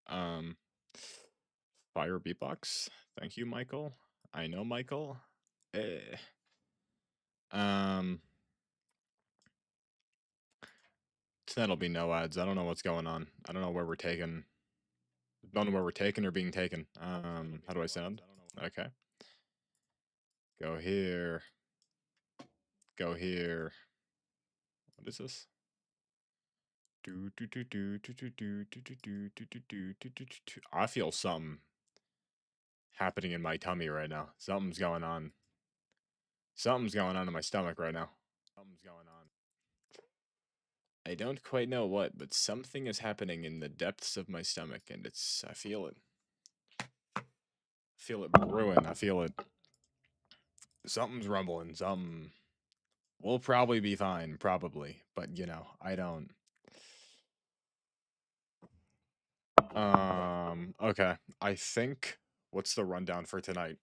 Um, Fire beatbox. Thank you, Michael. I know Michael. Eh. Um, Tonight'll be no ads. I don't know what's going on. I don't know where we're taken. Don't know where we're taken or being taken. How do I sound? Okay. Go here. Go here. What is this? I feel something happening in my tummy right now. Something's going on. Something's going on in my stomach right now. Something's going on. I don't quite know what, but something is happening in the depths of my stomach, and I feel it. I feel it brewing. I feel it. Something's rumbling. Something. We'll probably be fine, probably, but I don't. Okay. I think what's the rundown for tonight?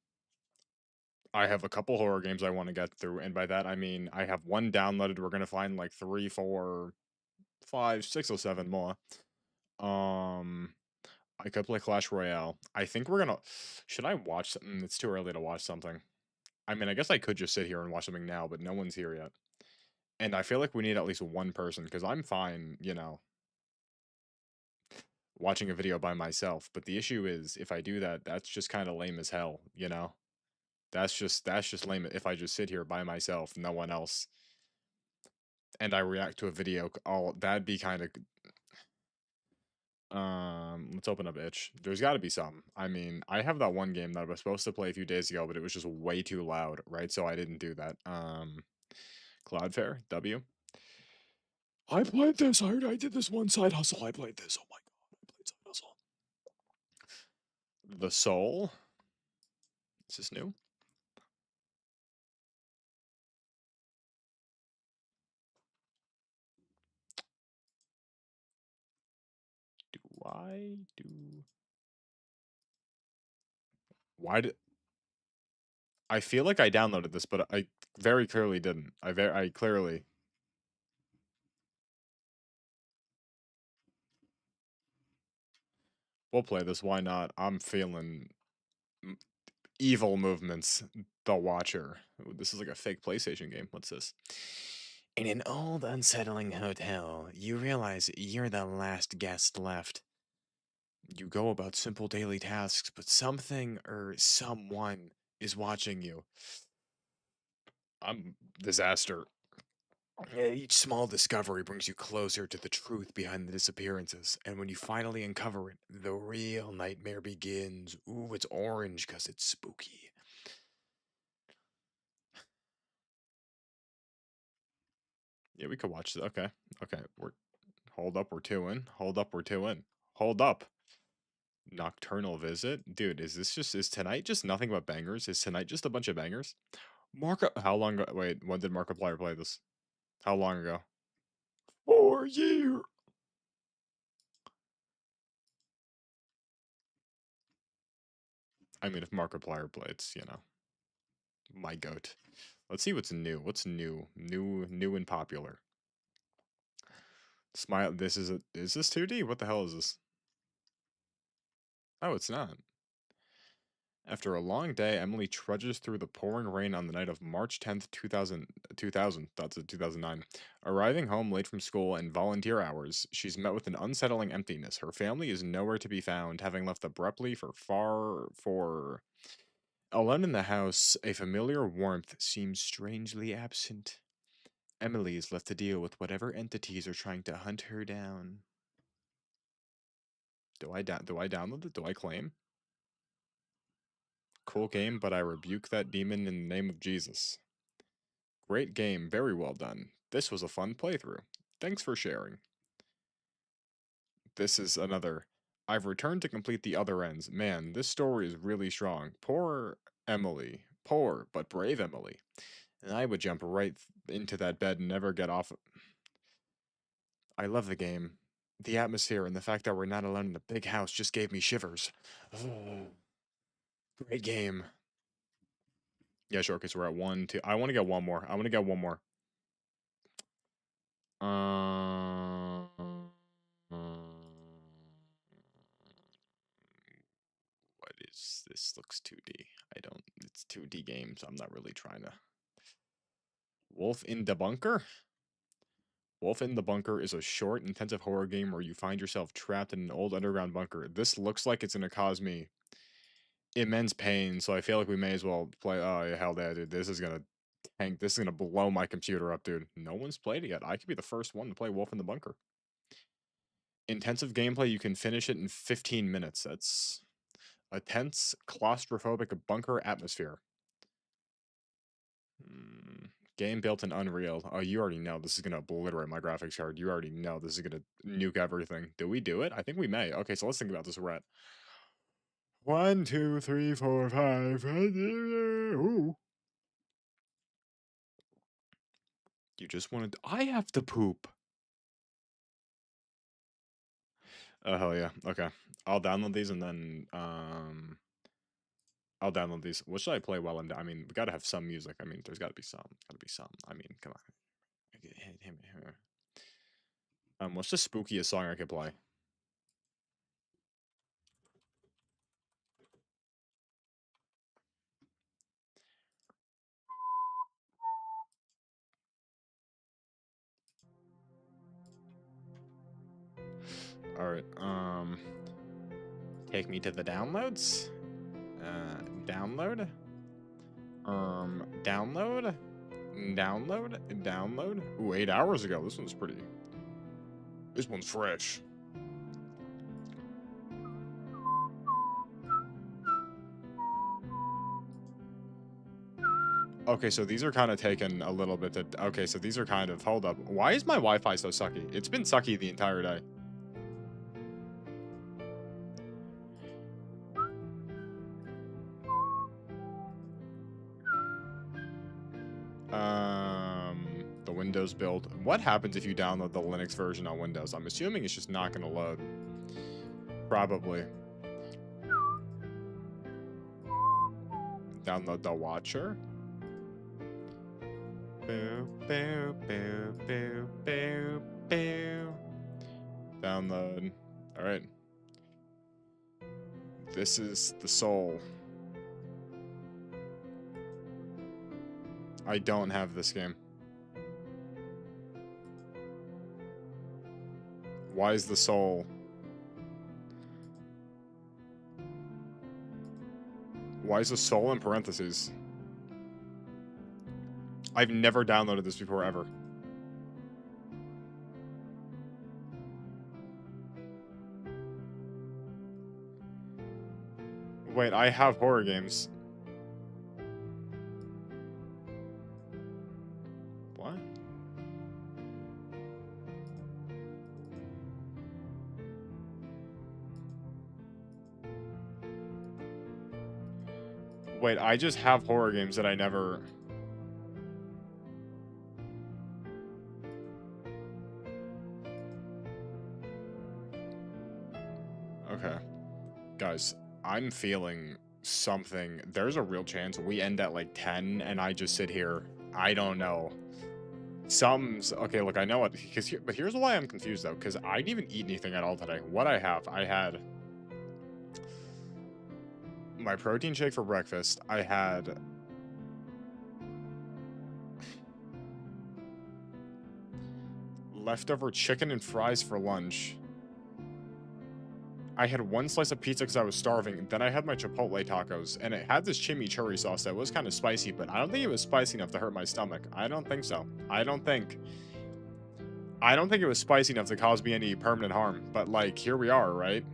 I have a couple horror games I want to get through, and by that I mean I have one downloaded. We're gonna find like 3, 4, 5, 6, or 7 more. Um, I could play Clash Royale. I think we're gonna. Should I watch something? It's too early to watch something. I mean, I guess I could just sit here and watch something now, but no one's here yet. And I feel like we need at least one person because I'm fine, watching a video by myself. But the issue is, if I do that, that's just kind of lame as hell. That's just lame. If I just sit here by myself, no one else, and I react to a video, all that'd be kind of. Let's open up itch. There's got to be some. I mean, I have that one game that I was supposed to play a few days ago, but it was just way too loud, right? So I didn't do that. Cloudflare W. I played this. I did this one side hustle. I played this. Oh my god, I played side hustle. The Soul. Is this new? Do I do? Why did? I feel like I downloaded this, but I very clearly didn't. I clearly. We'll play this. Why not? I'm feeling evil movements. The Watcher. Ooh, this is like a fake PlayStation game. What's this? In an old, unsettling hotel, you realize you're the last guest left. You go about simple daily tasks, but something or someone is watching you. I'm disaster. Each small discovery brings you closer to the truth behind the disappearances, and when you finally uncover it, the real nightmare begins. Ooh, it's orange because it's spooky. Yeah, we could watch this. Okay, okay. Hold up, we're two in. Hold up, we're two in. Hold up. Nocturnal visit, dude. Is tonight just nothing but bangers? Is tonight just a bunch of bangers? Marco, how long ago? Wait, when did Markiplier play this? How long ago? 4 years. I mean, if Markiplier plays, my goat. Let's see what's new. What's new? New and popular. Smile. Is this 2D? What the hell is this? Oh, it's not. After a long day, Emily trudges through the pouring rain on the night of March 10th, 2000. That's a 2009. Arriving home late from school and volunteer hours, she's met with an unsettling emptiness. Her family is nowhere to be found, having left abruptly for alone in the house, a familiar warmth seems strangely absent. Emily is left to deal with whatever entities are trying to hunt her down. Do I download it? Do I claim? Cool game, but I rebuke that demon in the name of Jesus. Great game, very well done. This was a fun playthrough. Thanks for sharing. This is another. I've returned to complete the other ends. Man, this story is really strong. Poor Emily. Poor but brave Emily. And I would jump right into that bed and never get off. I love the game. The atmosphere and the fact that we're not alone in the big house just gave me shivers. Oh, great game. Yeah, sure, because we're at 1, 2. I want to get one more. I want to get one more. Um, what is this? Looks 2D. I don't. It's 2D games. I'm not really trying to. Wolf in the Bunker? Wolf in the Bunker is a short, intensive horror game where you find yourself trapped in an old underground bunker. This looks like it's gonna cause me immense pain, so I feel like we may as well play. Oh, yeah, hell yeah, dude. This is gonna tank. This is gonna blow my computer up, dude. No one's played it yet. I could be the first one to play Wolf in the Bunker. Intensive gameplay, you can finish it in 15 minutes. That's a tense, claustrophobic bunker atmosphere. Game built in Unreal. Oh, you already know this is going to obliterate my graphics card. You already know this is going to nuke everything. Do we do it? I think we may. Okay, so let's think about this. We're at 1, 2, 3, 4, 5. Ooh. You just wanted. I have to poop. Oh, hell yeah. Okay. I'll download these and then, I'll download these. What should I play while I'm I mean, we gotta have some music. I mean, there's gotta be some. Gotta be some. I mean, come on. What's the spookiest song I could play? Alright, take me to the downloads? Download? Download? Download? Ooh, 8 hours ago. This one's pretty. This one's fresh. Okay, so these are kind of taking a little bit to. Okay, so these are kind of. Hold up. Why is my Wi Fi so sucky? It's been sucky the entire day. The Windows build. What happens if you download the Linux version on Windows? I'm assuming it's just not going to load. Probably. Download the Watcher. Boo, boo, boo, boo, boo, boo. Download. Alright. This is the soul. I don't have this game. Why is the soul? Why is the soul in parentheses? I've never downloaded this before, ever. Wait, I have horror games. What? Wait, I just have horror games that I never... Okay. Guys, I'm feeling something. There's a real chance we end at like 10 and I just sit here. I don't know. Okay, look, I know what, but here's why I'm confused though, because I didn't even eat anything at all today. What I had my protein shake for breakfast. I had leftover chicken and fries for lunch. I had one slice of pizza because I was starving. Then I had my Chipotle tacos, and it had this chimichurri sauce that was kind of spicy, but I don't think it was spicy enough to hurt my stomach. I don't think so. I don't think it was spicy enough to cause me any permanent harm. But like, here we are, right?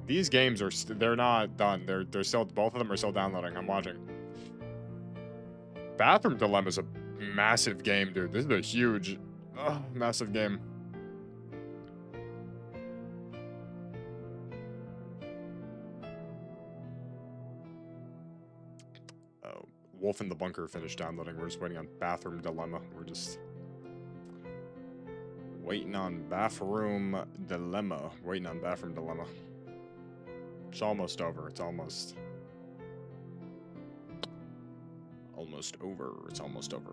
These games are they're not done. They're still, both of them are still downloading. I'm watching. Bathroom Dilemma is a massive game, dude. This is a huge, massive game. Oh, Wolf in the Bunker finished downloading. We're just waiting on Bathroom Dilemma. We're just waiting on Bathroom Dilemma. Waiting on Bathroom Dilemma. It's almost over. It's almost over. It's almost over.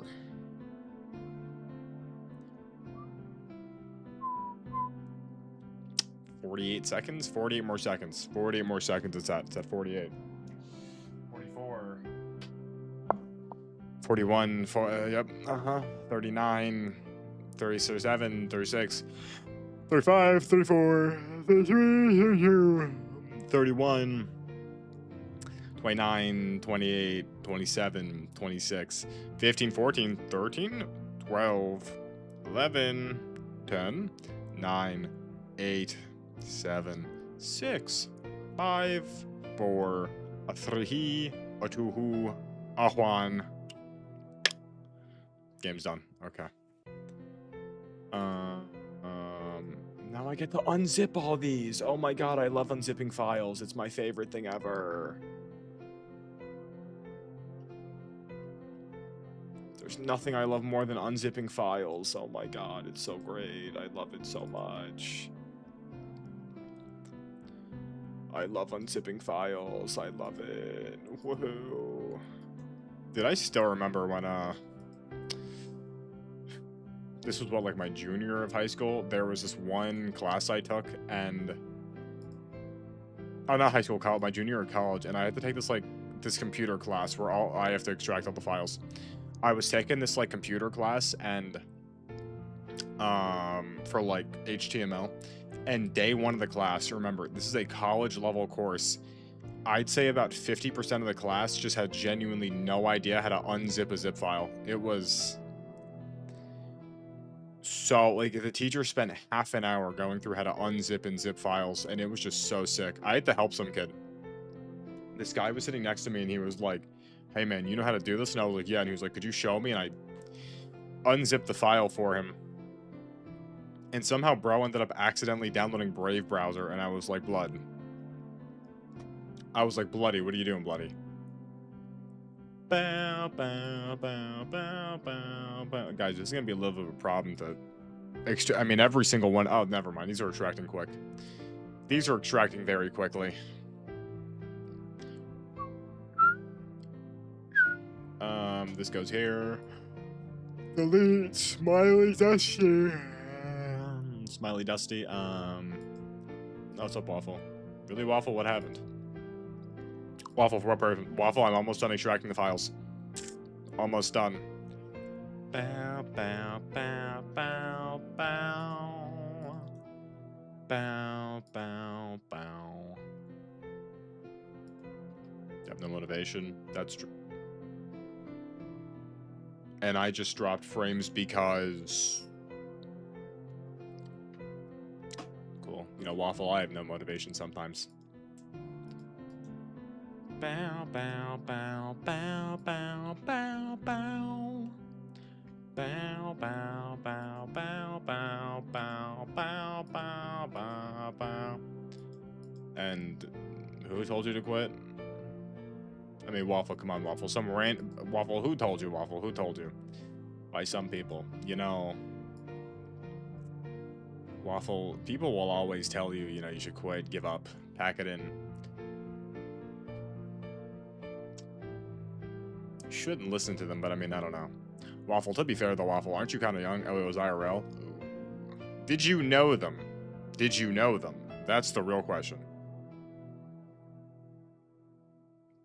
$48 seconds? 48 more seconds. 48 more seconds. It's at 48. 44. 41. Yep. 39. 37. 36. 35. 34. 33. 31. 29. 28. 27. 26. 15. 14. 13. 12. 11. 10. 9. 8. 7, 6, 5, 4, 3, 2, 1. Game's done. Okay. Now I get to unzip all these. Oh my god, I love unzipping files. It's my favorite thing ever. There's nothing I love more than unzipping files. Oh my god, it's so great. I love it so much. I love unzipping files. I love it. Woohoo. Did I still remember when, this was what, like my junior year of high school? There was this one class I took, and, oh, not high school, college, my junior year of college, and I had to take this, like, this computer class where I have to extract all the files. I was taking this, like, computer class, and, for, like, HTML. And day one of the class, remember, this is a college level course. I'd say about 50% of the class just had genuinely no idea how to unzip a zip file. It was so, like, the teacher spent half an hour going through how to unzip and zip files, and it was just so sick. I had to help some kid. This guy was sitting next to me, and he was like, hey man, you know how to do this? And I was like, yeah. And he was like, could you show me? And I unzipped the file for him. And somehow bro ended up accidentally downloading Brave browser, and I was like, blood. I was like, bloody, what are you doing, bloody? Bow, bow, bow, bow, bow, bow. Guys, this is gonna be a little bit of a problem to I mean, every single one. Oh, never mind. These are extracting quick. These are extracting very quickly. This goes here. Delete Smiley Dusty. Smiley Dusty. Oh, what's up, Waffle? Really, Waffle? What happened? Waffle, for what purpose? Waffle, I'm almost done extracting the files. Almost done. Bow, bow, bow, bow, bow. Bow, bow, bow. You have no motivation. That's true. And I just dropped frames because... Cool. You know, Waffle, I have no motivation sometimes. Bow, bow, bow, bow, bow, bow, bow. Bow, bow, bow, bow, bow, bow, bow, bow, bow, bow. And who told you to quit? I mean, Waffle, come on, Waffle. Waffle, who told you, Waffle? Who told you? By some people. You know, Waffle, people will always tell you, you know, you should quit, give up, pack it in. You shouldn't listen to them, but I mean, I don't know. Waffle, to be fair though, Waffle, aren't you kind of young? Oh, it was IRL? Did you know them? Did you know them? That's the real question.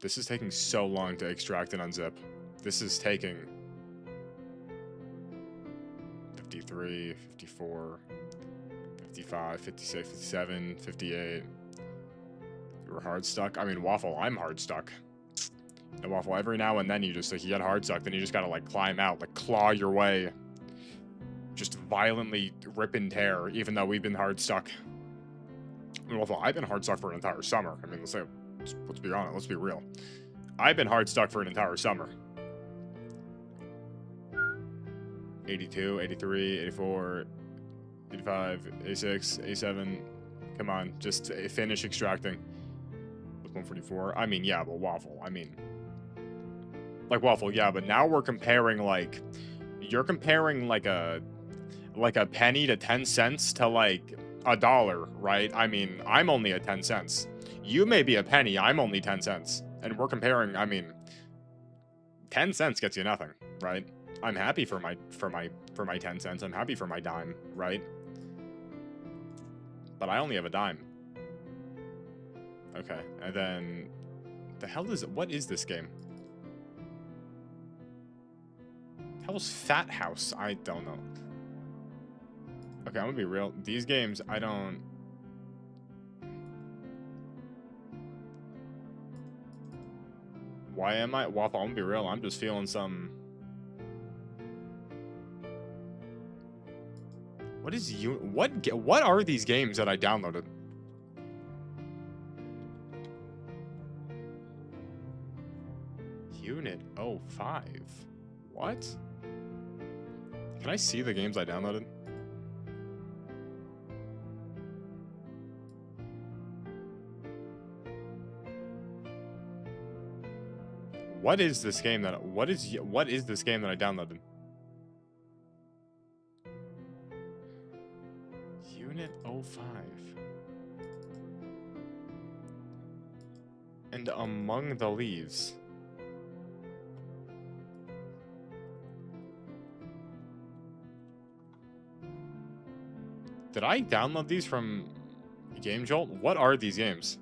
This is taking so long to extract and unzip. This is taking 53, 54, 55, 56, 57, 58. You were hard stuck? I mean, Waffle, I'm hard stuck. And Waffle, every now and then you just, like, you get hard stuck, then you just gotta, like, climb out, like, claw your way. Just violently rip and tear, even though we've been hard stuck. I mean, Waffle, I've been hard stuck for an entire summer. I mean, let's be honest, let's be real. I've been hard stuck for an entire summer. 82, 83, 84, 85, 86, 87. Come on, just finish extracting. 144. I mean, yeah, but Waffle, I mean. Like Waffle, yeah, but now we're comparing like you're comparing like a penny to 10 cents to like a dollar, right? I mean, I'm only at 10 cents. You may be a penny, I'm only 10 cents. And we're comparing, I mean, 10 cents gets you nothing, right? I'm happy for my 10 cents. I'm happy for my dime, right? But I only have a dime. Okay, and then the hell is what is this game? Hell's Fat House? I don't know. Okay, I'm gonna be real. These games, I don't. Why am I Waffle? I'm gonna be real. I'm just feeling some. What is you? What are these games that I downloaded? Unit 05. What? Can I see the games I downloaded? What is this game that what is this game that I downloaded? Unit 05. And Among the Leaves. Did I download these from Game Jolt? What are these games?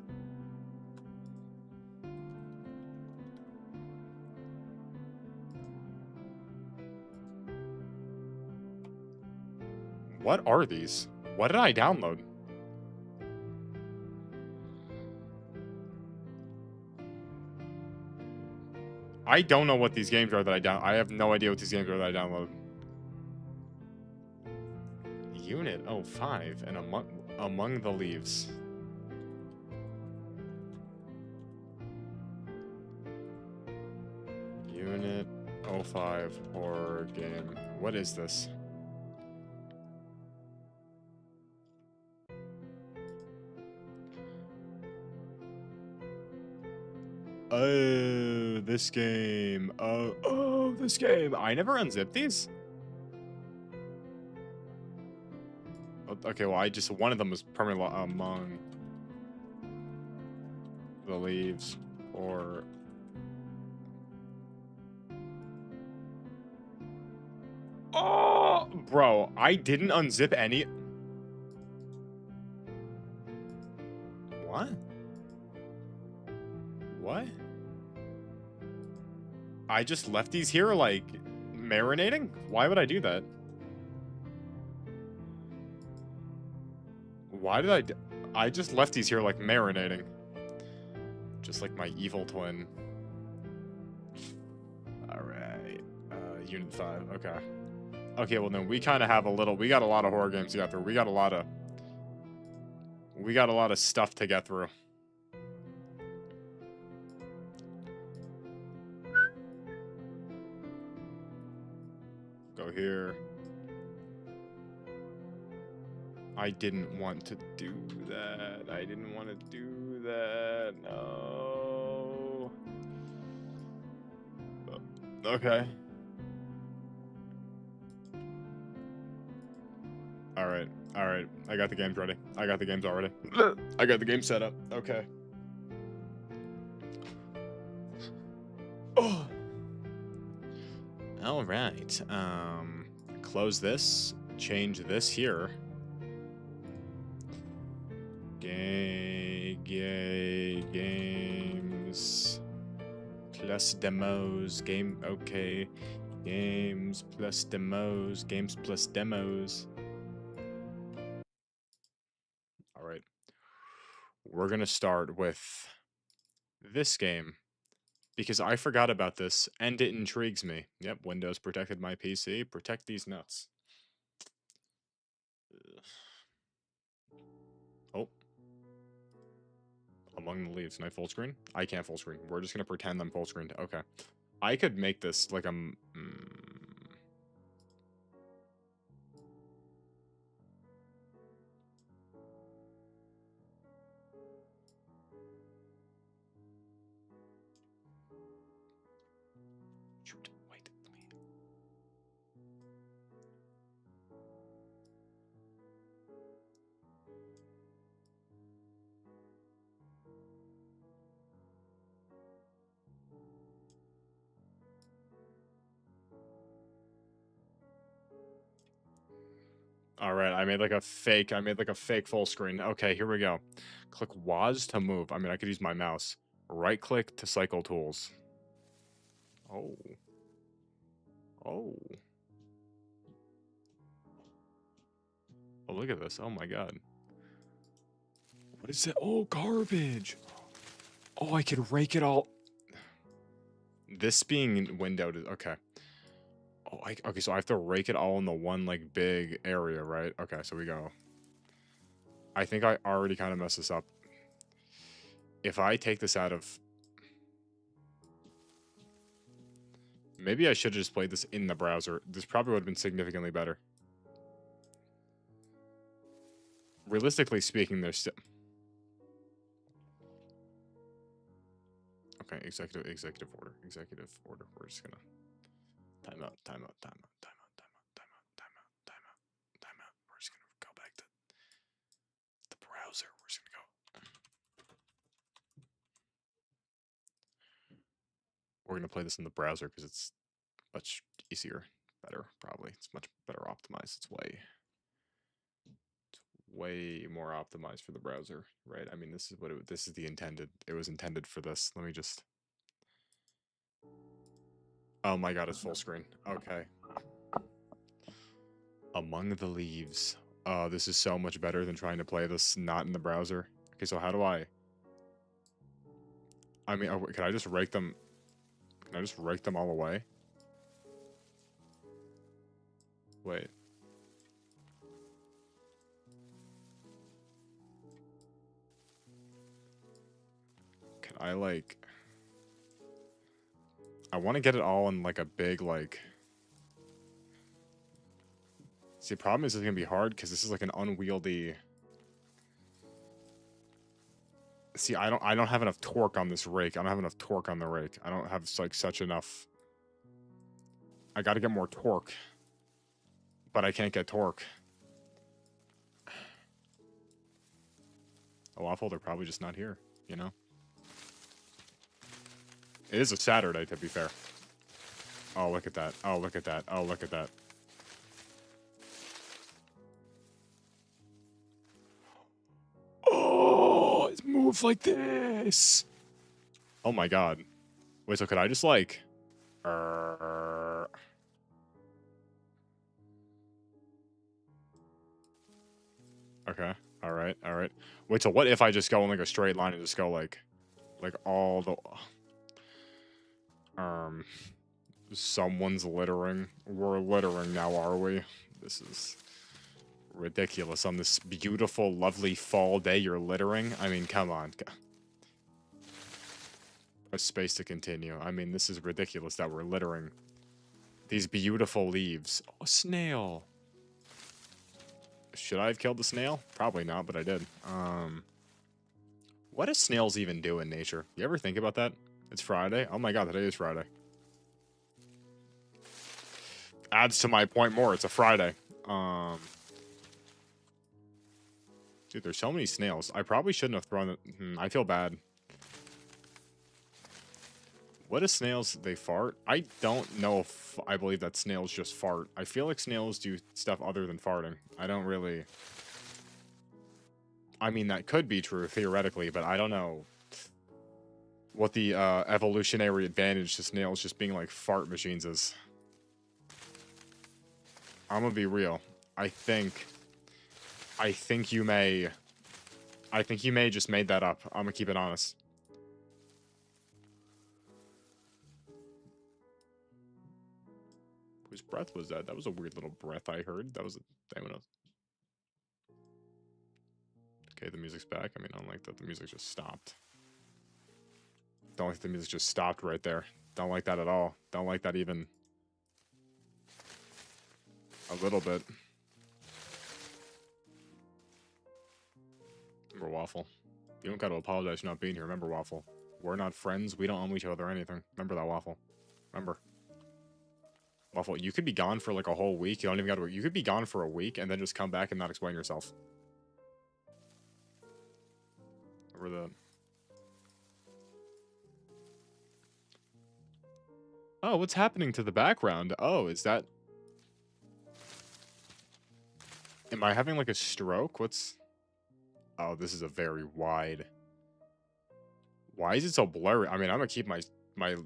What are these? What did I download? I don't know what these games are that I have no idea what these games are that I downloaded. Unit 05 and Among the Leaves. Unit 05 horror game. What is this? Oh, this game. Oh, this game. I never unzipped these. Okay, well, one of them was permanently Among the Leaves, or oh, bro, I didn't unzip any. What? What? I just left these here like marinating? Why would I do that? Why did I just left these here like marinating. Just like my evil twin. Alright. Unit 5. Okay. Okay, well then we kind of have we got a lot of horror games to get through. We got a lot of stuff to get through. Go here. I didn't want to do that. I didn't want to do that. No. Okay. Alright. Alright. I got the games ready. I got the games already. I got the game set up. Okay. Oh. Alright. Close this. Change this here. Games plus demos. Okay. Games plus demos. Games plus demos. Alright. We're gonna start with this game. Because I forgot about this, and it intrigues me. Yep, Windows protected my PC. Protect these nuts. Oh. Among the Leaves. Can I full screen? I can't full screen. We're just gonna pretend I'm full screened. Okay. I could make this like a... All right, I made like a fake full screen. Okay, here we go. Click WAS to move. I mean, I could use my mouse. Right click to cycle tools. Oh. Oh. Oh, look at this. Oh my god. What is it? Oh, garbage. Oh, I could rake it all. This being windowed is okay. Oh, okay, so I have to rake it all in the one like big area, right? Okay, so we go. I think I already kind of messed this up. If I take this out of... Maybe I should have just played this in the browser. This probably would have been significantly better. Realistically speaking, there's still... Okay, executive order. We're just gonna... Time out. We're just gonna go back to the browser. We're just gonna go... We're gonna play this in the browser because it's much easier, better, probably. It's much better optimized. It's way more optimized for the browser, right? I mean, this is what this is the intended. It was intended for this. Let me just... Oh my god, it's full screen. Okay. Among the Leaves. Oh, this is so much better than trying to play this not in the browser. Okay, so how do I... I mean, can I just rake them... Can I just rake them all away? Wait. Can I, like... I want to get it all in, like, a big, like... See, the problem is it's going to be hard, because this is, like, an unwieldy... See, I don't have enough torque on this rake. I don't have enough torque on the rake. I don't have, like, such enough... I gotta get more torque. But I can't get torque. A waffle, they're probably just not here, you know? It is a Saturday, to be fair. Oh, look at that. Oh, look at that. Oh, look at that. Oh, it moves like this. Oh my god. Wait, so could I just like... Okay. Alright, alright. Wait, so what if I just go in like a straight line and just go like all the... Someone's littering. We're littering now, are we? This is ridiculous. On this beautiful, lovely fall day, you're littering? I mean, come on. A space to continue. I mean, this is ridiculous that we're littering these beautiful leaves. Oh, a snail. Should I have killed the snail? Probably not, but I did. What do snails even do in nature? You ever think about that? It's Friday. Oh my god, today is Friday. Adds to my point more. It's a Friday. Dude, there's so many snails. I probably shouldn't have thrown it. I feel bad. What do snails, they fart? I don't know if I believe that snails just fart. I feel like snails do stuff other than farting. I don't really... I mean, that could be true, theoretically, but I don't know what the evolutionary advantage to snails just being like fart machines is. I'm gonna be real. I think you may just made that up. I'm gonna keep it honest. Whose breath was that? That was a weird little breath I heard. That was anyone else. Okay, the music's back. I mean, I don't like that the music just stopped. Don't like the music just stopped right there. Don't like that at all. Don't like that even a little bit. Remember, Waffle. You don't gotta apologize for not being here. Remember, Waffle. We're not friends. We don't owe each other anything. Remember that, Waffle. Remember. Waffle, you could be gone for like a whole week. You don't even gotta work. You could be gone for a week and then just come back and not explain yourself. Remember that. Oh, what's happening to the background? Oh, is that... Am I having like a stroke? What's... Oh, this is a very wide... Why is it so blurry? I mean, I'm gonna keep my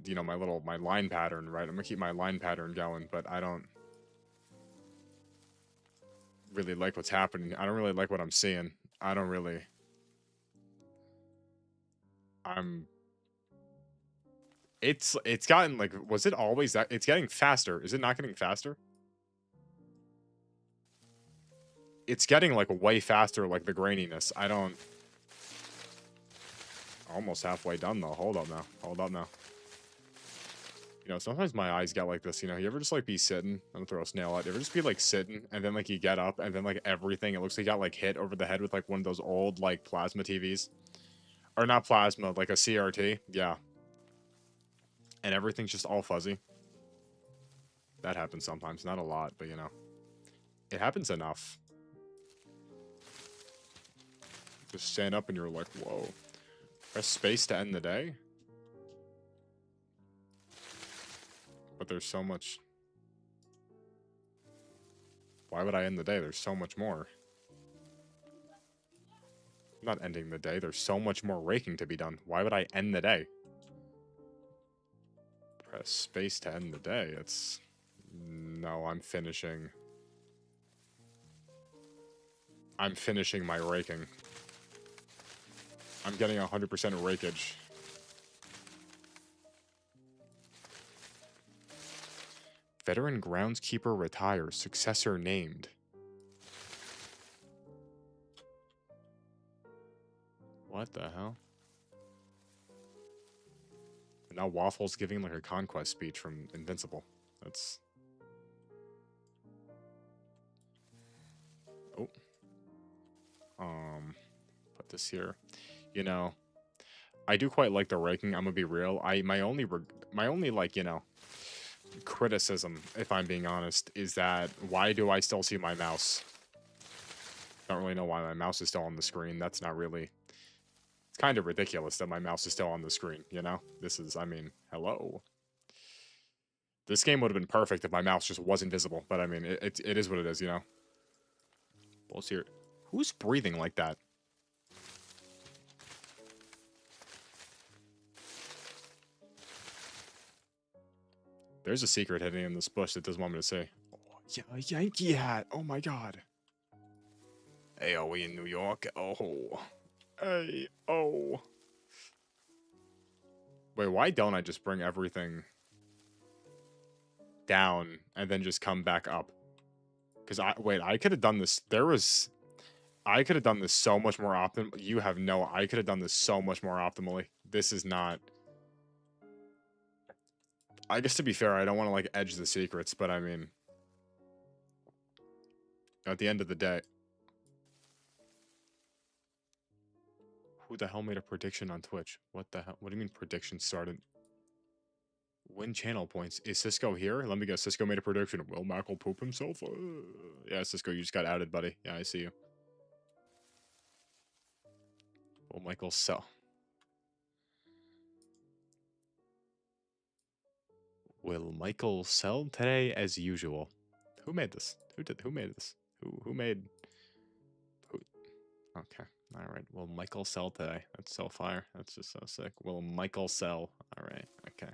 you know, my line pattern, right? I'm gonna keep my line pattern going, but I don't really like what's happening. I don't really like what I'm seeing. I don't really... I'm... It's gotten like... Was it always that? It's getting faster. Is it not getting faster? It's getting like way faster, like the graininess. I don't... Almost halfway done though. Hold up now. Hold up now. You know, sometimes my eyes get like this, you know, you ever just like be sitting, I'm gonna throw a snail out, you ever just be like sitting, and then like you get up, and then like everything, it looks like you got like hit over the head with like one of those old like plasma TVs. Or not plasma, like a CRT, yeah. And everything's just all fuzzy. That happens sometimes, not a lot, but you know. It happens enough. Just stand up and you're like, whoa. Press space to end the day? But there's so much... Why would I end the day? There's so much more. I'm not ending the day. There's so much more raking to be done. Why would I end the day? Press space to end the day. It's... No, I'm finishing. I'm finishing my raking. I'm getting 100% rakeage. Veteran groundskeeper retires. Successor named. What the hell? And now Waffle's giving like a conquest speech from Invincible. That's... Oh. Put this here. You know, I do quite like the raking. I'm gonna be real. My only like, you know, criticism, if I'm being honest, is that why do I still see my mouse? Don't really know why my mouse is still on the screen. That's not really... It's kind of ridiculous that my mouse is still on the screen, you know? This is, I mean, hello. This game would have been perfect if my mouse just wasn't visible, but I mean, it is what it is, you know? Let's hear... Who's breathing like that? There's a secret hidden in this bush that doesn't want me to say. Oh, yeah, a Yankee hat. Oh my god. Hey, are we in New York? Oh. Hey, oh. Wait, why don't I just bring everything down and then just come back up? Because I could have done this. I could have done this so much more optimally. You have no, I could have done this so much more optimally. This is not... I guess to be fair, I don't want to like edge the secrets, but I mean, at the end of the day, who the hell made a prediction on Twitch? What the hell? What do you mean prediction started? Win channel points. Is Cisco here? Let me guess. Cisco made a prediction. Will Mackle poop himself? Yeah, Cisco, you just got outed, buddy. Yeah, I see you. Will Michael sell? Will Michael sell today as usual? Who made this? Who made this? Who made... Who? Okay. Alright. Will Michael sell today? That's so fire. That's just so sick. Will Michael sell? Alright. Okay.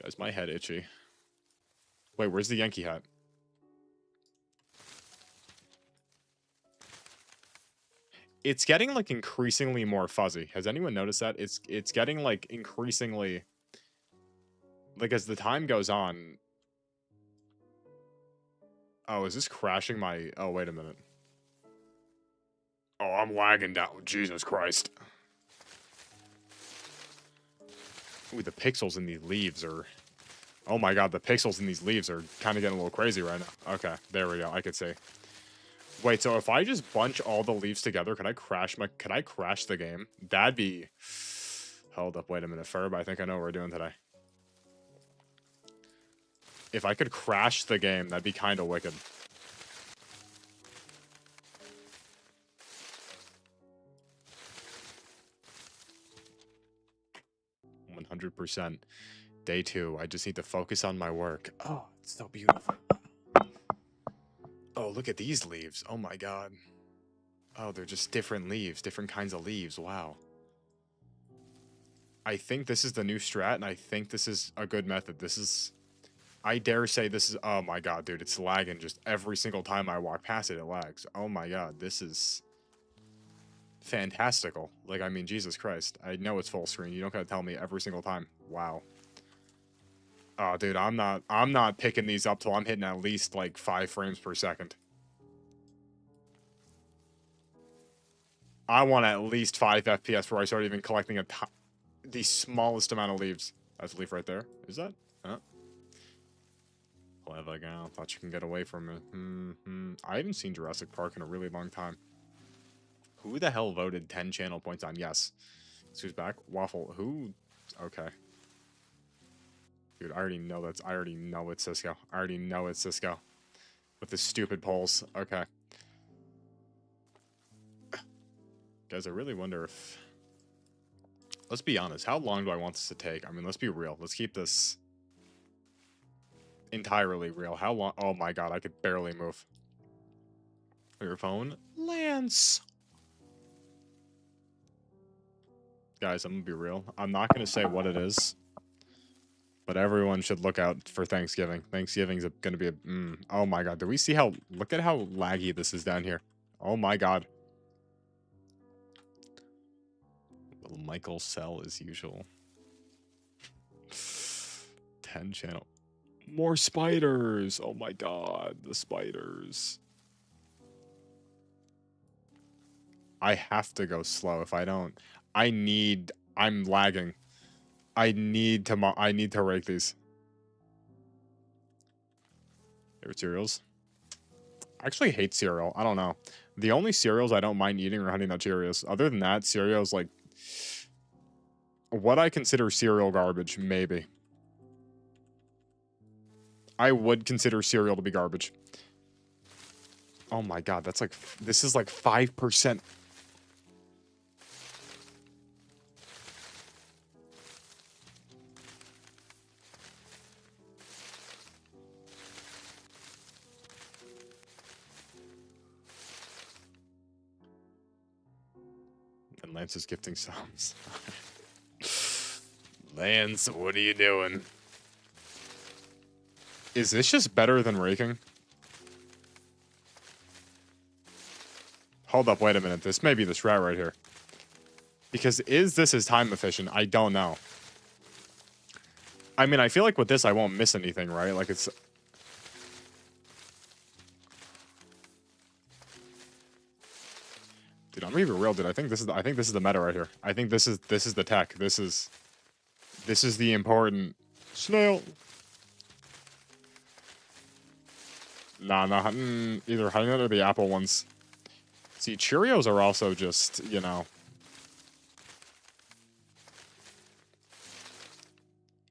Guys, my head itchy. Wait, where's the Yankee hat? It's getting like increasingly more fuzzy. Has anyone noticed that? It's getting like increasingly... Like, as the time goes on... Oh, is this crashing my... Oh, wait a minute. Oh, I'm lagging down. Jesus Christ. Ooh, the pixels in these leaves are... Oh my god, the pixels in these leaves are kind of getting a little crazy right now. Okay, there we go. I could see. Wait, so if I just bunch all the leaves together, can I crash the game? That'd be... Hold up, wait a minute, Ferb. I think I know what we're doing today. If I could crash the game, that'd be kind of wicked. 100%. Day 2. I just need to focus on my work. Oh, it's so beautiful. Oh, look at these leaves. Oh my god. Oh, they're just different leaves, different kinds of leaves. Wow. I think this is the new strat, and I think this is a good method. This is... I dare say this is... Oh my god, dude. It's lagging just every single time I walk past it. It lags. Oh my god. This is... fantastical. Like, I mean, Jesus Christ. I know it's full screen. You don't gotta tell me every single time. Wow. Oh, dude, I'm not picking these up till I'm hitting at least, like, 5 frames per second. I want at least 5 FPS before I start even collecting the smallest amount of leaves. That's a leaf right there. Is that? Huh? Clever gal. Thought you can get away from it. I haven't seen Jurassic Park in a really long time. Who the hell voted 10 channel points on yes? Who's back? Waffle. Who? Okay. Dude, I already know it's Cisco. I already know it's Cisco. With the stupid polls. Okay. Guys, I really wonder if... Let's be honest. How long do I want this to take? I mean, let's be real. Let's keep this entirely real. How long? Oh my god, I could barely move. Your phone? Lance! Guys, I'm gonna be real. I'm not gonna say what it is. But everyone should look out for Thanksgiving. Thanksgiving's gonna be a... Oh my god, do we see how... Look at how laggy this is down here. Oh my god. Will Michael sell as usual? 10 channel. More spiders! Oh my god, the spiders. I have to go slow. If I don't... I'm lagging. I need to rake these. Favorite cereals? I actually hate cereal. I don't know. The only cereals I don't mind eating are Honey Nut Cheerios. Other than that, cereals, like... What I consider cereal garbage, maybe. I would consider cereal to be garbage. Oh my god, that's like... This is like 5%. And Lance is gifting subs. Lance, what are you doing? Is this just better than raking? Hold up, wait a minute. This may be this route right here. Because is this as time efficient? I don't know. I mean, I feel like with this, I won't miss anything, right? Like, it's... Dude, I'm gonna be real, dude. I think this is the meta right here. I think this is the tech. This is the important... Snail! Nah, either Honey Nut or the Apple ones. See, Cheerios are also just, you know...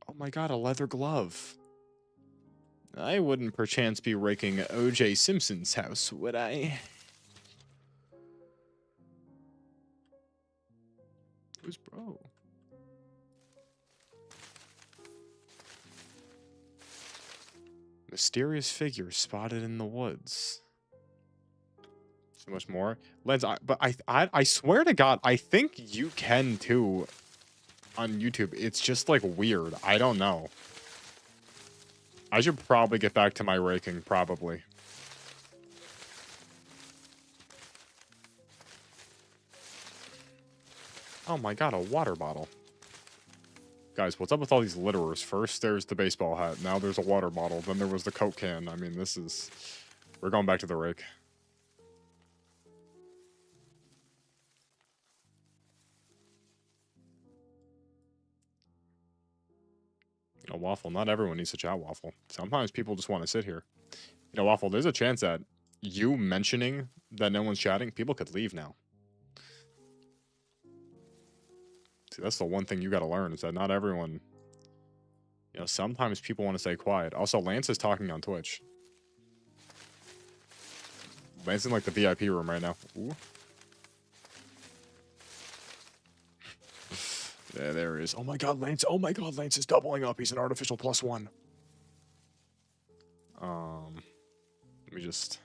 Oh my god, a leather glove. I wouldn't perchance be raking O.J. Simpson's house, would I? Who's bro? Mysterious figure spotted in the woods. So much more. Lens, I swear to God, I think you can too on YouTube. It's just like weird. I don't know. I should probably get back to my raking, probably. Oh my god, a water bottle. Guys, what's up with all these litterers? First, there's the baseball hat. Now there's a water bottle. Then there was the Coke can. I mean, this is... We're going back to the rake. You know, Waffle, not everyone needs to chat, Waffle. Sometimes people just want to sit here. You know, Waffle, there's a chance that you mentioning that no one's chatting, people could leave now. See, that's the one thing you got to learn, is that not everyone... You know, sometimes people want to stay quiet. Also, Lance is talking on Twitch. Lance in, like, the VIP room right now. Ooh. There he is. Oh my god, Lance. Oh my god, Lance is doubling up. He's an artificial +1. Let me just...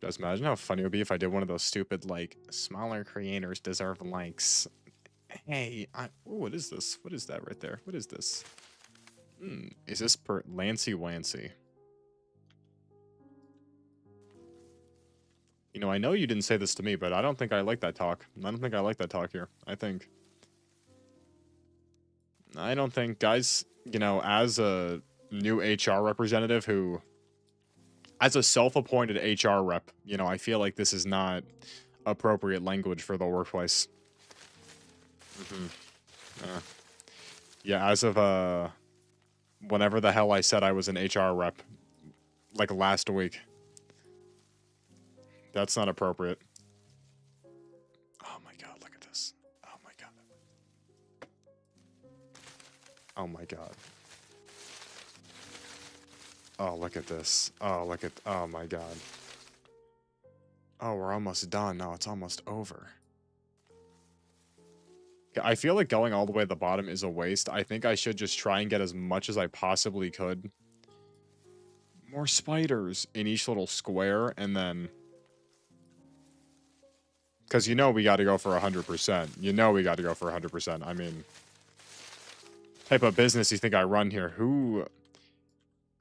Just imagine how funny it would be if I did one of those stupid, like, smaller creators deserve likes. Hey, ooh, what is this? What is that right there? What is this? Is this per Lancy Wancy? You know, I know you didn't say this to me, but I don't think I like that talk. I don't think I like that talk here. I don't think, guys, you know, as a new HR representative who, as a self-appointed HR rep, you know, I feel like this is not appropriate language for the workplace. Yeah, as of, whenever the hell I said I was an HR rep, like last week. That's not appropriate. Oh my god, look at this. Oh my god. Oh my god. Oh, look at this. Oh my god. Oh, we're almost done. No, it's almost over. I feel like going all the way to the bottom is a waste. I think I should just try and get as much as I possibly could. More spiders in each little square, and then... Because you know we got to go for 100%. You know we got to go for 100%. I mean... Type of business you think I run here? Who...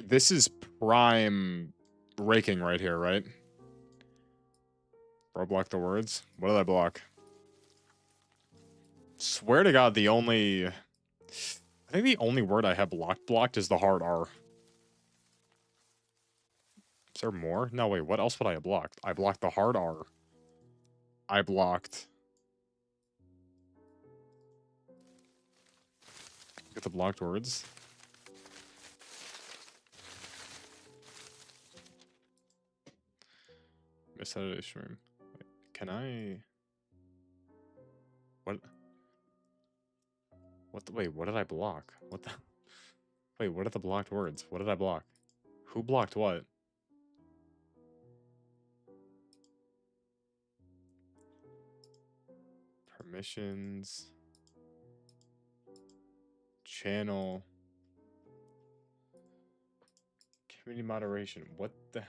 This is prime raking right here, right? Bro, block the words. What did I block? Swear to God, the only... I think the only word I have blocked is the hard R. Is there more? No, wait, what else would I have blocked? I blocked the hard R. I blocked... Get the blocked words. Misedit stream. Wait, can I... What? Wait, what did I block? What the... Wait, what are the blocked words? What did I block? Who blocked what? Permissions... Channel... Community moderation. What the...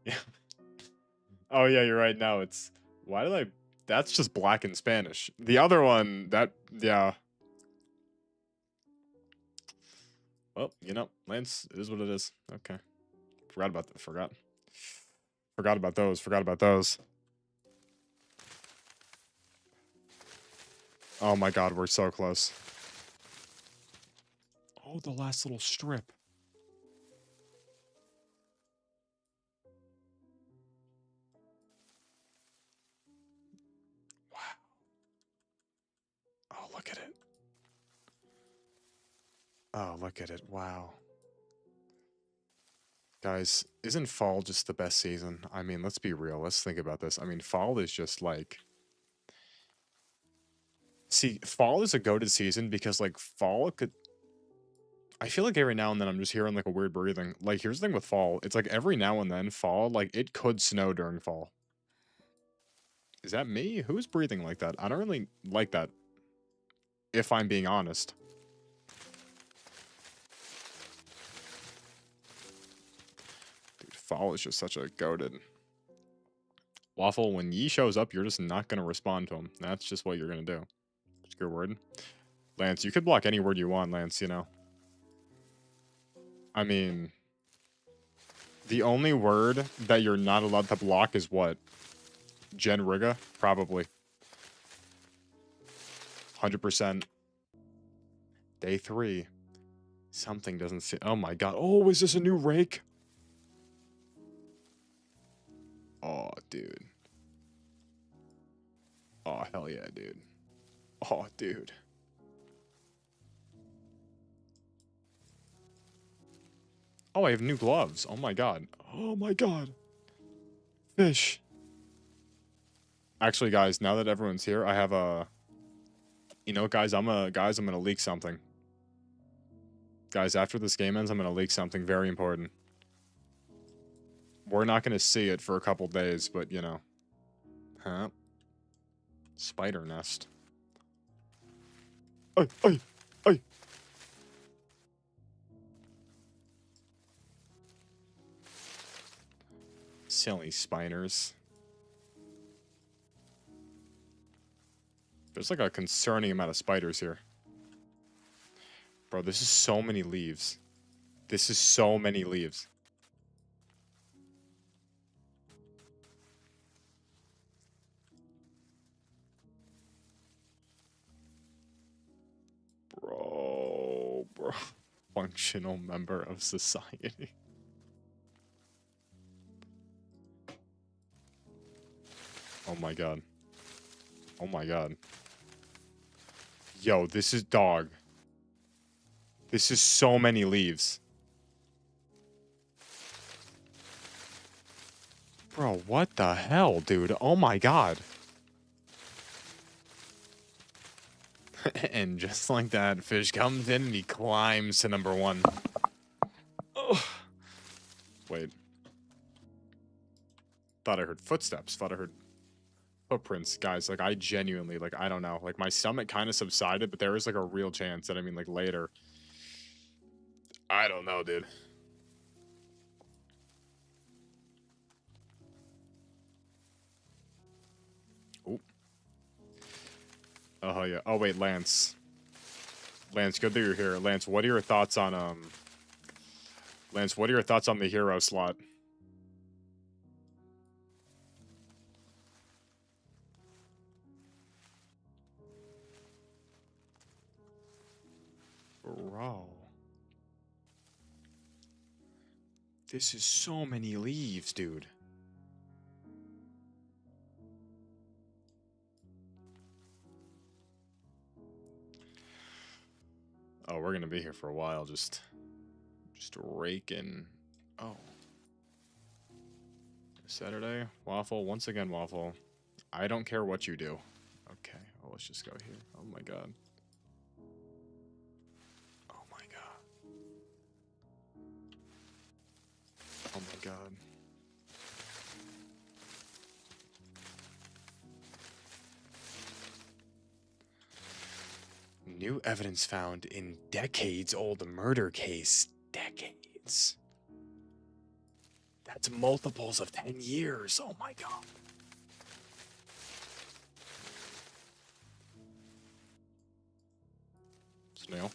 Yeah. Oh, yeah, you're right. Now it's... Why did I... That's just black in Spanish. The other one, that... Yeah. Well, you know, Lance, it is what it is. Okay. Forgot about that. Forgot about those. Forgot about those. Oh my god, we're so close. Oh, the last little strip. Wow. Oh, look at it. Oh, look at it. Wow. Guys, isn't fall just the best season? I mean, let's be real. Let's think about this. I mean, fall is just like... See, fall is a goated season because, like, fall could... I feel like every now and then I'm just hearing, like, a weird breathing. Like, here's the thing with fall. It's like every now and then fall, like, it could snow during fall. Is that me? Who's breathing like that? I don't really like that, if I'm being honest. Dude, fall is just such a goated... Waffle, when Yi shows up, you're just not going to respond to him. That's just what you're going to do. It's your word. Lance, you could block any word you want, Lance, you know. I mean... The only word that you're not allowed to block is what? Gen Riga? Probably. 100%. Day 3. Something doesn't see... Oh my god. Oh, is this a new rake? Oh, dude. Oh, hell yeah, dude. Oh, dude. Oh, I have new gloves. Oh my god. Oh my god. Fish. Actually, guys, now that everyone's here, I have a... You know, guys, I'm gonna leak something. Guys, after this game ends, I'm gonna leak something very important. We're not gonna see it for a couple days, but, you know. Huh? Spider nest. Ay, ay, ay. Silly spiners. There's like a concerning amount of spiders here. Bro, this is so many leaves. This is so many leaves. Bro. Functional member of society. Oh my god. Oh my god. Yo, this is dog. This is so many leaves. Bro, what the hell, dude? Oh my god. And just like that, fish comes in and he climbs to number 1. Ugh. Wait. Thought I heard footsteps. Thought I heard footprints. Guys, like, I genuinely, like, I don't know. Like, my stomach kind of subsided, but there is, like, a real chance that, I mean, like, later. I don't know, dude. Oh. Oh, yeah. Oh, wait, Lance. Lance, good that you're here. Lance, what are your thoughts on, Lance, what are your thoughts on the hero slot? Bro. This is so many leaves, dude. Oh, we're gonna be here for a while, just raking. Oh. Saturday, waffle, once again waffle. I don't care what you do. Okay, well, let's just go here. Oh my god. Oh my god. Oh my god. New evidence found in decades-old murder case. Decades. That's multiples of 10 years. Oh my god. Snail.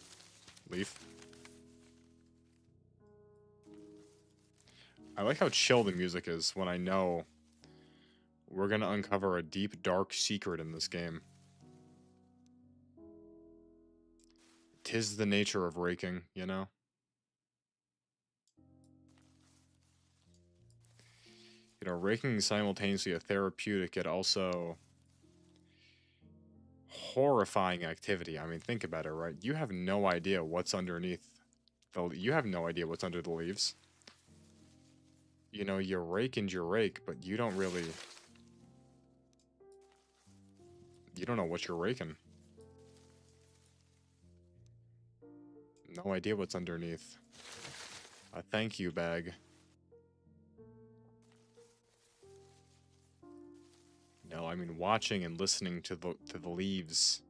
Leaf. I like how chill the music is when I know we're gonna uncover a deep, dark secret in this game. 'Tis the nature of raking, you know? You know, raking is simultaneously a therapeutic yet also horrifying activity. I mean, think about it, right? You have no idea what's underneath you have no idea what's under the leaves. You know, you rake and you rake, but you don't really, you don't know what you're raking. No idea what's underneath. A thank you bag. No, I mean watching and listening to the leaves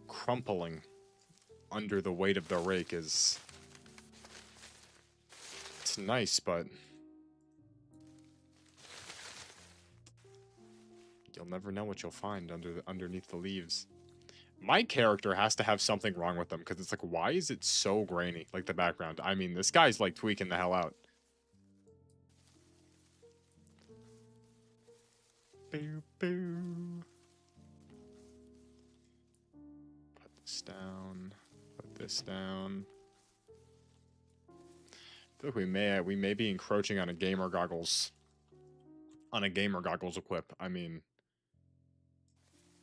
crumpling under the weight of the rake is, it's nice, but you'll never know what you'll find underneath the leaves. My character has to have something wrong with them, because it's like, why is it so grainy? Like, the background. I mean, this guy's, like, tweaking the hell out. Boo, boo. Put this down. Put this down. I feel like we may be encroaching on a gamer goggles. On a gamer goggles equip. I mean,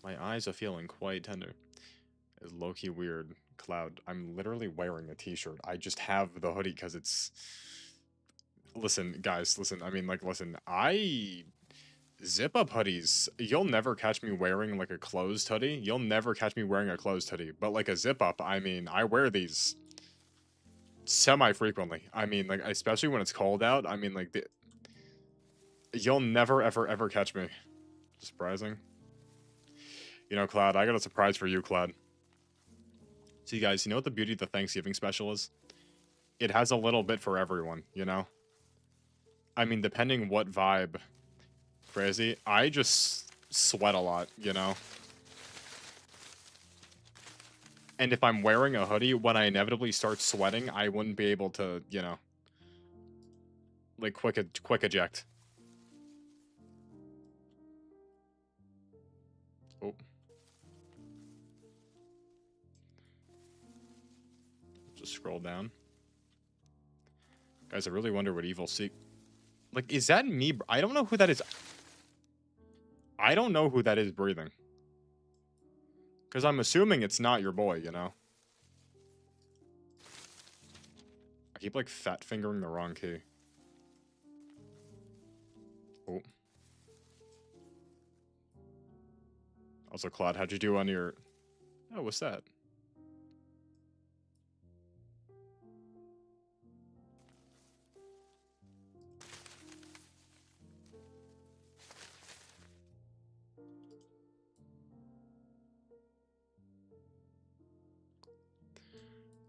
my eyes are feeling quite tender. It's low-key weird. Cloud, I'm literally wearing a t-shirt. I just have the hoodie because it's... Listen, guys, listen. I mean, like, listen. Zip-up hoodies, you'll never catch me wearing, like, a closed hoodie. You'll never catch me wearing a closed hoodie. But, like, a zip-up, I mean, I wear these semi-frequently. I mean, like, especially when it's cold out. I mean, like, you'll never, ever, ever catch me. Surprising. You know, Cloud, I got a surprise for you, Cloud. See, guys, you know what the beauty of the Thanksgiving special is? It has a little bit for everyone, you know? I mean, depending what vibe. Crazy. I just sweat a lot, you know? And if I'm wearing a hoodie, when I inevitably start sweating, I wouldn't be able to, you know, like quick eject. Oh. Just scroll down. Guys, I really wonder what Evil Seek... Like, is that me? I don't know who that is. I don't know who that is breathing. Because I'm assuming it's not your boy, you know? I keep, like, fat fingering the wrong key. Oh. Also, Claude, how'd you do on your... Oh, what's that?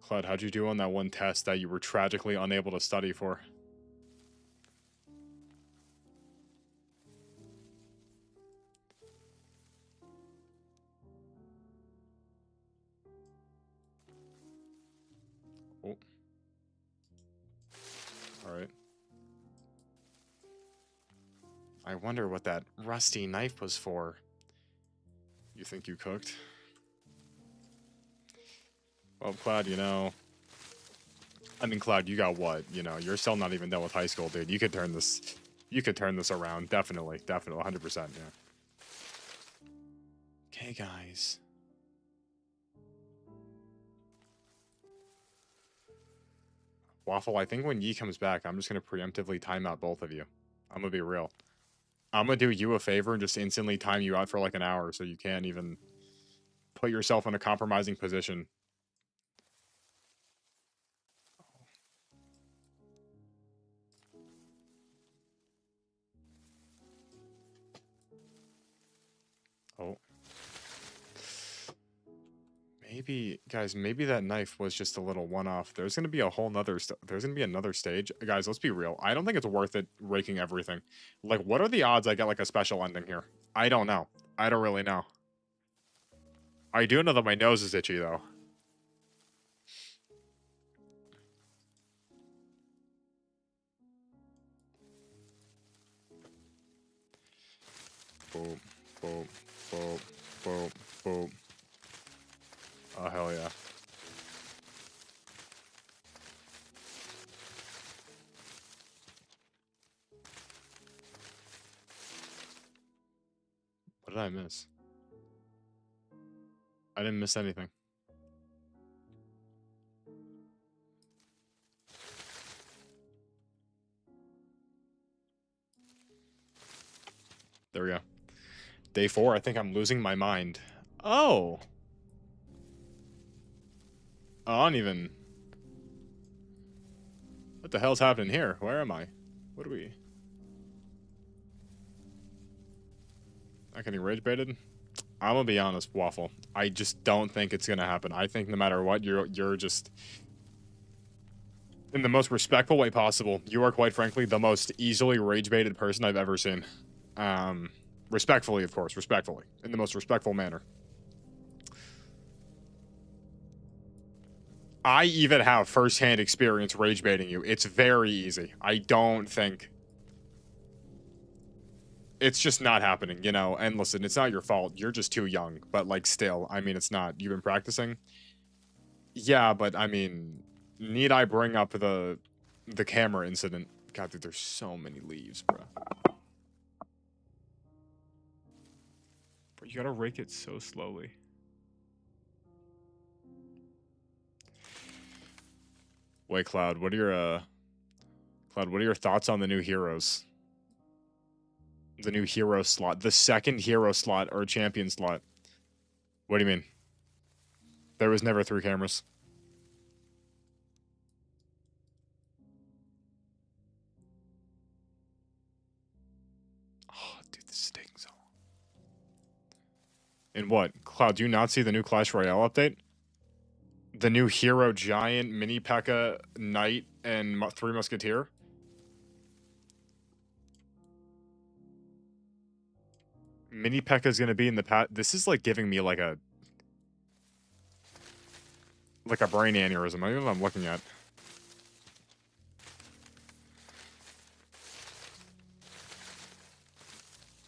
Claude, how'd you do on that one test that you were tragically unable to study for? Oh. Alright. I wonder what that rusty knife was for. You think you cooked? Well, Cloud, you know... I mean, Cloud, you got what? You know, you're still not even done with high school, dude. You could turn this... You could turn this around. Definitely. Definitely. 100%, yeah. Okay, guys. Waffle, I think when Yi comes back, I'm just going to preemptively time out both of you. I'm going to be real. I'm going to do you a favor and just instantly time you out for like an hour so you can't even put yourself in a compromising position. Oh. Maybe, guys, maybe that knife was just a little one-off. There's going to be a whole nother... There's going to be another stage. Guys, let's be real. I don't think it's worth it raking everything. Like, what are the odds I get, like, a special ending here? I don't know. I don't really know. I do know that my nose is itchy, though. Boom, boom, boom, boom, boom. Oh, hell yeah. What did I miss? I didn't miss anything. There we go. Day 4, I think I'm losing my mind. Oh! I don't even... What the hell's happening here? Where am I? What are we... Not getting rage baited? I'm gonna be honest, Waffle. I just don't think it's gonna happen. I think no matter what, you're just... In the most respectful way possible, you are quite frankly the most easily rage baited person I've ever seen. Respectfully, of course, respectfully. In the most respectful manner. I even have first-hand experience rage baiting you. It's very easy. I don't think... It's just not happening, you know? And listen, it's not your fault. You're just too young. But, like, still, I mean, it's not. You've been practicing? Yeah, but, I mean... Need I bring up the camera incident? God, dude, there's so many leaves, bro. But you gotta rake it so slowly. Wait, Cloud, what are your thoughts on the new heroes? The new hero slot. The second hero slot or champion slot. What do you mean? There was never 3 cameras. Oh, dude, this is taking so long. In what? Cloud, do you not see the new Clash Royale update? The new Hero Giant, Mini P.E.K.K.A, Knight, and 3 Musketeer? Mini P.E.K.K.A's gonna be in the pat. This is like giving me like a brain aneurysm. I don't know what I'm looking at.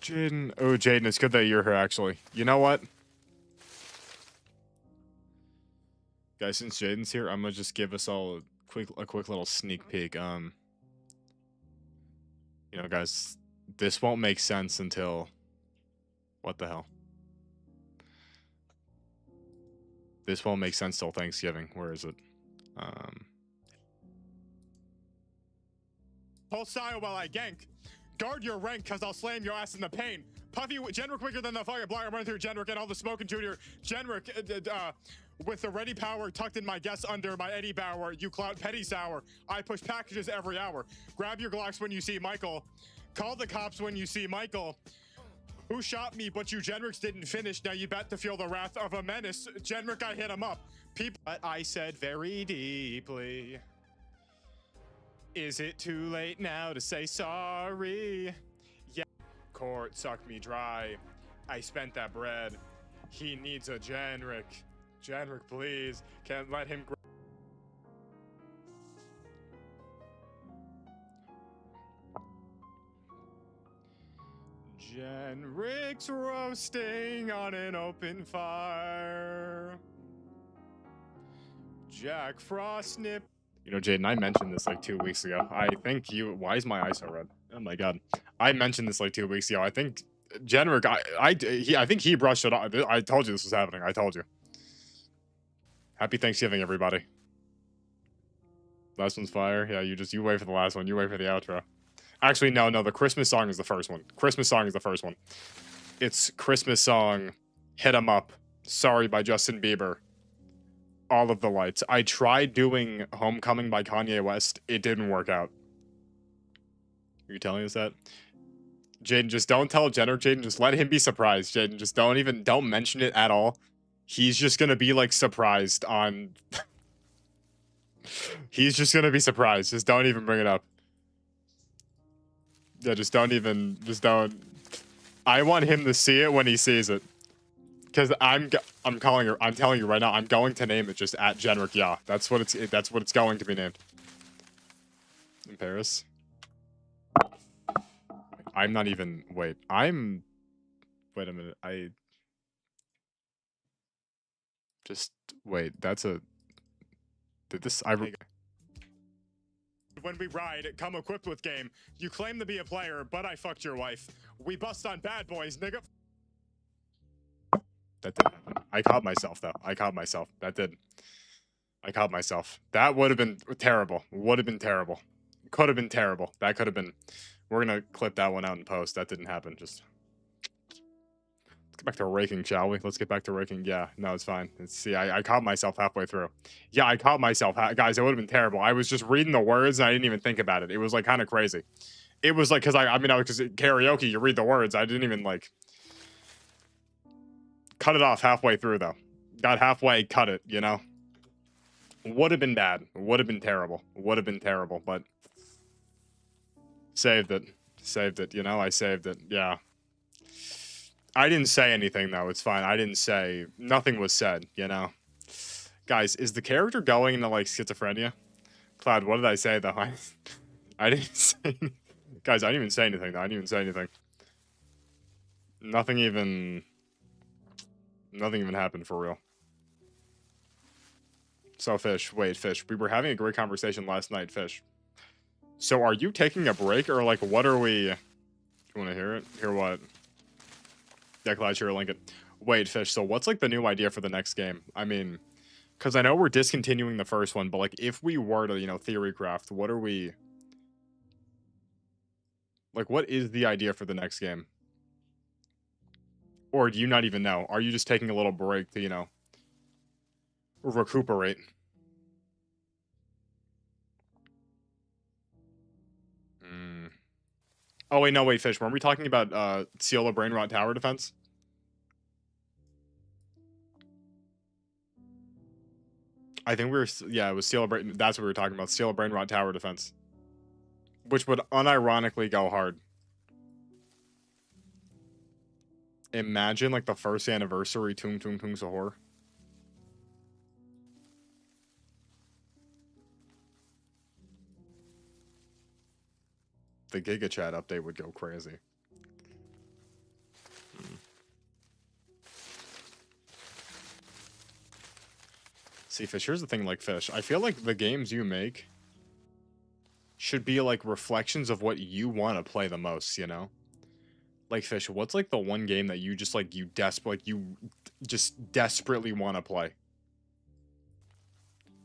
Jaden. Oh, Jaden, it's good that you're here, actually. You know what? Guys, since Jaden's here, I'm gonna just give us all a quick little sneak peek. You know, guys, this won't make sense until... What the hell? This won't make sense till Thanksgiving. Where is it? Hold style while I gank. Guard your rank, cause I'll slam your ass in the pain. Puffy, Genrick quicker than the fire blyer, running through Genrick and all the smoke and junior. Genrick, with the ready power tucked in my guess under my Eddie Bauer. You clout petty sour. I push packages every hour. Grab your Glocks when you see Michael. Call the cops when you see Michael. Who shot me, but you Genricks didn't finish. Now you bet to feel the wrath of a menace. Genrick, I hit him up. People, but I said very deeply. Is it too late now to say sorry? Yeah, court sucked me dry. I spent that bread. He needs a Genrick. Genrick, please. Can't let him. Genrick's roasting on an open fire. Jack Frost nip. You know, Jaden, I mentioned this like 2 weeks ago. I think you... Why is my eye so red? Oh my god. I mentioned this like 2 weeks ago. I think Genrick... I think he brushed it off. I told you this was happening. I told you. Happy Thanksgiving, everybody. Last one's fire. Yeah, you wait for the last one. You wait for the outro. Actually, no. The Christmas song is the first one. Christmas song is the first one. It's Christmas song, Hit 'Em Up, Sorry by Justin Bieber. All of the lights. I tried doing Homecoming by Kanye West. It didn't work out. Are you telling us that? Jaden, just don't tell Jenner. Jaden, just let him be surprised. Jaden, just don't mention it at all. He's just gonna be like surprised on... He's just gonna be surprised. Just don't even bring it up. Yeah, just don't. I want him to see it when he sees it. Because I'm telling you right now, I'm going to name it just at Genrick. Yeah, that's what it's going to be named. In Paris. I'm not even. Wait a minute. Wait. That's a. Did this? When we ride, come equipped with game. You claim to be a player, but I fucked your wife. We bust on bad boys, nigga. That didn't happen. I caught myself, though. I caught myself. That did. I caught myself. That would have been terrible. Would have been terrible. Could have been terrible. That could have been... We're going to clip that one out in post. That didn't happen. Just... Let's get back to raking, shall we? Let's get back to raking. Yeah, no, it's fine. See, I caught myself halfway through. Yeah, I caught myself. Guys, it would have been terrible. I was just reading the words, and I didn't even think about it. It was, like, kind of crazy. It was, like, because because karaoke, you read the words. I didn't even, like... Cut it off halfway through, though. Got halfway, cut it, you know? Would have been bad. Would have been terrible. Would have been terrible, but... Saved it. Saved it, you know? I saved it, yeah. I didn't say anything, though. It's fine. I didn't say... Nothing was said, you know? Guys, is the character going into, like, schizophrenia? Cloud, what did I say, though? I didn't say... Guys, I didn't even say anything, though. I didn't even say anything. Nothing even happened for real. So, Fish, wait, Fish. We were having a great conversation last night, Fish. So, are you taking a break, or, like, what are we... You want to hear it? Hear what? Yeah, Cloud, sure, link it. Wait, Fish, so what's, like, the new idea for the next game? I mean, because I know we're discontinuing the first one, but, like, if we were to, you know, theorycraft, what are we... Like, what is the idea for the next game? Or do you not even know? Are you just taking a little break to, you know, recuperate? Oh, wait, no, wait, Fish. Weren't we talking about Ciela Brainrot Tower Defense? I think we were... Yeah, it was Ciela Brain... That's what we were talking about. Ciela Brainrot Tower Defense. Which would unironically go hard. Imagine like the first anniversary Tung Tung Tung Sahur. The Giga Chat update would go crazy. See, Fish, here's the thing, like, Fish. I feel like the games you make should be, like, reflections of what you want to play the most, you know? Like, Fish, what's, like, the one game that you just, like, you just desperately want to play?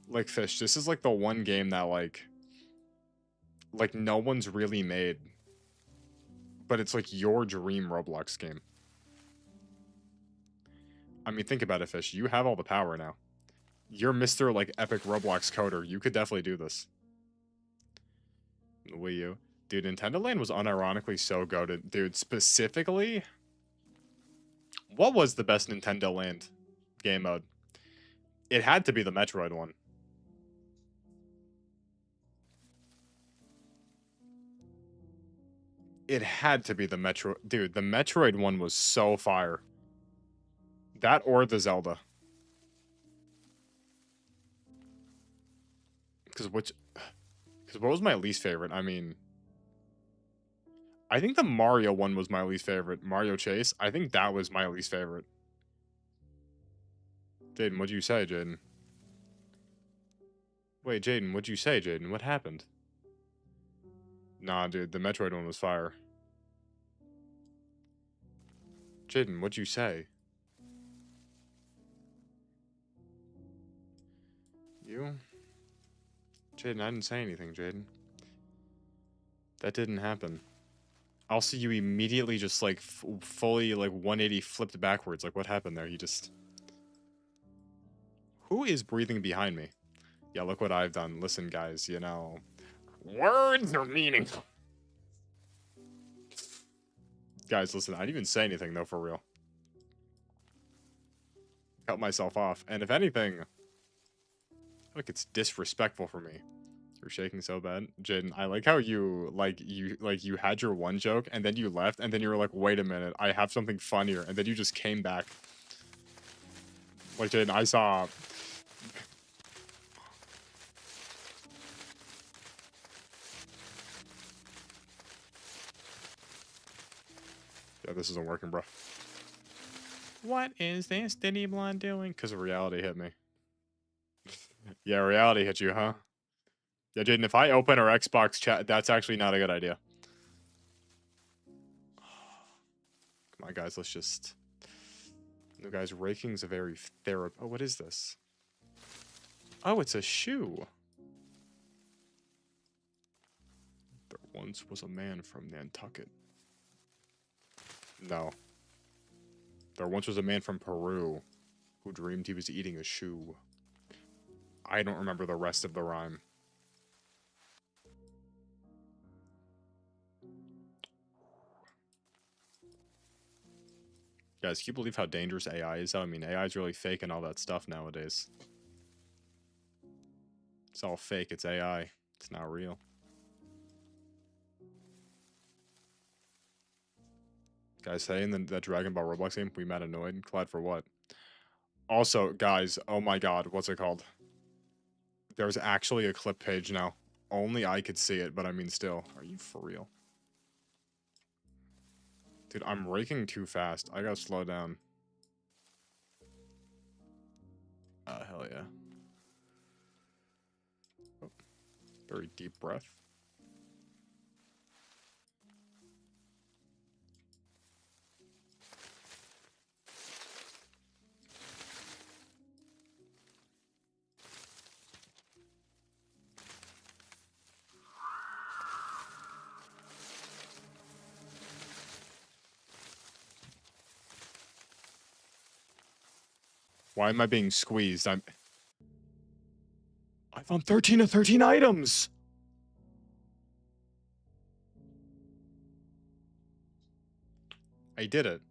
Like, Fish, this is, like, the one game that, like, no one's really made. But it's, like, your dream Roblox game. I mean, think about it, Fish. You have all the power now. You're Mr. like epic Roblox coder. You could definitely do this. Wii U. Dude, Nintendo Land was unironically so goated. Dude, specifically, what was the best Nintendo Land game mode? It had to be the Metroid one. It had to be the Metro. Dude, the Metroid one was so fire. That or the Zelda. Because what was my least favorite? I mean, I think the Mario one was my least favorite. Mario Chase. I think that was my least favorite. Jaden, what'd you say, Jaden? Wait, Jaden, what'd you say, Jaden? What happened? Nah, dude, the Metroid one was fire. Jaden, what'd you say? You? Jaden, I didn't say anything, Jaden. That didn't happen. I'll see you immediately just, like, fully, like, 180 flipped backwards. Like, what happened there? You just... Who is breathing behind me? Yeah, look what I've done. Listen, guys, you know... Words are meaningful. Guys, listen, I didn't even say anything, though, for real. Cut myself off. And if anything... Look, it's disrespectful for me. You're shaking so bad. Jaden, I like how you had your one joke and then you left and then you were like, wait a minute, I have something funnier, and then you just came back. Like, Jaden, I saw... Yeah, this isn't working, bro. What is this Diddy Blonde doing? Because reality hit me. Yeah, reality hit you, huh? Yeah, Jaden, if I open our Xbox chat, that's actually not a good idea. Come on, guys, let's just... No, guys, raking's a very therapy... Oh, what is this? Oh, it's a shoe. There once was a man from Nantucket. No. There once was a man from Peru who dreamed he was eating a shoe. I don't remember the rest of the rhyme. Guys, can you believe how dangerous AI is? I mean, AI is really fake and all that stuff nowadays. It's all fake. It's AI. It's not real. Guys, saying that Dragon Ball Roblox game, we mad annoyed. Glad for what? Also, guys, oh my god, what's it called? There's actually a clip page now. Only I could see it, but I mean still. Are you for real? Dude, I'm raking too fast. I gotta slow down. Hell yeah. Oh, very deep breath. Why am I being squeezed? I found 13 of 13 items! I did it.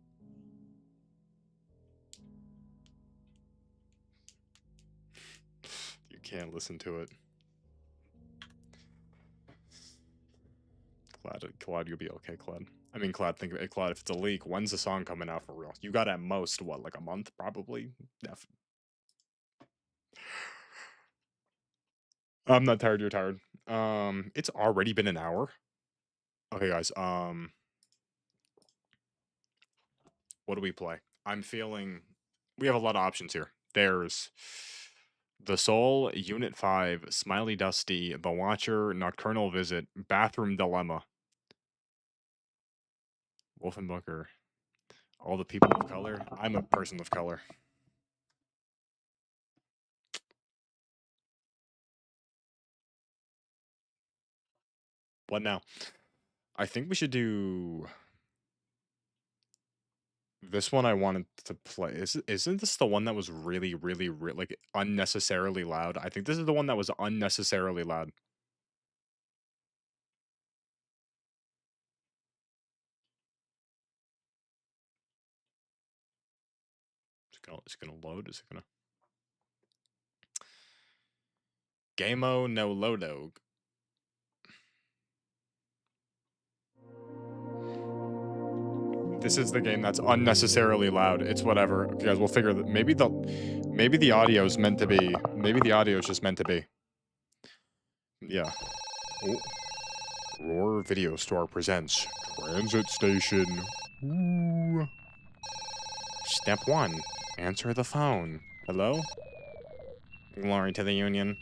You can't listen to it. Clad, you'll be okay, Clad. I mean, Clad, think of it, Clad, if it's a leak, when's the song coming out for real? You got at most, what, like a month, probably? I'm not tired, you're tired. It's already been an hour. Okay, guys, what do we play? I'm feeling, we have a lot of options here. There's The Soul, Unit 5, Smiley Dusty, The Watcher, Nocturnal Visit, Bathroom Dilemma, Wolfenbooker, All the People of Color. I'm a person of color. What now? I think we should do this one. I wanted to play. Isn't this the one that was really, like unnecessarily loud? I think this is the one that was unnecessarily loud. It's gonna load. Is it gonna? Gameo no Lodo. This is the game that's unnecessarily loud. It's whatever. You guys, we'll figure that. Maybe the audio is meant to be. Maybe the audio is just meant to be. Yeah. Oh. Roar Video Store presents Transit Station. Ooh. Step 1. Answer the phone. Hello? Glory to the Union.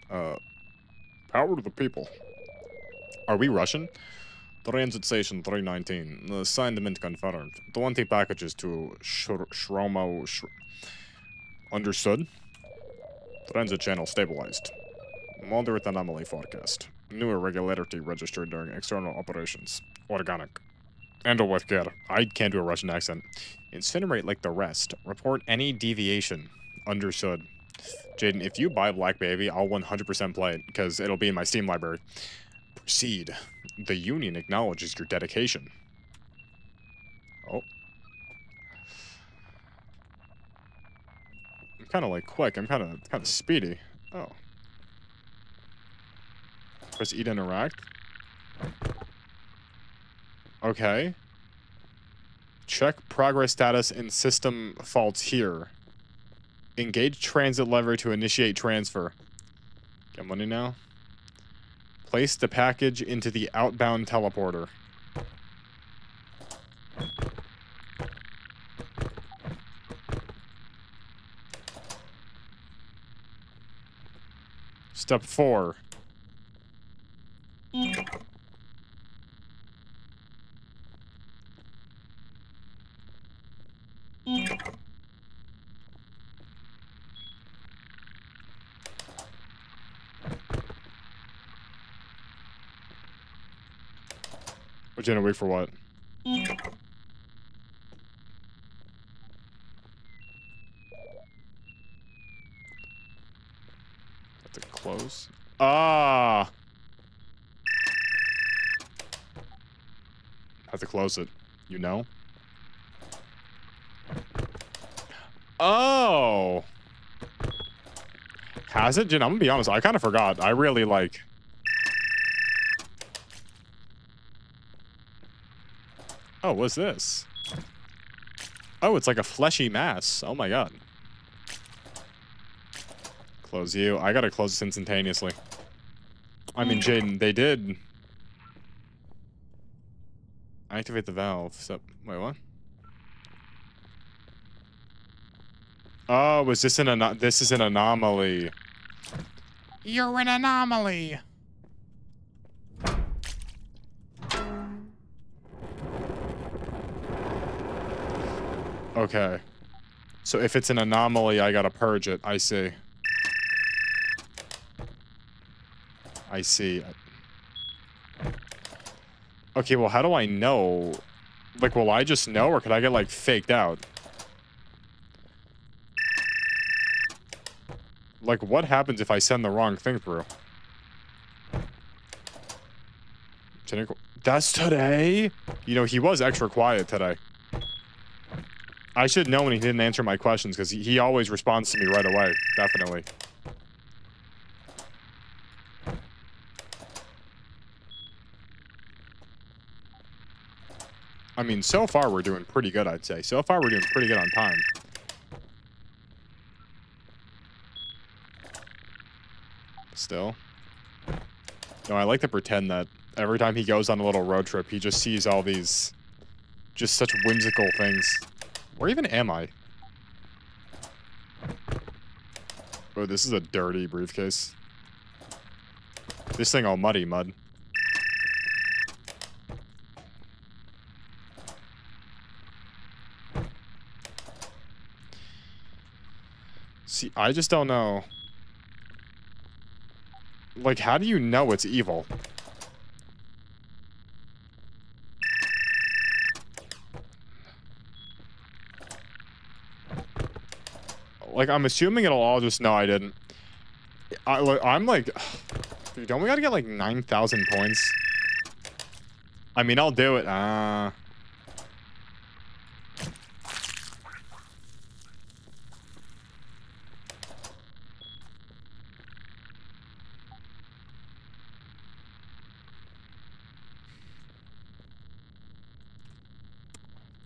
Power to the people. Are we Russian? Transit Station 319. Assignment confirmed. 20 packages to Shromo. Understood? Transit channel stabilized. Moderate anomaly forecast. New irregularity registered during external operations. Organic. Handle with care. I can't do a Russian accent. Incinerate like the rest. Report any deviation. Understood. Jaden, if you buy Black Baby, I'll 100% play it, because it'll be in my Steam library. Proceed. The Union acknowledges your dedication. Oh. I'm kind of like quick. I'm kind of speedy. Oh. Press E to interact. Okay. Check progress status and system faults here. Engage transit lever to initiate transfer. Get money now. Place the package into the outbound teleporter. Step 4. We're gonna wait for what? Have to close. Ah! Have to close it. You know? Oh! Has it? Jen, I'm gonna be honest, I kind of forgot. I really like... Oh, what's this? Oh, it's like a fleshy mass. Oh my god. Close you. I gotta close this instantaneously. I mean, Jaden, they did... Activate the valve. So, wait, what? Oh, was this this is an anomaly. You're an anomaly. Okay. So if it's an anomaly, I gotta purge it. I see. I see. Okay, well, how do I know? Like, will I just know, or could I get, like, faked out? Like, what happens if I send the wrong thing through? That's today? You know, he was extra quiet today. I should know when he didn't answer my questions, because he always responds to me right away. Definitely. I mean, so far we're doing pretty good, I'd say. So far we're doing pretty good on time. Still. No, I like to pretend that every time he goes on a little road trip, he just sees all these just such whimsical things. Where even am I? Oh, this is a dirty briefcase. This thing all muddy mud. See, I just don't know. Like, how do you know it's evil? Like, I'm assuming it'll all just... No, I didn't. I'm like... Dude, don't we gotta get like 9,000 points? I mean, I'll do it.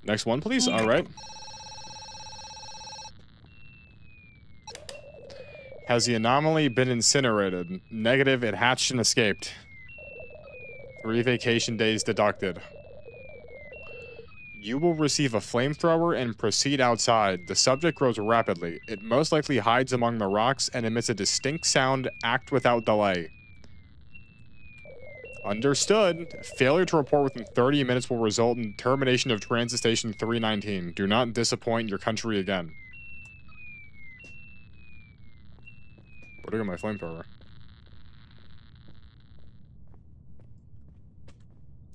Next one, please. All right. Has the anomaly been incinerated? Negative, it hatched and escaped. 3 vacation days deducted. You will receive a flamethrower and proceed outside. The subject grows rapidly. It most likely hides among the rocks and emits a distinct sound. Act without delay. Understood. Failure to report within 30 minutes will result in termination of Transit Station 319. Do not disappoint your country again. Where do I get my flamethrower?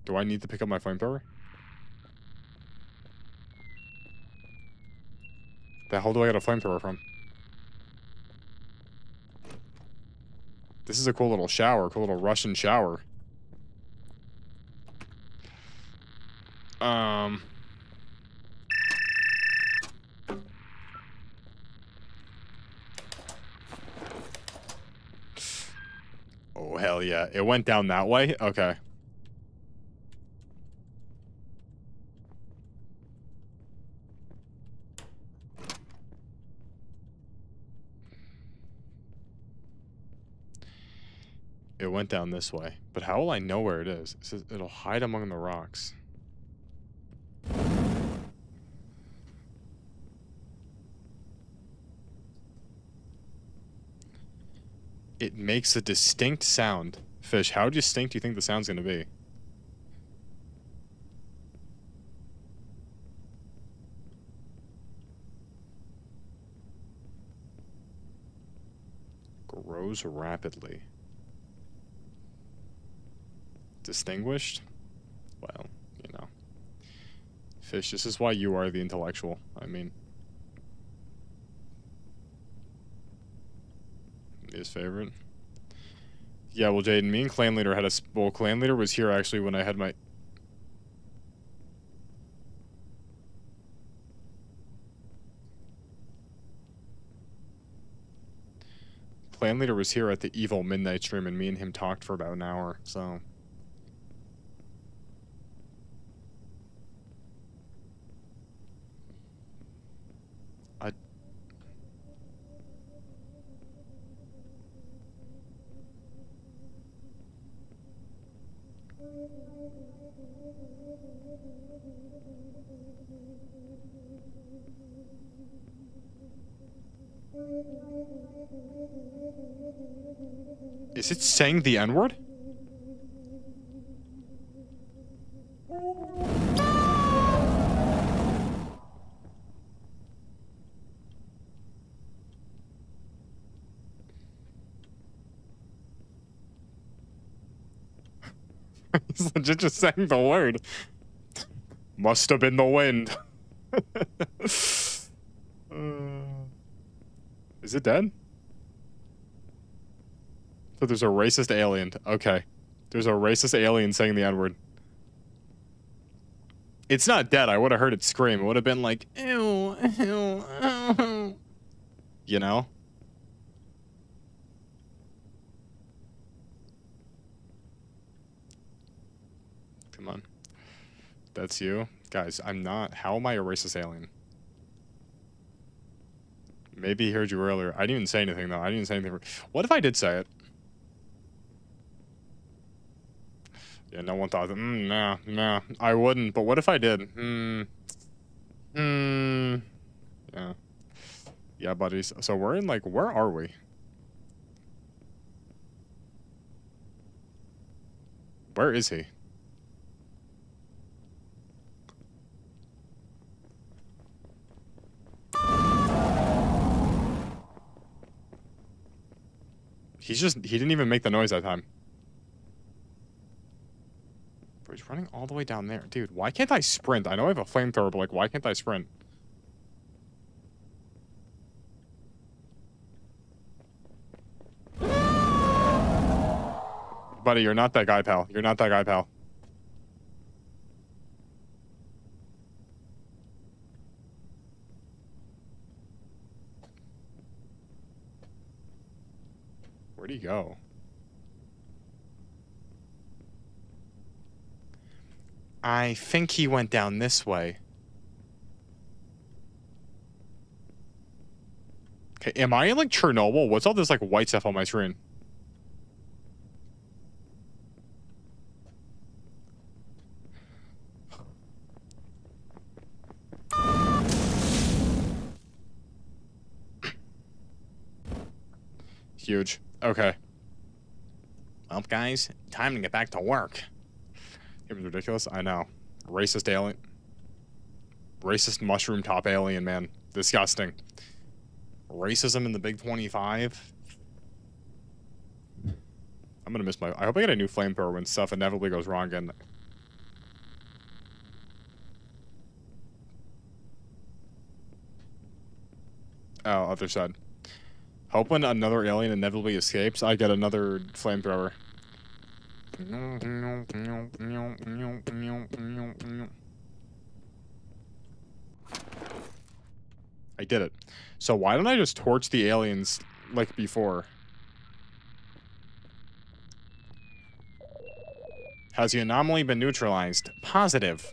Do I need to pick up my flamethrower? The hell do I get a flamethrower from? This is a cool little shower, cool little Russian shower. Oh, hell yeah. It went down that way? Okay. It went down this way. But how will I know where it is? It says it'll hide among the rocks. It makes a distinct sound. Fish, how distinct do you think the sound's gonna be? Grows rapidly. Distinguished? Well, you know. Fish, this is why you are the intellectual. I mean... His favorite. Yeah, well, Jaden, me and Clan Leader had a... Well, Clan Leader was here, actually, when I had my... Clan Leader was here at the Evil Midnight stream, and me and him talked for about an hour, so... Is it saying the N-word? He's legit just saying the word. Must have been the wind. Is it dead? So there's a racist alien. Okay. There's a racist alien saying the N-word. It's not dead. I would have heard it scream. It would have been like, ew, ew, ew. You know? Come on. That's you? Guys, I'm not. How am I a racist alien? Maybe he heard you earlier. I didn't even say anything, though. I didn't say anything. What if I did say it? Yeah, no one thought that. Nah. I wouldn't, but what if I did? Yeah. Yeah, buddies. So we're in, like, where are we? Where is he? He didn't even make the noise that time. Bro, he's running all the way down there. Dude, why can't I sprint? I know I have a flamethrower, but, like, why can't I sprint? Buddy, you're not that guy, pal. You're not that guy, pal. Where'd he go? I think he went down this way. Okay, am I in, like, Chernobyl? What's all this, like, white stuff on my screen? Huge. Okay. Well, guys, time to get back to work. It was ridiculous. I know. Racist alien. Racist mushroom top alien, man. Disgusting. Racism in the Big 25. I'm gonna miss my... I hope I get a new flamethrower when stuff inevitably goes wrong again. Oh, other side. Hope when another alien inevitably escapes, I get another flamethrower. I did it. So why don't I just torch the aliens like before? Has the anomaly been neutralized? Positive.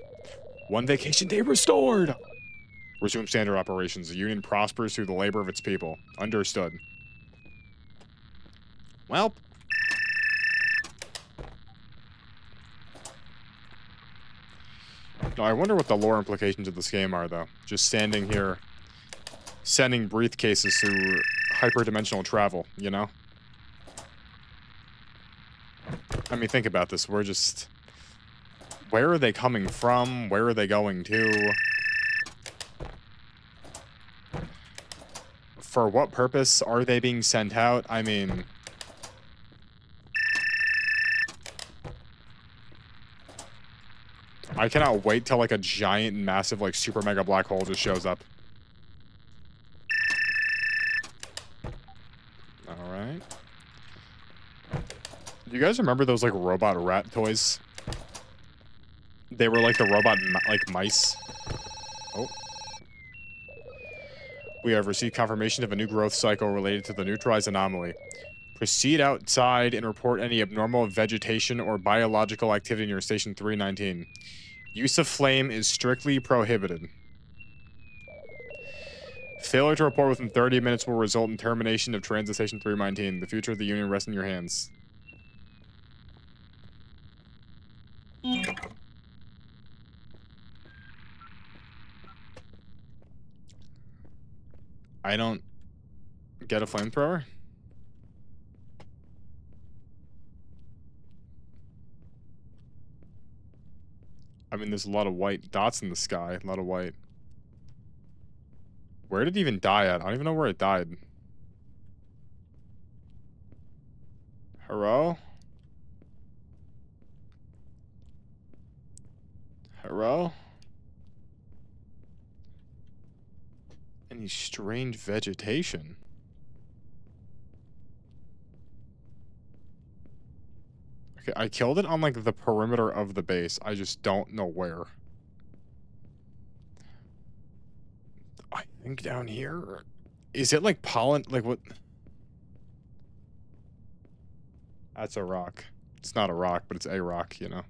1 vacation day restored. Resume standard operations. The Union prospers through the labor of its people. Understood. Well. No, I wonder what the lore implications of this game are, though. Just standing here, sending briefcases through hyperdimensional travel, you know? I mean, think about this. We're just... Where are they coming from? Where are they going to? For what purpose are they being sent out? I mean... I cannot wait till, like, a giant, massive, like, super mega black hole just shows up. Alright. Do you guys remember those, like, robot rat toys? They were like the robot, like, mice. Oh. We have received confirmation of a new growth cycle related to the neutralized anomaly. Proceed outside and report any abnormal vegetation or biological activity near Station 319. Use of flame is strictly prohibited. Failure to report within 30 minutes will result in termination of Transit Station 319. The future of the Union rests in your hands. I don't get a flamethrower? I mean, there's a lot of white dots in the sky. A lot of white. Where did it even die at? I don't even know where it died. Hello? Hello? Any strange vegetation? Okay, I killed it on, like, the perimeter of the base. I just don't know where. I think down here... Is it, like, pollen? Like, what? That's a rock. It's not a rock, but it's a rock, you know?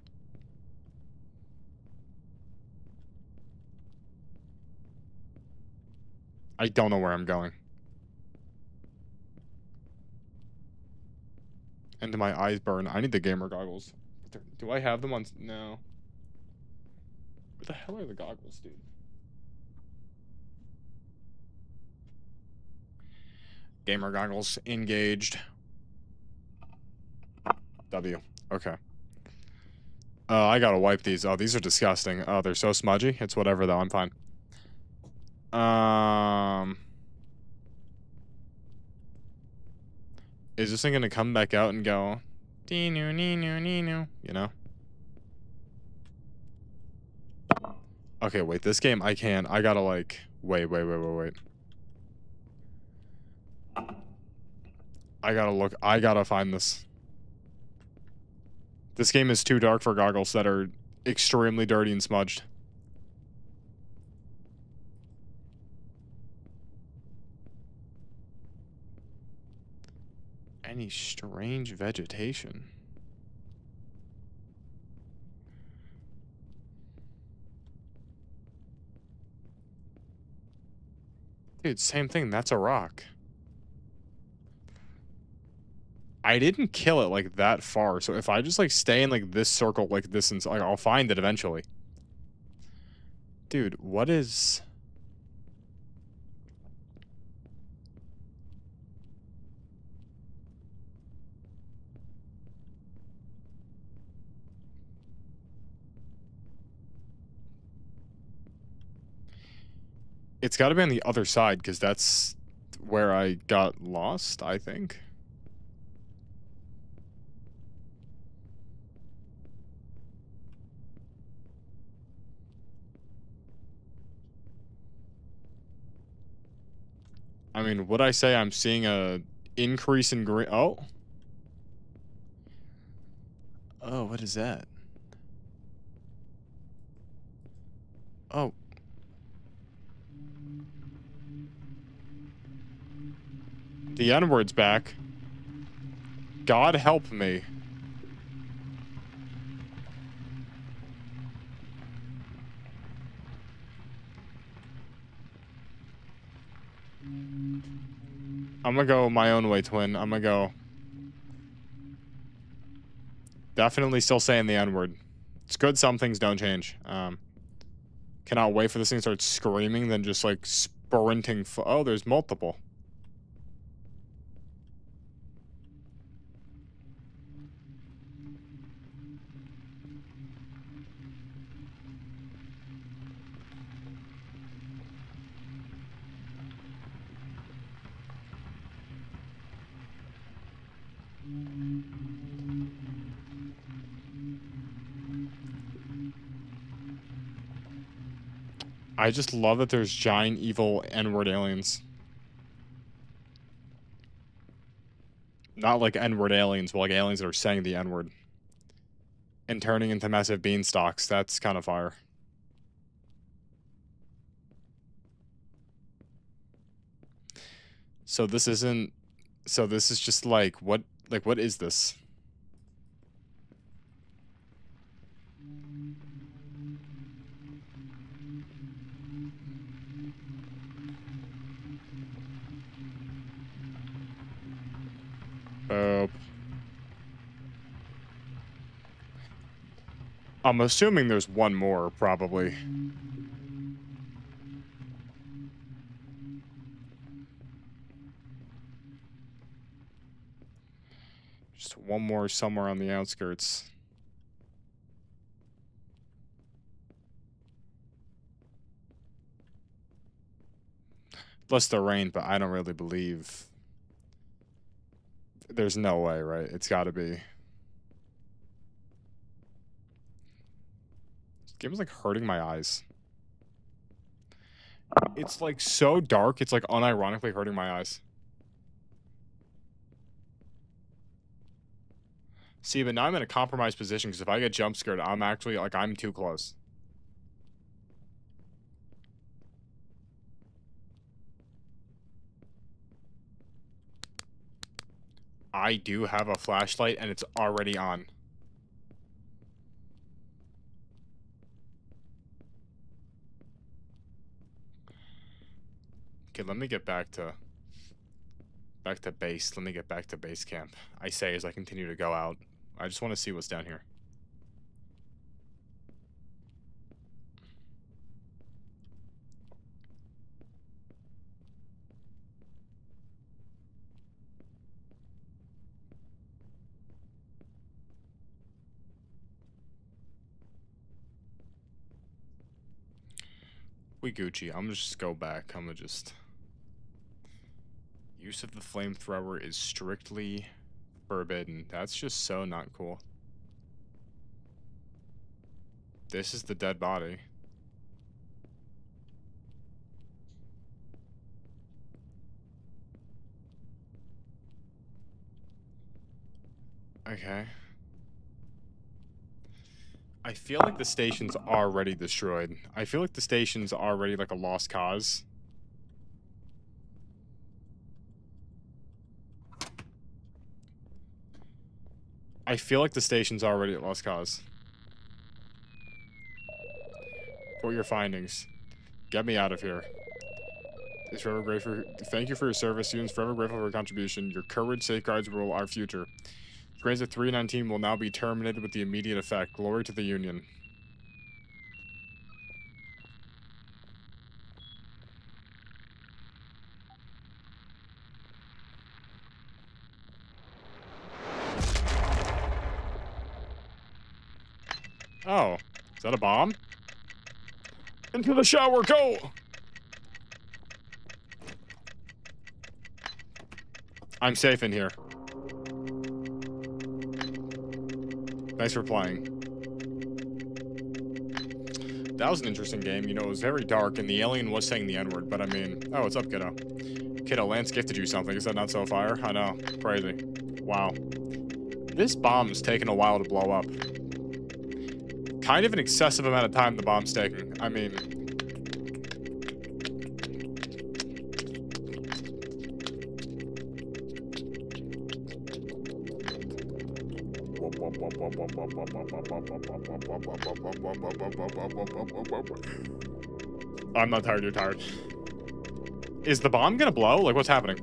I don't know where I'm going. And do my eyes burn? I need the gamer goggles. Do I have them on? No. Where the hell are the goggles, dude? Gamer goggles engaged. W. Okay. I gotta wipe these. Oh, these are disgusting. Oh, they're so smudgy. It's whatever though. I'm fine. Is this thing gonna come back out and go, dee-noo, nee-noo, nee-noo, you know? Okay, wait, this game, I can't. I gotta, like, wait. I gotta look. I gotta find this. This game is too dark for goggles that are extremely dirty and smudged. Any strange vegetation? Dude, same thing. That's a rock. I didn't kill it like that far, so if I just like stay in like this circle like this and like I'll find it eventually. Dude, what is... It's got to be on the other side because that's where I got lost, I think. I mean, would I say I'm seeing a increase in green? Oh. Oh, what is that? Oh. The N-word's back. God help me. I'm gonna go my own way, twin. I'm gonna go. Definitely still saying the N-word. It's good some things don't change. Cannot wait for this thing to start screaming, then just like sprinting. Oh, there's multiple. I just love that there's giant evil N-word aliens. Not like N-word aliens, but like aliens that are saying the N-word. And turning into massive beanstalks. That's kind of fire. So this isn't... So this is just like, what is this? I'm assuming there's one more, probably. Just one more somewhere on the outskirts. Plus the rain, but I don't really believe... There's no way, right? It's gotta be. This game is like hurting my eyes. It's like so dark, it's like unironically hurting my eyes. See, but now I'm in a compromised position because if I get jump scared, I'm actually like, I'm too close. I do have a flashlight and it's already on. Okay, let me get back to base. Let me get back to base camp. I say as I continue to go out. I just want to see what's down here. We Gucci. I'm gonna just go back. I'm gonna just... Use of the flamethrower is strictly forbidden. That's just so not cool. This is the dead body. Okay. I feel like the station's already destroyed. I feel like the station's already like a lost cause. I feel like the station's already a lost cause. For your findings. Get me out of here. Is forever grateful. Thank you for your service. Students forever grateful for your contribution. Your courage safeguards rule our future. Grades of 319 will now be terminated with the immediate effect. Glory to the Union. Oh, is that a bomb? Into the shower, go! I'm safe in here. Thanks for playing. That was an interesting game. You know, it was very dark, and the alien was saying the N-word, but I mean... Oh, what's up, kiddo? Kiddo, Lance gifted you something. Is that not so fire? I know. Crazy. Wow. This bomb's taking a while to blow up. Kind of an excessive amount of time the bomb's taking. I mean... I'm not tired, you're tired. Is the bomb gonna blow? Like, what's happening?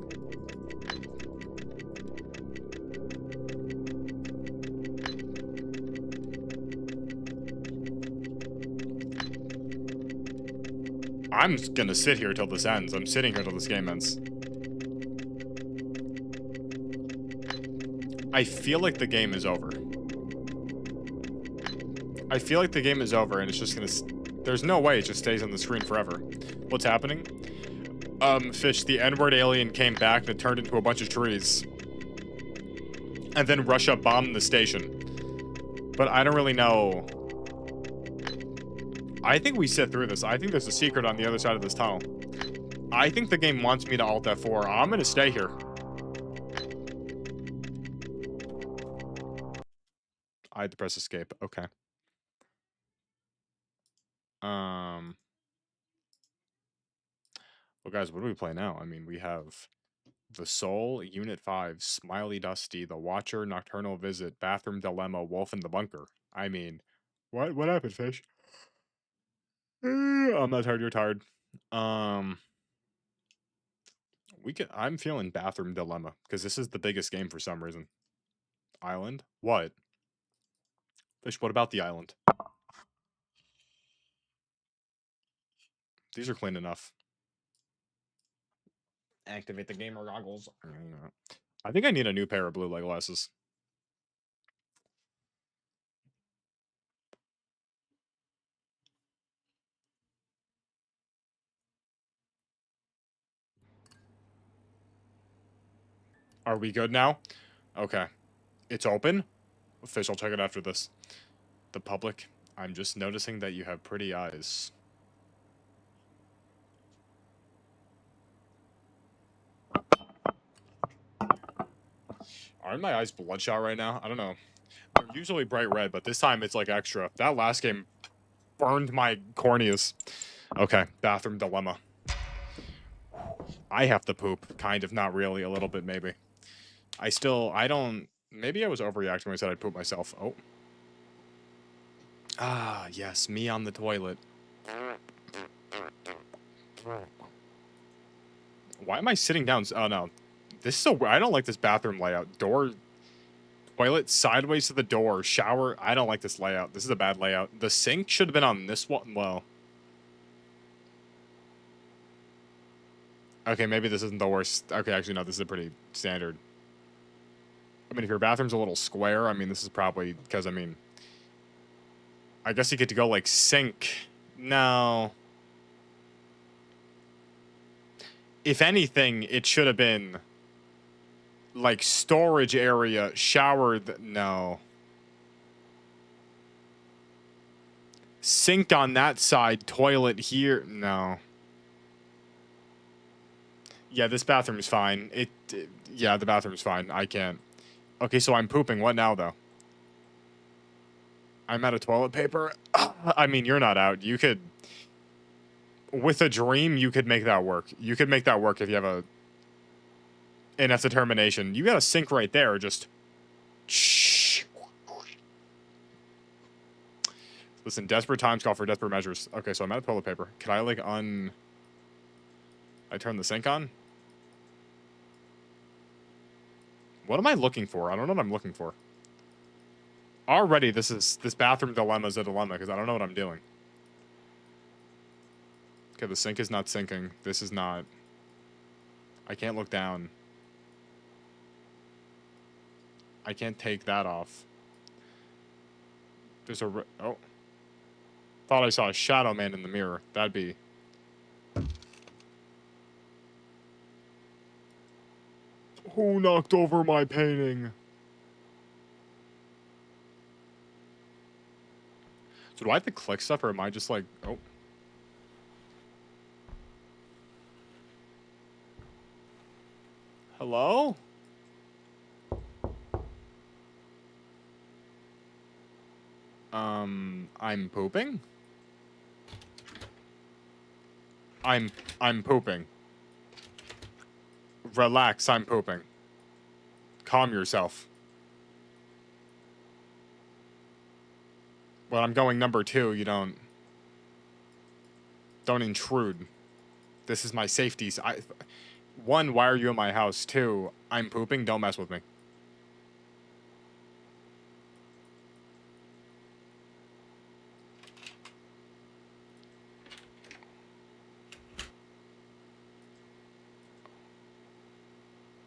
I'm gonna sit here till this ends. I'm sitting here till this game ends. I feel like the game is over. I feel like the game is over and it's just gonna... There's no way it just stays on the screen forever. What's happening? Fish, the N-word alien came back and it turned into a bunch of trees. And then Russia bombed the station. But I don't really know... I think we sit through this. I think there's a secret on the other side of this tunnel. I think the game wants me to Alt F4. I'm gonna stay here. I had to press escape. Okay. Well, guys, what do we play now? I mean, we have The Soul, Unit 5, Smiley Dusty, The Watcher, Nocturnal Visit, Bathroom Dilemma, Wolf in the Bunker. I mean, what happened, Fish? I'm not tired, you're tired. I'm feeling Bathroom Dilemma, because this is the biggest game for some reason. Island? What? Fish, what about the island? These are clean enough. Activate the gamer goggles. I think I need a new pair of blue light glasses. Are we good now? Okay. It's open? Fish, I'll check it after this. The public, I'm just noticing that you have pretty eyes. Aren't my eyes bloodshot right now? I don't know. They're usually bright red, but this time it's like extra. That last game burned my corneas. Okay, Bathroom Dilemma. I have to poop. Kind of, not really. A little bit, maybe. I don't... Maybe I was overreacting when I said I'd poop myself. Oh. Ah, yes, me on the toilet. Why am I sitting down? Oh, no. This is so... I don't like this bathroom layout. Door... Toilet sideways to the door. Shower. I don't like this layout. This is a bad layout. The sink should have been on this one. Well... Okay, maybe this isn't the worst. Okay, actually, no, this is a pretty standard. I mean, if your bathroom's a little square, I mean, this is probably... Because, I mean... I guess you get to go, like, sink. No... If anything, it should have been like storage area, shower. No. Sink on that side, toilet here. No. Yeah, this bathroom's fine. Yeah, the bathroom's fine. I can't. Okay, so I'm pooping. What now, though? I'm out of toilet paper. I mean, you're not out. You could... With a dream, you could make that work. You could make that work if you have enough determination. You got a sink right there. Just... Shh. Listen, desperate times call for desperate measures. Okay, so I'm out of toilet paper. Can I, like, I turn the sink on? What am I looking for? I don't know what I'm looking for. Already, this bathroom dilemma is a dilemma, because I don't know what I'm doing. Okay, the sink is not sinking. This is not... I can't look down. I can't take that off. There's a... Oh. Thought I saw a shadow man in the mirror. That'd be... Who knocked over my painting? So do I have to click stuff, or am I just like... Oh. Hello? I'm pooping? I'm pooping. Relax, I'm pooping. Calm yourself. Well, I'm going number 2, you don't intrude. This is my safety. One, why are you in my house? 2, I'm pooping, don't mess with me.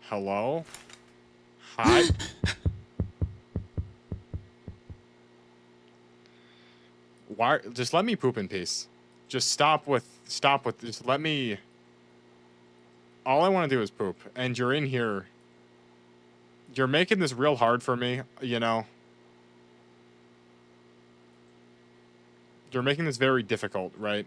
Hello? Hi? Why? Just let me poop in peace. Just stop with, just let me... All I want to do is poop, and you're in here. You're making this real hard for me, you know? You're making this very difficult, right?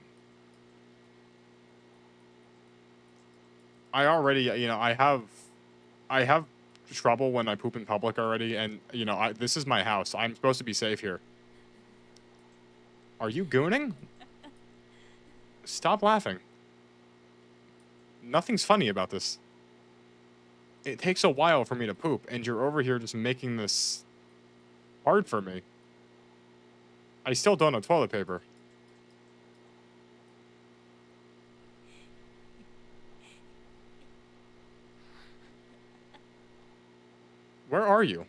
I already, you know, I have trouble when I poop in public already, and, you know, this is my house. I'm supposed to be safe here. Are you gooning? Stop laughing. Nothing's funny about this. It takes a while for me to poop, and you're over here just making this hard for me. I still don't have toilet paper. Where are you?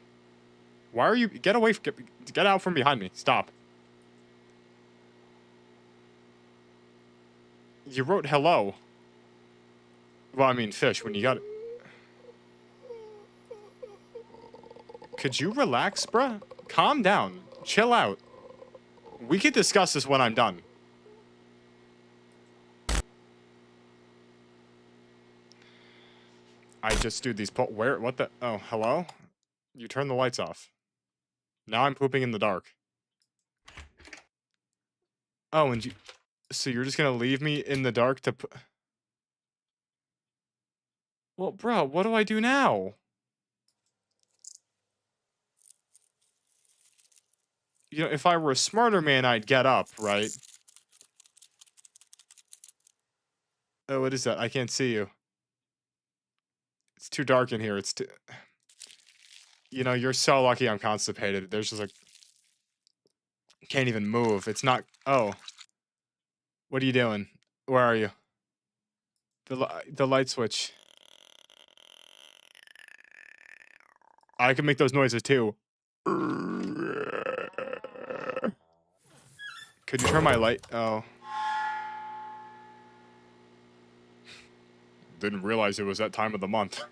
Why are you... Get away... Get out from behind me. Stop. You wrote hello. Well, I mean, fish, when you got it. Could you relax, bruh? Calm down. Chill out. We could discuss this when I'm done. I just do these where? What the? Oh, hello? You turn the lights off. Now I'm pooping in the dark. Oh, and you... So you're just gonna leave me in the dark to... Well, bro, what do I do now? You know, if I were a smarter man, I'd get up, right? Oh, what is that? I can't see you. It's too dark in here. It's too... You know, you're so lucky I'm constipated. There's just like... Can't even move. It's not... Oh. What are you doing? Where are you? The light switch. I can make those noises too. Could you turn my light? Oh. Didn't realize it was that time of the month.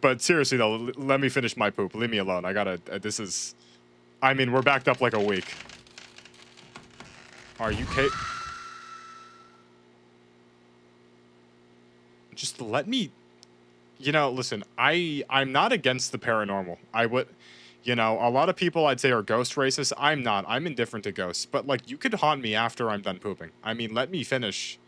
But seriously though, let me finish my poop. Leave me alone. I gotta. This is. I mean, we're backed up like a week. Are you Just let me. You know, listen. I'm not against the paranormal. I would. You know, a lot of people I'd say are ghost racists. I'm not. I'm indifferent to ghosts. But like, you could haunt me after I'm done pooping. I mean, let me finish.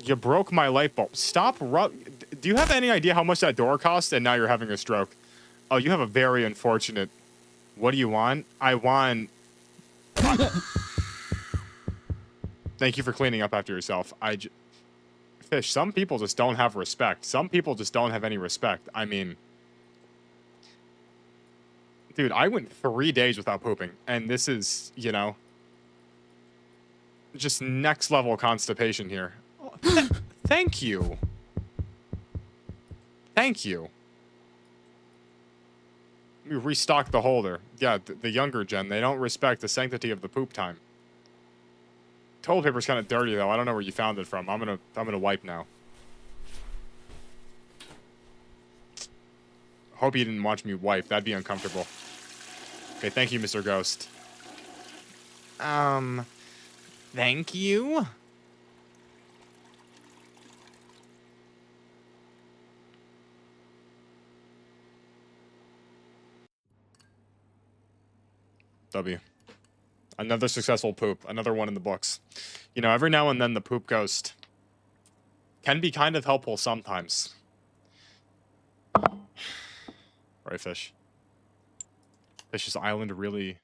You broke my light bulb. Stop. Do you have any idea how much that door cost? And now you're having a stroke. Oh, you have a very unfortunate. What do you want? I want. Thank you for cleaning up after yourself. Fish, some people just don't have respect. Some people just don't have any respect. I mean, dude, I went 3 days without pooping. And this is, you know, just next level constipation here. Thank you. Thank you. We restocked the holder. Yeah, the younger gen, they don't respect the sanctity of the poop time. Toilet paper's kind of dirty though. I don't know where you found it from. I'm gonna wipe now. Hope you didn't watch me wipe. That'd be uncomfortable. Okay, thank you, Mr. Ghost. Thank you. W. Another successful poop. Another one in the books. You know, every now and then the poop ghost can be kind of helpful sometimes. Right, Fish? Fish's Island really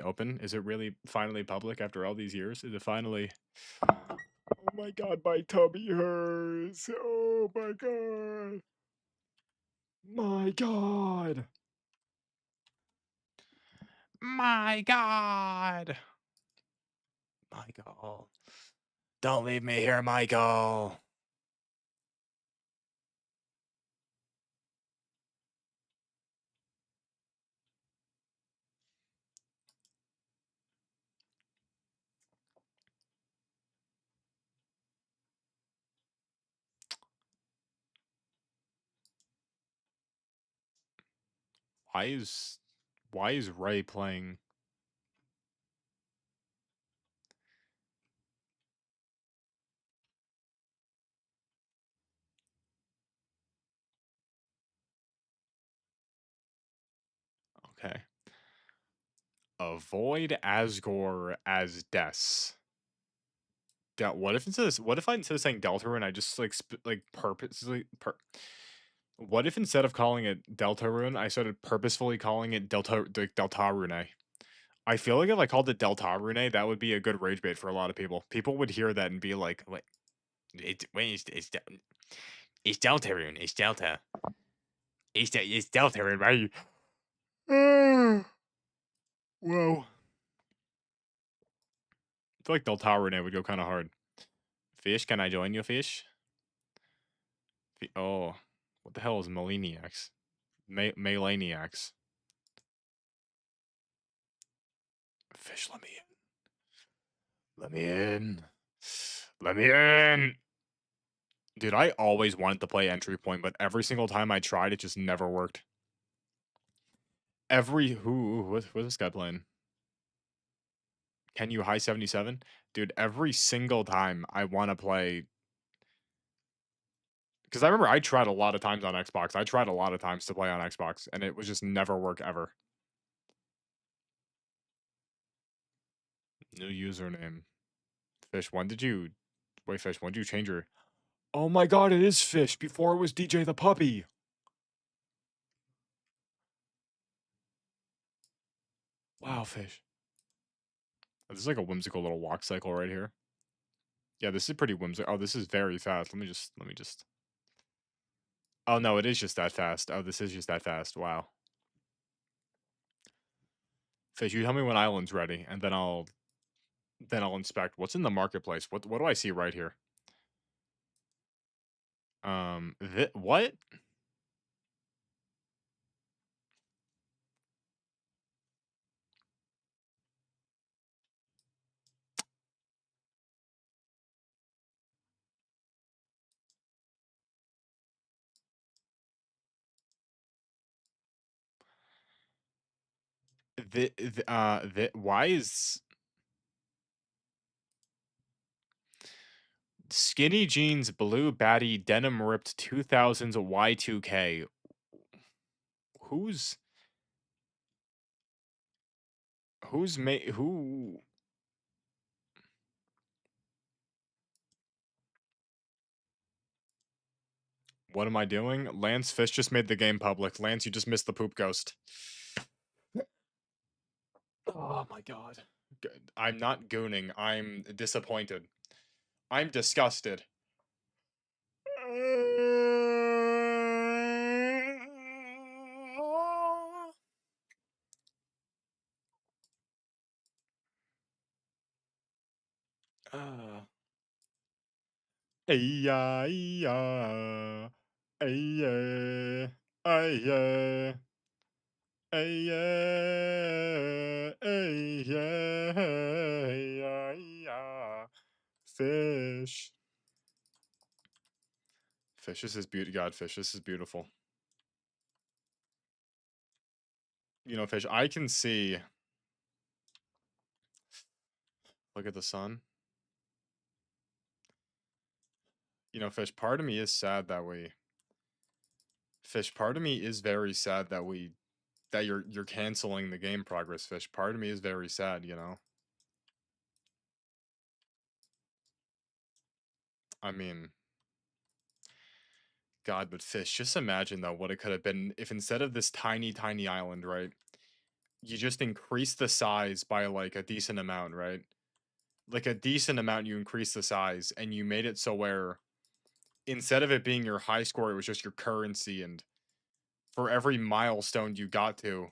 open? Is it really finally public after all these years? Is it finally... Oh my god, my tummy hurts. Oh my god. My god. My god. Michael. Don't leave me here, Michael. Why is Ray playing? Okay. Avoid Asgore as Des. What if instead of saying Deltarune, I just like purposely what if instead of calling it Deltarune, I started purposefully calling it Deltarune? I feel like if I called it Deltarune, that would be a good rage bait for a lot of people. People would hear that and be like, "Wait, it's Deltarune, it's Delta, it's Deltarune, right?" Whoa. I feel like Deltarune would go kind of hard. Fish, can I join you, Fish? Oh, what the hell is Maleniacs? Maleniacs. Fish, let me in. Let me in. Let me in. Dude, I always wanted to play Entry Point, but every single time I tried, it just never worked. What's this guy playing? Can you high 77? Dude, every single time I want to play. Because I remember I tried a lot of times on Xbox. I tried a lot of times to play on Xbox, and it was just never work ever. New username. Fish, when did you... Wait, Fish, when did you change your... Oh my god, it is Fish. Before it was DJ the Puppy. Wow, Fish. This is like a whimsical little walk cycle right here. Yeah, this is pretty whimsical. Oh, this is very fast. Let me just... Oh, no, it is just that fast. Oh, this is just that fast. Wow. Fish, you tell me when island's ready, and then I'll inspect. What's in the marketplace? What do I see right here? What? Why is skinny jeans, blue baddie, denim ripped 2000s Y2K? Who's who's made who? What am I doing? Lance Fish just made the game public. Lance, you just missed the poop ghost. Oh my god. I'm not gooning. I'm disappointed. I'm disgusted. Uh, Ay-ya, ay-ya, ay-ya, ay-ya, ay-ya, ay-ya, ay-ya, ay-ya. Fish. Fish, this is beauty. God, Fish, this is beautiful. You know, Fish, I can see. Look at the sun. You know, Fish, part of me is sad that we. Fish, part of me is very sad that you're canceling the game progress, Fish. Part of me is very sad, you know. I mean, God, but Fish, just imagine though what it could have been if instead of this tiny, tiny island, right? You just increase the size by like a decent amount, right? Like a decent amount, you increase the size, and you made it so where instead of it being your high score, it was just your currency, and for every milestone you got to,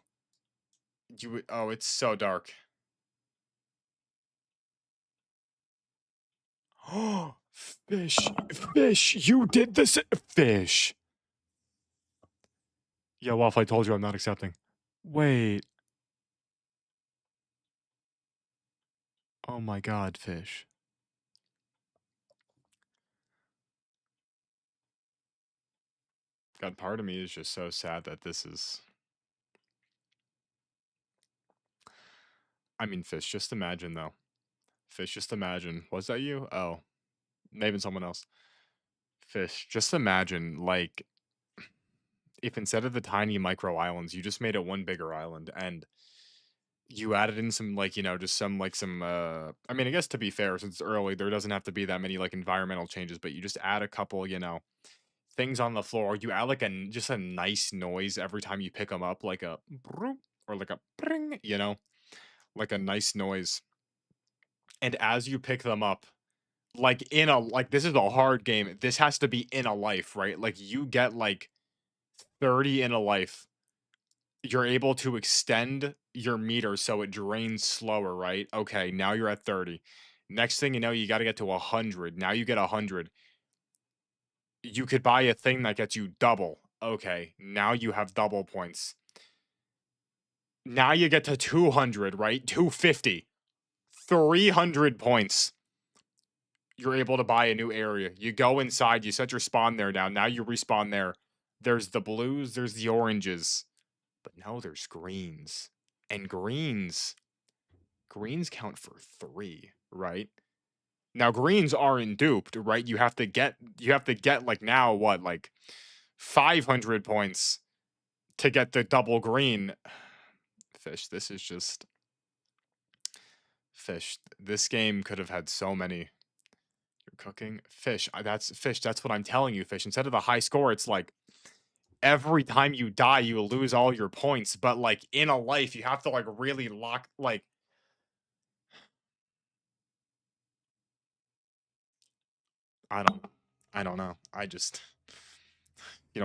oh, it's so dark. Oh, Fish, Fish, you did this, Fish. Yeah, well, if I told you I'm not accepting. Wait. Oh my god, Fish. God, part of me is just so sad that this is. I mean, Fish, just imagine though. Fish, just imagine. Was that you? Oh, maybe someone else. Fish, just imagine, like, if instead of the tiny micro islands, you just made it one bigger island and you added in some, like, just some, like, some, I mean, I guess to be fair, since it's early, there doesn't have to be that many, like, environmental changes, but you just add a couple, things on the floor. You add, like, just a nice noise every time you pick them up, like a broop or like a pring, like a nice noise. And as you pick them up, like this is a hard game. This has to be in a life, right? Like you get like 30 in a life. You're able to extend your meter so it drains slower, right? Okay, now you're at 30. Next thing you know, you got to get to 100. Now you get 100. You could buy a thing that gets you double. Okay, now you have double points. Now you get to 200, right? 250. 300 points. You're able to buy a new area. You go inside, you set your spawn there now. Now you respawn there. There's the blues, there's the oranges. But now there's greens. And greens count for 3, right? Now greens aren't duped, right? You have to get like now what? Like 500 points to get the double green. Fish, this is just Fish. This game could have had so many. You're cooking fish. That's Fish. That's what I'm telling you, Fish. Instead of the high score, it's like every time you die, you will lose all your points. But like in a life, you have to like really lock. Like I don't, I don't know. I just,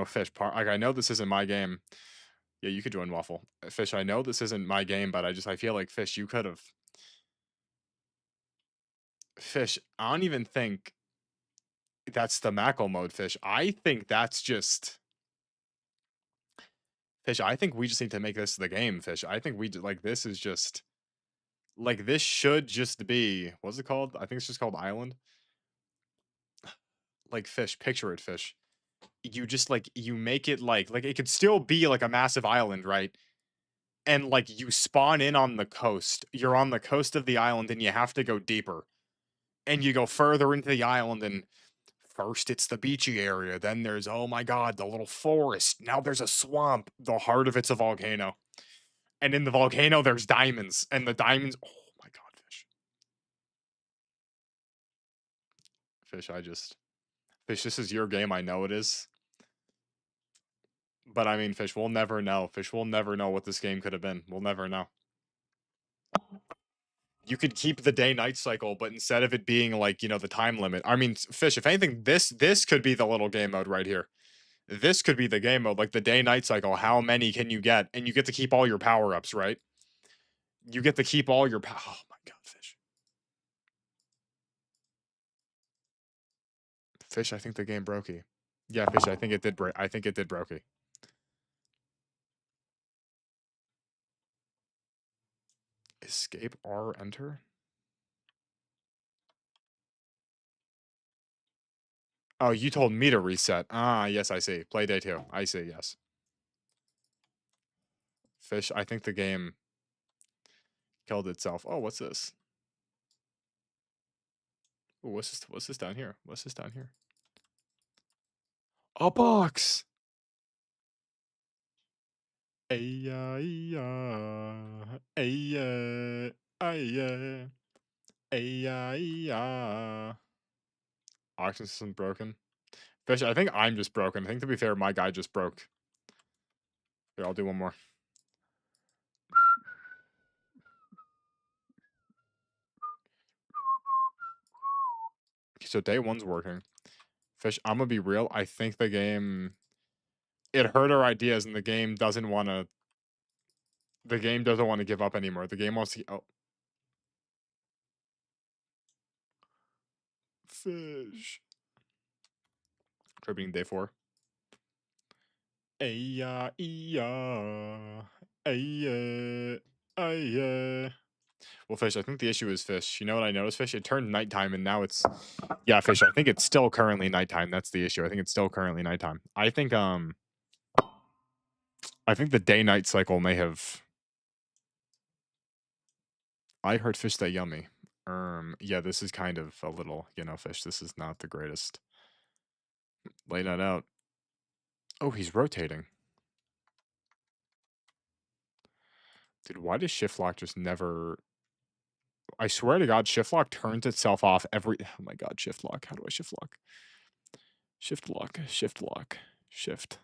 Fish. Like I know this isn't my game, Yeah, you could join Waffle. Fish, I know this isn't my game, but I feel like Fish, you could have. Fish, I don't even think that's the Mackle mode, Fish. I think that's just Fish. I think we just need to make this the game, Fish. I think like this is just like this should just be what's it called? I think it's just called Island. Like Fish, picture it, Fish. You just like you make it like it could still be like a massive island, right? And like you spawn in on the coast. You're on the coast of the island and you have to go deeper. And you go further into the island and first it's the beachy area, then there's oh my god, the little forest. Now there's a swamp. The heart of it's a volcano. And in the volcano there's diamonds and the diamonds oh my god, Fish. Fish, Fish, this is your game, I know it is. But I mean, Fish, we'll never know. Fish, we'll never know what this game could have been. We'll never know. You could keep the day-night cycle, but instead of it being like, the time limit. I mean, Fish, if anything, this could be the little game mode right here. This could be the game mode, like the day-night cycle. How many can you get? And you get to keep all your power-ups, right? You get to keep all your oh my god, Fish. Fish, I think the game brokey. Yeah, Fish, I think it did break. I think it did brokey. Escape R enter? Oh, you told me to reset. Ah, yes, I see. Play day 2. I see, yes. Fish, I think the game killed itself. Oh, what's this? Ooh, what's this down here? What's this down here? A box! Ay-ya-ya. Ay-ya. Ay-ya. Ay-ya-ya. Auction system broken. Fish, I think I'm just broken. I think to be fair, my guy just broke. Here, I'll do one more. So day 1's working. Fish, I'm gonna be real. I think the game it hurt our ideas and the game doesn't wanna give up anymore. The game wants to oh. Fish. Tripping day 4. Ay-ya-ya. Ay-ya. Ay-ya. Well, Fish, I think the issue is Fish. You know what I noticed, Fish? It turned nighttime and now it's yeah, Fish. I think it's still currently nighttime. That's the issue. I think it's still currently nighttime. I think the day-night cycle may have I heard Fish that yummy. Yeah, this is kind of a little, Fish. This is not the greatest. Lay that out. Oh, he's rotating. Dude, why does shift lock just never I swear to God, shift lock turns itself off every oh my god, shift lock. How do I shift lock? Shift lock, shift lock, shift.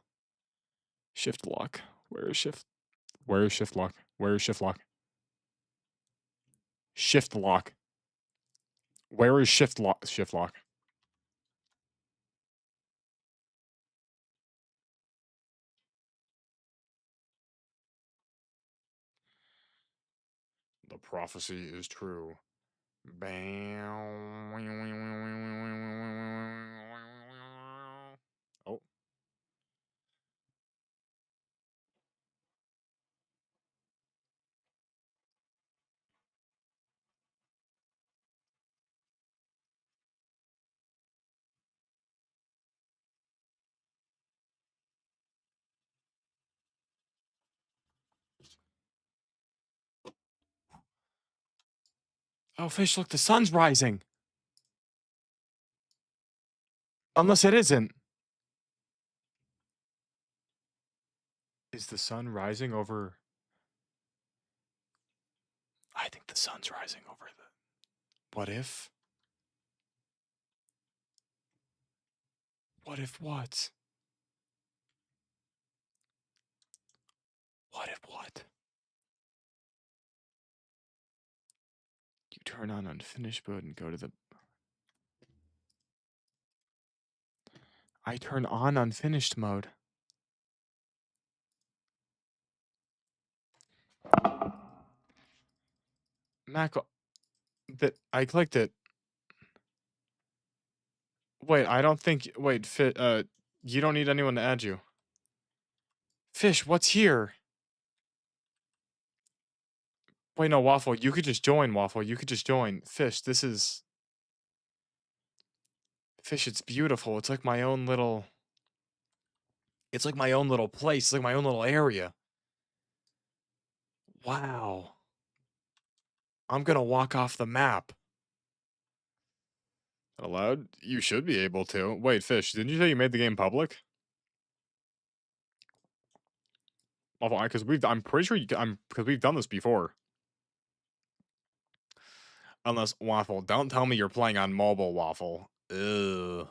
Shift lock. Where is shift? Where is shift lock? Where is shift lock? Shift lock. Where is shift lock? Shift lock. The prophecy is true. Bam. Oh. Oh, Fish, look, the sun's rising. Unless it isn't. Is the sun rising over? I think the sun's rising over the. What if? What if what? What if what? You turn on unfinished mode and go to the. I turn on unfinished mode. Mac, that I clicked it. Wait, I don't think. Wait, you don't need anyone to add you. Fish, what's here? Wait, no, Waffle, you could just join, Waffle. You could just join. Fish, this is. Fish, it's beautiful. It's like my own little. It's like my own little place. It's like my own little area. Wow. I'm gonna walk off the map. Allowed? You should be able to. Wait, Fish, didn't you say you made the game public? Waffle, because I'm pretty sure because we've done this before. Unless Waffle, don't tell me you're playing on mobile, Waffle. Ugh.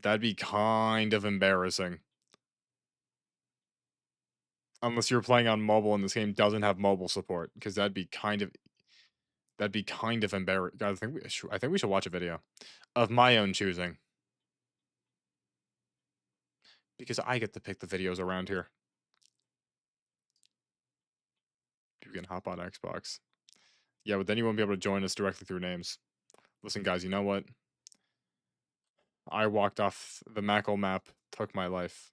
That'd be kind of embarrassing. Unless you're playing on mobile and this game doesn't have mobile support, because that'd be kind of embarrassing. I think we should watch a video of my own choosing. Because I get to pick the videos around here. You can hop on Xbox. Yeah, but then you won't be able to join us directly through names. Listen, guys, you know what? I walked off the Mackle map, took my life.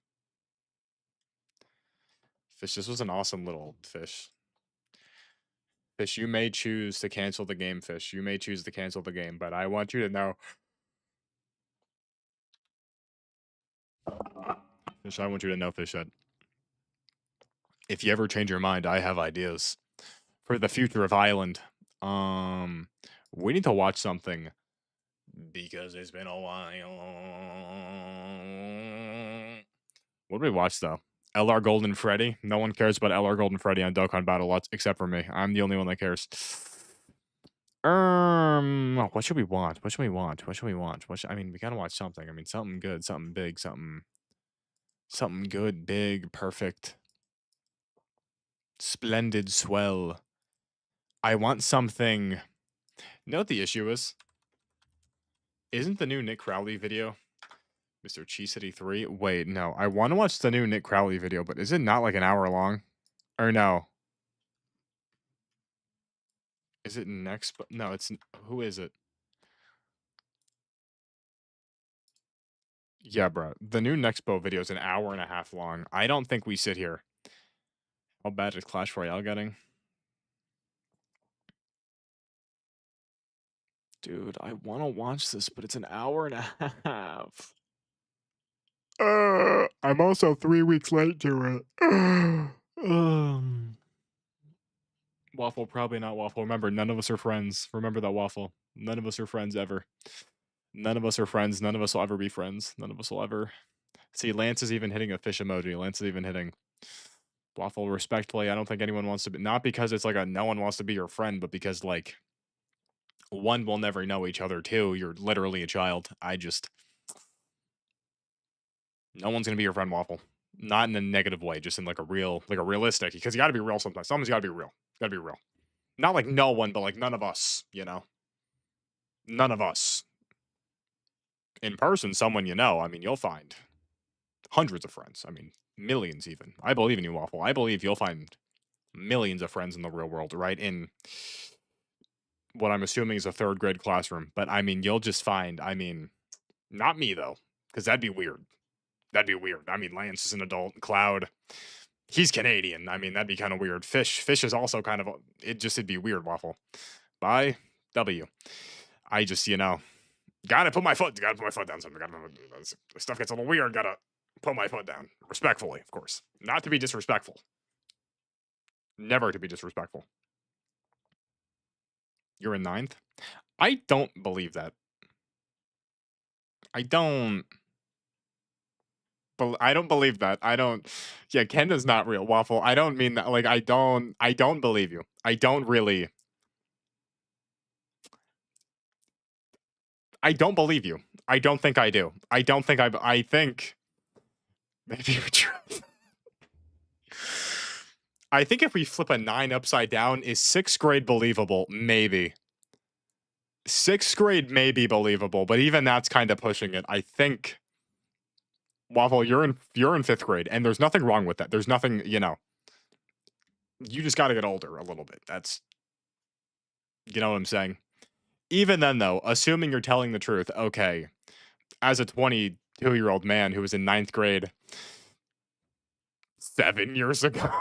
Fish, this was an awesome little fish. Fish, you may choose to cancel the game, Fish. You may choose to cancel the game, but I want you to know. Fish, I want you to know, Fish, that if you ever change your mind, I have ideas for the future of Island. We need to watch something because it's been a while. What did we watch though? LR Golden Freddy. No one cares about LR Golden Freddy on Dokkan Battle Lots except for me. I'm the only one that cares. What should we watch? What should we watch? What should we watch? I mean, we gotta watch something. I mean, something good, something big, something good, big, perfect, splendid, swell. I want something. You know what the issue is? Isn't the new Nick Crowley video Mr. Cheese City 3? Wait, no. I want to watch the new Nick Crowley video, but is it not like an hour long? Or no? Is it next? No, it's... Who is it? Yeah, bro. The new Nexpo video is an hour and a half long. I don't think we sit here. How bad is Clash Royale getting? Dude, I want to watch this, but it's an hour and a half. I'm also 3 weeks late to it. Waffle, probably not Waffle. Remember, none of us are friends. Remember that, Waffle. None of us are friends ever. None of us are friends. None of us will ever be friends. None of us will ever. See, Lance is even hitting a fish emoji. Lance is even hitting. Waffle, respectfully, I don't think anyone wants to be. Not because it's like a no one wants to be your friend, but because, like, one, will never know each other. Two, you're literally a child. No one's gonna be your friend, Waffle. Not in a negative way, just in like a realistic. Because you gotta be real sometimes. Someone's gotta be real. Gotta be real. Not like no one, but like none of us, you know? None of us. In person, someone you know, I mean, you'll find hundreds of friends. I mean, millions even. I believe in you, Waffle. I believe you'll find millions of friends in the real world, right? In what I'm assuming is a 3rd grade classroom. But I mean, you'll just find, I mean, not me though, because that'd be weird. That'd be weird. I mean, Lance is an adult. Cloud, he's Canadian. I mean, that'd be kind of weird. Fish is also kind of, it'd be weird, Waffle. Bye, W. I just, gotta put my foot down. Stuff gets a little weird. Gotta put my foot down. Respectfully, of course. Not to be disrespectful. Never to be disrespectful. You're in 9th? I don't believe that. I don't believe that. Yeah, Kenda's not real, Waffle. I don't mean that. Like, I don't believe you. I don't really. I don't believe you. I don't think I do. I think maybe you're true. I think if we flip a 9 upside down, is 6th grade believable? Maybe. 6th grade may be believable, but even that's kind of pushing it. I think, Waffle, you're in 5th grade, and there's nothing wrong with that. There's nothing, You just got to get older a little bit. That's, you know what I'm saying? Even then, though, assuming you're telling the truth, okay, as a 22-year-old man who was in ninth grade 7 years ago,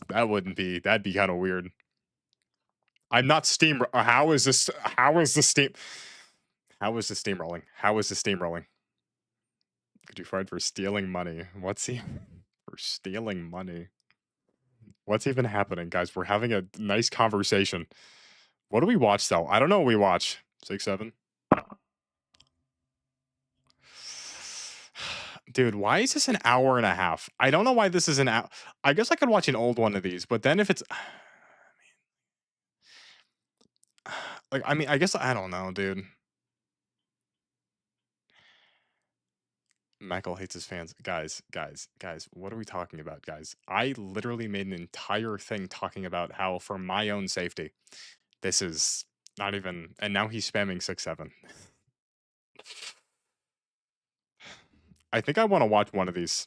that wouldn't be, that'd be kind of weird. I'm not steam. How is this? How is the steam? How is the steamrolling? How is the steamrolling? Could you fired for stealing money? What's he for stealing money? What's even happening, guys? We're having a nice conversation. What do we watch though? I don't know what we watch. 6, 7. Dude, why is this an hour and a half? I don't know why this is an hour. I guess I could watch an old one of these, but then if it's like, I mean, I guess I don't know, dude. Michael hates his fans. Guys, what are we talking about, guys? I literally made an entire thing talking about how, for my own safety, this is not even. And now he's spamming 6, 7. I think I want to watch one of these.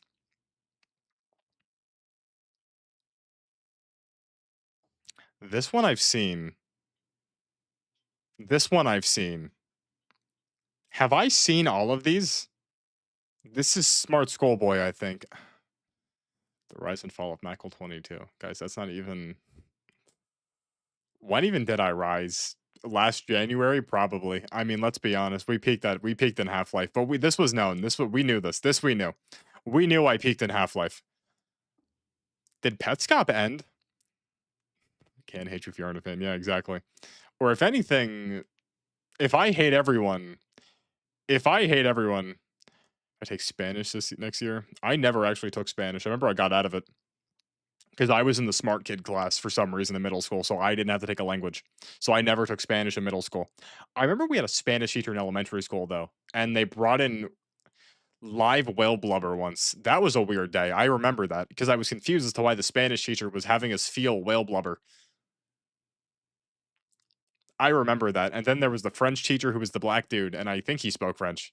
This one I've seen. This one I've seen. Have I seen all of these? This is Smart Schoolboy, I think. The Rise and Fall of Michael 22. Guys, that's not even. When even did I rise? Last January, probably. I mean, let's be honest. We peaked in Half-Life, but this was known. We knew this. This we knew. We knew I peaked in Half-Life. Did Petscop end? Can't hate you if you aren't a fan. Yeah, exactly. Or if anything, if I hate everyone, I take Spanish this next year. I never actually took Spanish. I remember I got out of it because I was in the smart kid class for some reason in middle school, so I didn't have to take a language. So I never took Spanish in middle school. I remember we had a Spanish teacher in elementary school though, and they brought in live whale blubber once. That was a weird day. I remember that because I was confused as to why the Spanish teacher was having us feel whale blubber. I remember that. And then there was the French teacher who was the black dude, and I think he spoke French.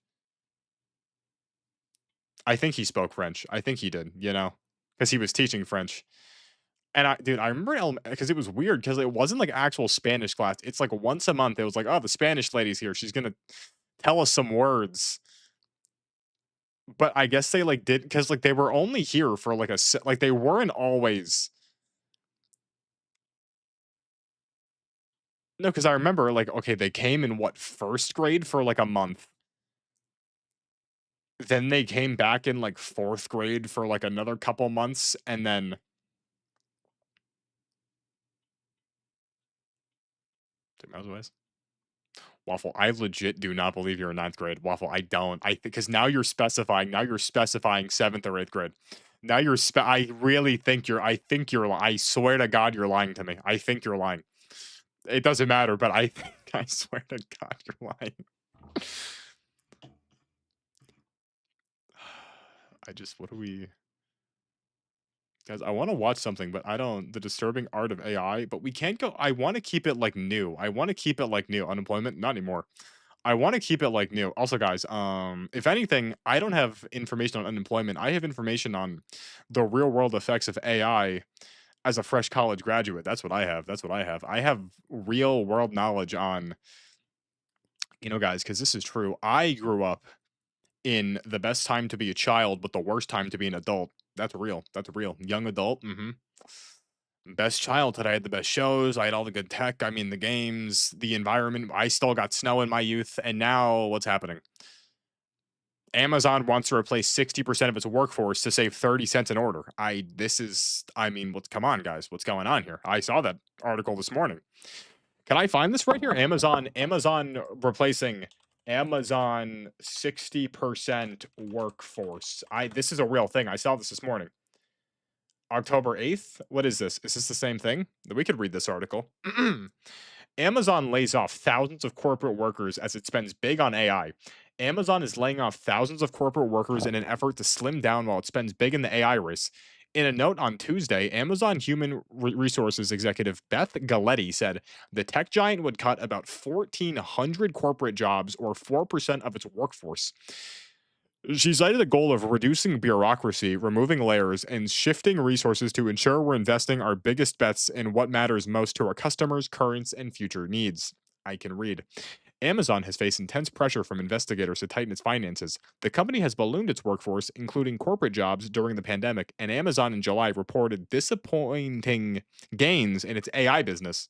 I think he spoke French. I think he did, you know, because he was teaching French. And I remember because it was weird because it wasn't like actual Spanish class. It's like once a month. It was like, oh, the Spanish lady's here. She's gonna tell us some words. But I guess they like did because like they were only here for like like they weren't always. No, because I remember like okay, they came in what first grade for like a month. Then they came back in like fourth grade for like another couple months, and then 2 miles away. Waffle, I legit do not believe you're in ninth grade. Waffle, I don't. I think because now you're specifying. Now you're specifying seventh or eighth grade. Now you're. I really think you're. I think you're. I swear to God, you're lying to me. I think you're lying. It doesn't matter, but I think. I swear to God, you're lying. I just. What do we? Guys, I want to watch something, but I don't. The Disturbing Art of AI, but we can't go. I want to keep it like new. I want to keep it like new. Unemployment, not anymore. I want to keep it like new. Also, guys, if anything, I don't have information on unemployment. I have information on the real world effects of AI as a fresh college graduate. That's what I have. That's what I have. I have real world knowledge on, you know, guys, because this is true. I grew up in the best time to be a child, but the worst time to be an adult. That's real. That's real. Young adult. Best childhood. I had the best shows. I had all the good tech. I mean, the games, the environment. I still got snow in my youth. And now what's happening? Amazon wants to replace 60% of its workforce to save 30 cents an order. I mean, come on, guys. What's going on here? I saw that article this morning. Can I find this right here? Amazon replacing Amazon 60% workforce. This is a real thing. I saw this morning. October 8th. What is this? Is this the same thing? We could read this article. Amazon lays off thousands of corporate workers as it spends big on AI. Amazon is laying off thousands of corporate workers in an effort to slim down while it spends big in the AI race. In a note on Tuesday, Amazon Human Resources executive Beth Galetti said the tech giant would cut about 1,400 corporate jobs or 4% of its workforce. She cited the goal of reducing bureaucracy, removing layers, and shifting resources to ensure we're investing our biggest bets in what matters most to our customers' current and future needs. I can read. Amazon has faced intense pressure from investigators to tighten its finances. The company has ballooned its workforce, including corporate jobs, during the pandemic, and Amazon in July reported disappointing gains in its AI business.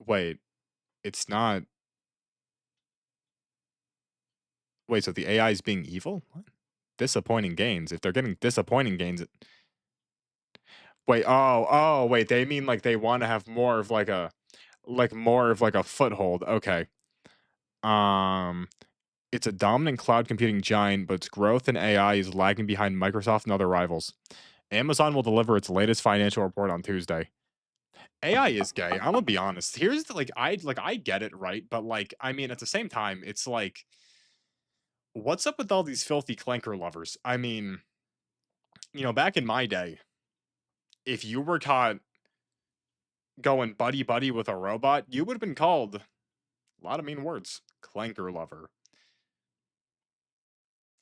Wait, it's not. Wait, so the AI is being evil? What? Disappointing gains. If they're getting disappointing gains, wait, wait, they mean like they want to have more of like a foothold. Okay. Um, it's a dominant cloud computing giant, but its growth in AI is lagging behind Microsoft and other rivals. Amazon will deliver its latest financial report on Tuesday. AI is gay. I'm gonna be honest. Here's the, I get it, right? But like I mean at the same time, it's like what's up with all these filthy clanker lovers? I mean, back in my day, if you were caught going buddy buddy with a robot, you would have been called a lot of mean words. Clanker lover.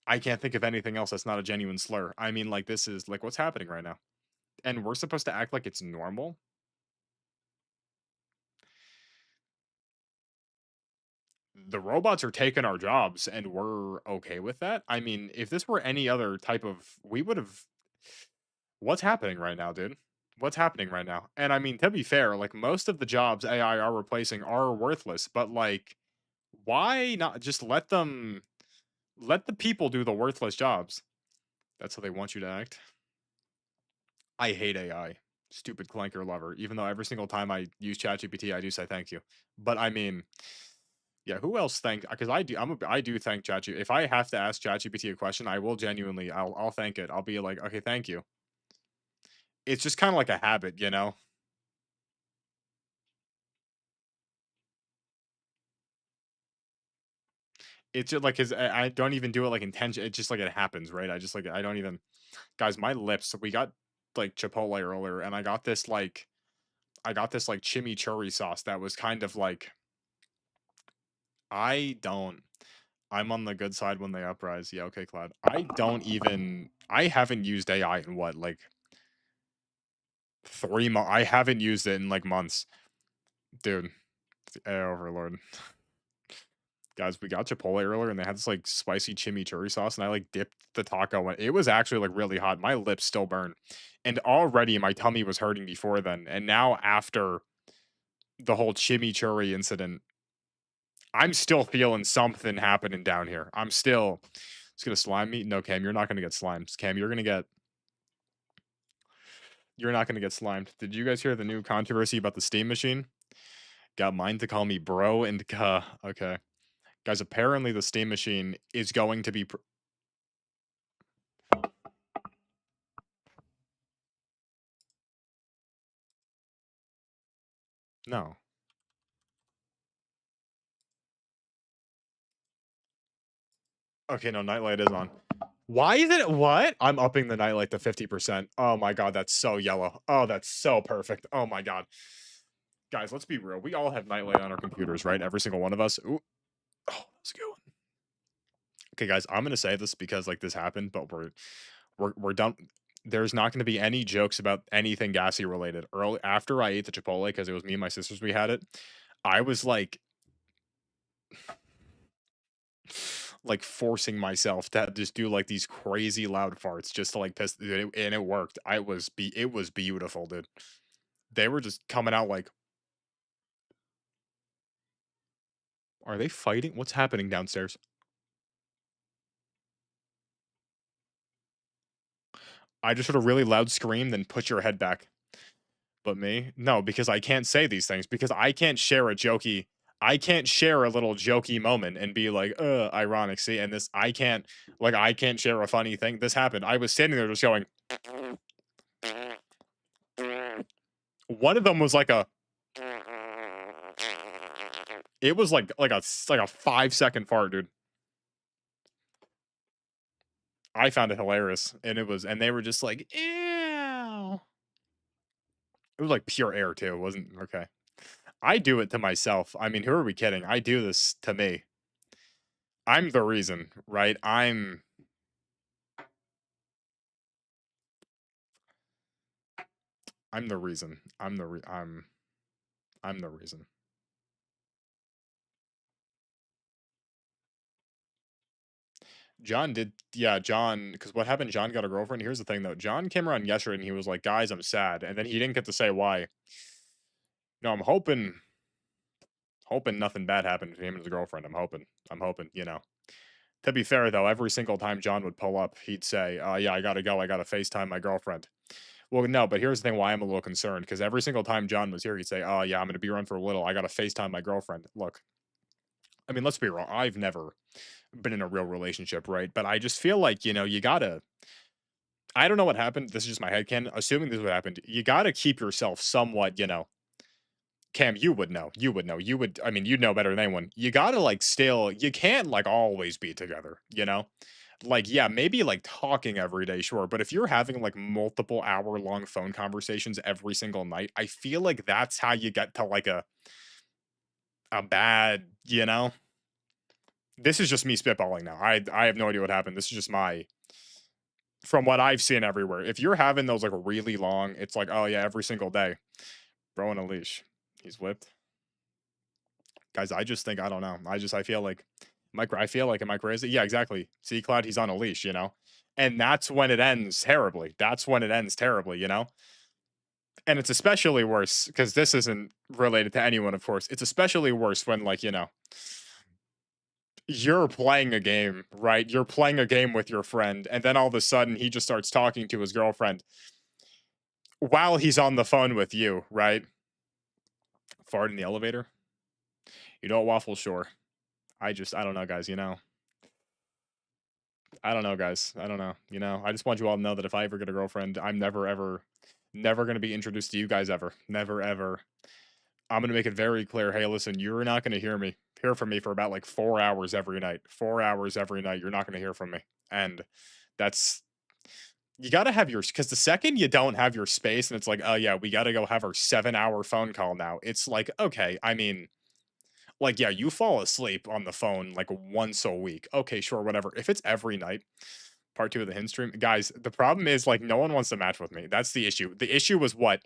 I can't think of anything else that's not a genuine slur. I mean, like, this is like what's happening right now. And we're supposed to act like it's normal. The robots are taking our jobs and we're okay with that. I mean, if this were any other type of, we would have. What's happening right now, dude? What's happening right now? And I mean, to be fair, like most of the jobs AI are replacing are worthless, but like, why not just let the people do the worthless jobs? That's how they want you to act. I hate AI. Stupid clanker lover. Even though every single time I use ChatGPT, I do say thank you. But I mean, yeah, who else thank? Because I do thank ChatGPT. If I have to ask ChatGPT a question, I will genuinely, I'll thank it. I'll be like, okay, thank you. It's just kind of like a habit, you know. It's just like his. I don't even do it like intention. It's just like it happens, right? I just like I don't even. Guys, my lips. We got like Chipotle earlier, and I got this like chimichurri sauce that was kind of like I don't. I'm on the good side when they uprise. Yeah, okay, Cloud. I haven't used AI in what, like 3 months. I haven't used it in like months. Dude, the AI overlord. Guys, we got Chipotle earlier and they had this like spicy chimichurri sauce and I like dipped the taco in. It was actually like really hot. My lips still burn. And already my tummy was hurting before then. And now after the whole chimichurri incident, I'm still feeling something happening down here. I'm still. It's gonna slime me. No, Cam, you're not gonna get slimed. Cam, you're not gonna get slimed. Did you guys hear the new controversy about the steam machine? Got mine to call me bro and okay. Guys, apparently the steam machine is going to be no. Okay, no, nightlight is on. Why is it what? I'm upping the nightlight to 50%. Oh my god, that's so yellow. Oh, that's so perfect. Oh my god. Guys, let's be real. We all have nightlight on our computers, right? Every single one of us. Ooh. Oh, that's a good one. Okay, guys, I'm gonna say this because like this happened, but we're done. There's not going to be any jokes about anything gassy related. Early after I ate the Chipotle, because it was me and my sisters, we had it. I was like forcing myself to just do like these crazy loud farts just to like piss, and it worked. It was beautiful, dude. They were just coming out like, are they fighting? What's happening downstairs? I just heard a really loud scream, then put your head back. But me? No, because I can't say these things because I can't share a little jokey moment and be like, ironic. See, and this I can't share a funny thing. This happened. I was standing there just going one of them was like a it was like a 5 second fart, dude. I found it hilarious. And they were just like, ew. It was like pure air too. It wasn't okay. I do it to myself. I mean, who are we kidding? I do this to me. I'm the reason, right? I'm the reason. I'm the reason. John did, yeah, John, because what happened, John got a girlfriend. Here's the thing though. John came around yesterday and he was like, guys, I'm sad. And then he didn't get to say why. No, I'm hoping nothing bad happened to him and his girlfriend. I'm hoping, you know. To be fair though, every single time John would pull up, he'd say, yeah, I gotta go. I gotta FaceTime my girlfriend. Well, no, but here's the thing why I'm a little concerned, because every single time John was here, he'd say, oh yeah, I'm gonna be around for a little. I gotta FaceTime my girlfriend. Look, I mean, let's be real. I've never been in a real relationship, right? But I just feel like, you know, you gotta, I don't know what happened. This is just my headcanon. Assuming this is what happened, you gotta keep yourself somewhat, you know, Cam, you would know. You would know. You would, I mean, you'd know better than anyone. You gotta like still, you can't like always be together, you know? Like, yeah, maybe like talking every day, sure. But if you're having like multiple hour-long phone conversations every single night, I feel like that's how you get to like a bad, you know? This is just me spitballing now. I have no idea what happened. This is just my from what I've seen everywhere. If you're having those like really long, it's like, oh yeah, every single day. Bro on a leash. He's whipped. Guys, I just think I don't know. I feel like I feel like am I crazy? Yeah, exactly. See Cloud, he's on a leash, you know? And that's when it ends terribly. That's when it ends terribly, you know? And it's especially worse because this isn't related to anyone, of course. It's especially worse when, like, you know, you're playing a game, right? You're playing a game with your friend, and then all of a sudden he just starts talking to his girlfriend while he's on the phone with you, right? Fart in the elevator. You know what, Waffle? Sure. I don't know, guys. You know, I don't know, guys. I don't know. You know, I just want you all to know that if I ever get a girlfriend, I'm never, ever, never going to be introduced to you guys ever. Never, ever. I'm going to make it very clear. Hey, listen, you're not going to hear from me for about like 4 hours every night. 4 hours every night. You're not going to hear from me. And that's, you got to have your, because the second you don't have your space and it's like, oh yeah, we got to go have our 7 hour phone call now. It's like, okay, I mean, like, yeah, you fall asleep on the phone like once a week. Okay, sure, whatever. If it's every night, part two of the Hinge stream, guys, the problem is like no one wants to match with me. That's the issue. The issue was what?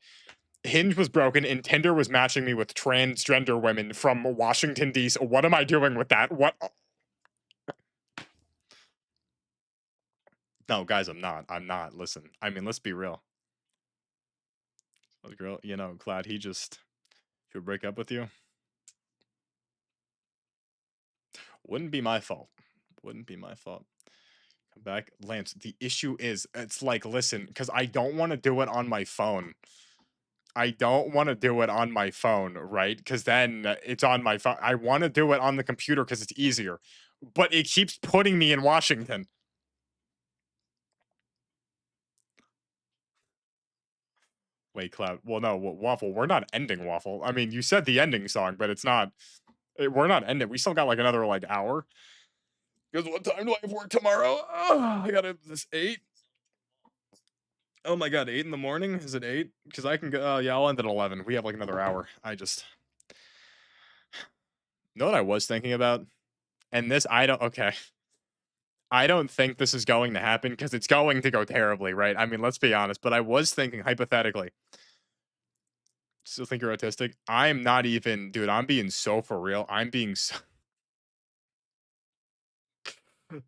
Hinge was broken and Tinder was matching me with transgender women from Washington, D.C. What am I doing with that? What? No, guys, I'm not. I'm not. Listen, I mean, let's be real. The girl, you know, Cloud, he just should break up with you. Wouldn't be my fault. Wouldn't be my fault. Come back, Lance. The issue is, it's like, listen, because I don't want to do it on my phone. I don't want to do it on my phone, right? Because then it's on my phone. I want to do it on the computer because it's easier, but it keeps putting me in Washington. Wait, Cloud. Well, no, Waffle. We're not ending Waffle. I mean, you said the ending song, but it's not. We're not ending. We still got like another like hour. Because what time do I have work tomorrow? Oh, I got this 8. Oh my god, 8 in the morning? Is it 8? Because I can go. Yeah, I'll end at 11. We have like another hour. I just know what I was thinking about, and this I don't. Okay, I don't think this is going to happen because it's going to go terribly, right? I mean, let's be honest. But I was thinking hypothetically. Still think you're autistic? I'm not even, dude. I'm being so for real. I'm being so,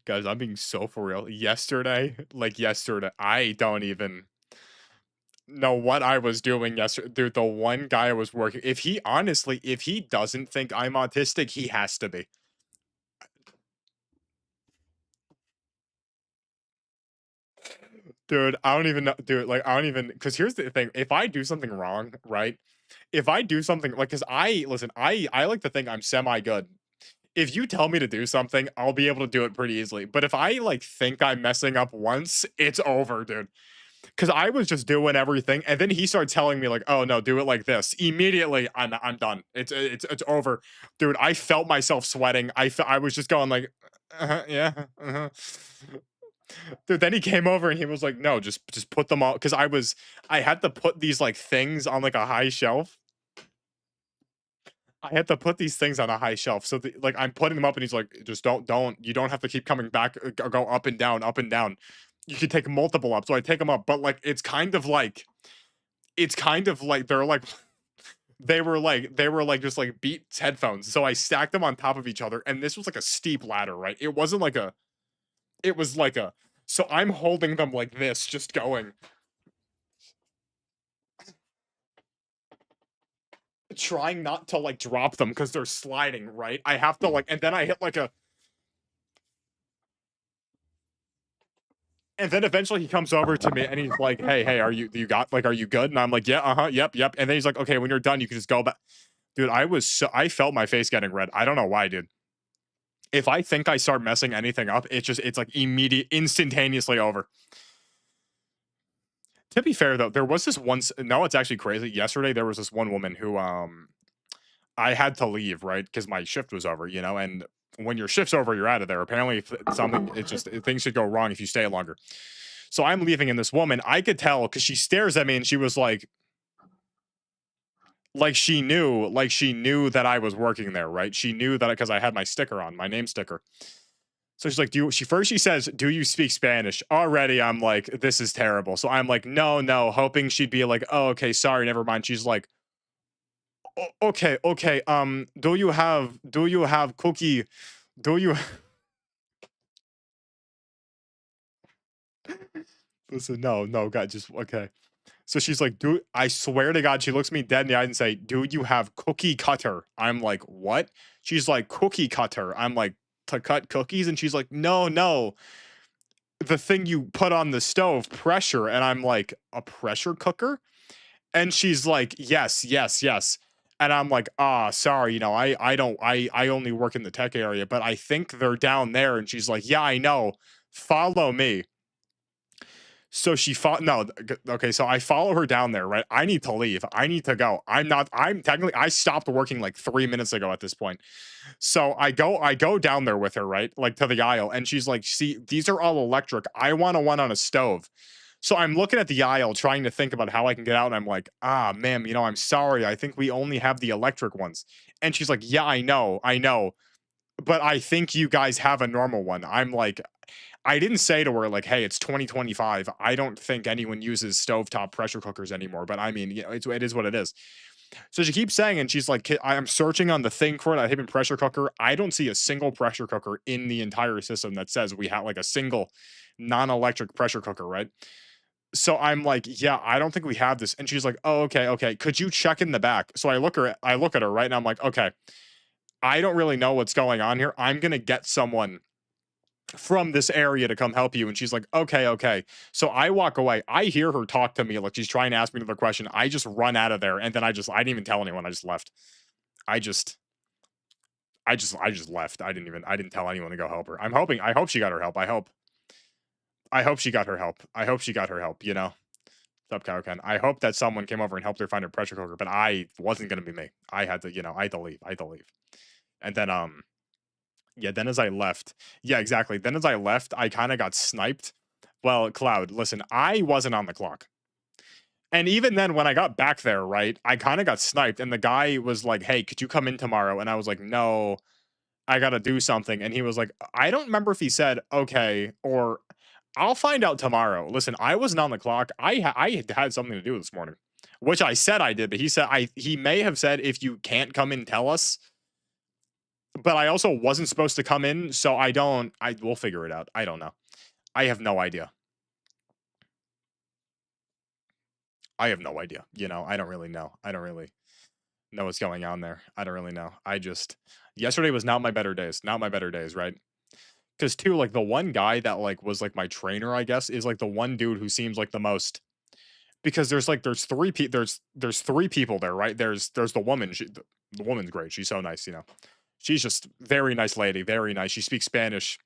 guys. I'm being so for real. Yesterday, like yesterday, I don't even know what I was doing yesterday. Dude, the one guy I was working, if he honestly, if he doesn't think I'm autistic, he has to be. Dude, I don't even know, dude. Like, I don't even, because here's the thing: if I do something wrong, right? If I do something like, because I listen, I like to think I'm semi good. If you tell me to do something, I'll be able to do it pretty easily. But if I like think I'm messing up once, it's over, dude. Because I was just doing everything, and then he started telling me like, "Oh no, do it like this." Immediately, I'm done. It's over, dude. I felt myself sweating. I was just going like, yeah, dude. Then he came over and he was like, "No, just put them all." Because I had to put these like things on like a high shelf. I had to put these things on a high shelf. So like I'm putting them up and he's like, just don't, you don't have to keep coming back, go up and down, up and down. You can take multiple up. So I take them up, but like, it's kind of like they're like, they were like just like Beats headphones. So I stacked them on top of each other. And this was like a steep ladder, right? It wasn't like it was like so I'm holding them like this, just going, trying not to like drop them because they're sliding, right? I have to like, and then I hit like a, and then eventually he comes over to me and he's like, hey, are you good? And I'm like, yeah, yep. And then he's like, okay, when you're done, you can just go back. Dude, I felt my face getting red. I don't know why, dude. If I think I start messing anything up, it's like immediate, instantaneously over. To be fair though, there was this no, it's actually crazy. Yesterday, there was this one woman who, I had to leave, right? Because my shift was over, and when your shift's over, you're out of there. Apparently, if something, it's just, things should go wrong if you stay longer. So I'm leaving, and this woman, I could tell because she stares at me and she was like she knew that I was working there, right? She knew that because I had my sticker on, my name sticker. So she's like, she says, do you speak Spanish? Already, I'm like, this is terrible. So I'm like, no, hoping she'd be like, oh, okay, sorry, never mind. She's like, okay. Do you have cookie? Do you listen? No, God, just okay. So she's like, I swear to God, she looks me dead in the eyes and say, do you have cookie cutter? I'm like, what? She's like, cookie cutter. I'm like, to cut cookies? And she's like, no, the thing you put on the stove, pressure. And I'm like, a pressure cooker? And she's like, yes. And I'm like, sorry, I only work in the tech area, but I think they're down there. And she's like, yeah, I know. Follow me. So she fought. No, okay. So I follow her down there, right? I need to leave. I need to go. I'm technically, I stopped working like 3 minutes ago at this point. So I go down there with her, right? Like to the aisle. And she's like, see, these are all electric. I want a one on a stove. So I'm looking at the aisle trying to think about how I can get out. And I'm like, ma'am, I'm sorry. I think we only have the electric ones. And she's like, yeah, I know. But I think you guys have a normal one. I'm like, I didn't say to her like, "Hey, it's 2025. I don't think anyone uses stovetop pressure cookers anymore." But I mean, it is what it is. So she keeps saying, and she's like, "I'm searching on the thing for it. I type in pressure cooker. I don't see a single pressure cooker in the entire system that says we have like a single non-electric pressure cooker, right?" So I'm like, "Yeah, I don't think we have this." And she's like, "Oh, okay. Could you check in the back?" So I look at her right now. I'm like, "Okay, I don't really know what's going on here. I'm gonna get someone from this area to come help you." And she's like, okay. So I walk away. I hear her talk to me like she's trying to ask me another question. I just run out of there. And then I didn't even tell anyone. I just left. I just, I just left. I didn't tell anyone to go help her. I hope she got her help. I hope she got her help. I hope she got her help, Sup, Ken. I hope that someone came over and helped her find a pressure cooker, but I wasn't going to be me. I had to, I had to leave. I had to leave. And then, yeah, then as I left, yeah, exactly. Then as I left, I kind of got sniped. Well, Cloud, listen, I wasn't on the clock. And even then, when I got back there, right, I kind of got sniped. And the guy was like, hey, could you come in tomorrow? And I was like, no, I got to do something. And he was like, I don't remember if he said, okay, or I'll find out tomorrow. Listen, I wasn't on the clock. I had something to do this morning, which I said I did. But he may have said, if you can't come in, tell us. But I also wasn't supposed to come in, so we'll figure it out. I don't know. I have no idea. I have no idea. I don't really know. I don't really know what's going on there. I don't really know. Yesterday was not my better days. Not my better days, right? Because too, like the one guy that like was like my trainer, I guess, is like the one dude who seems like the most, because there's three people there, right? There's the woman. The woman's great. She's so nice. She's just very nice lady, very nice. She speaks Spanish.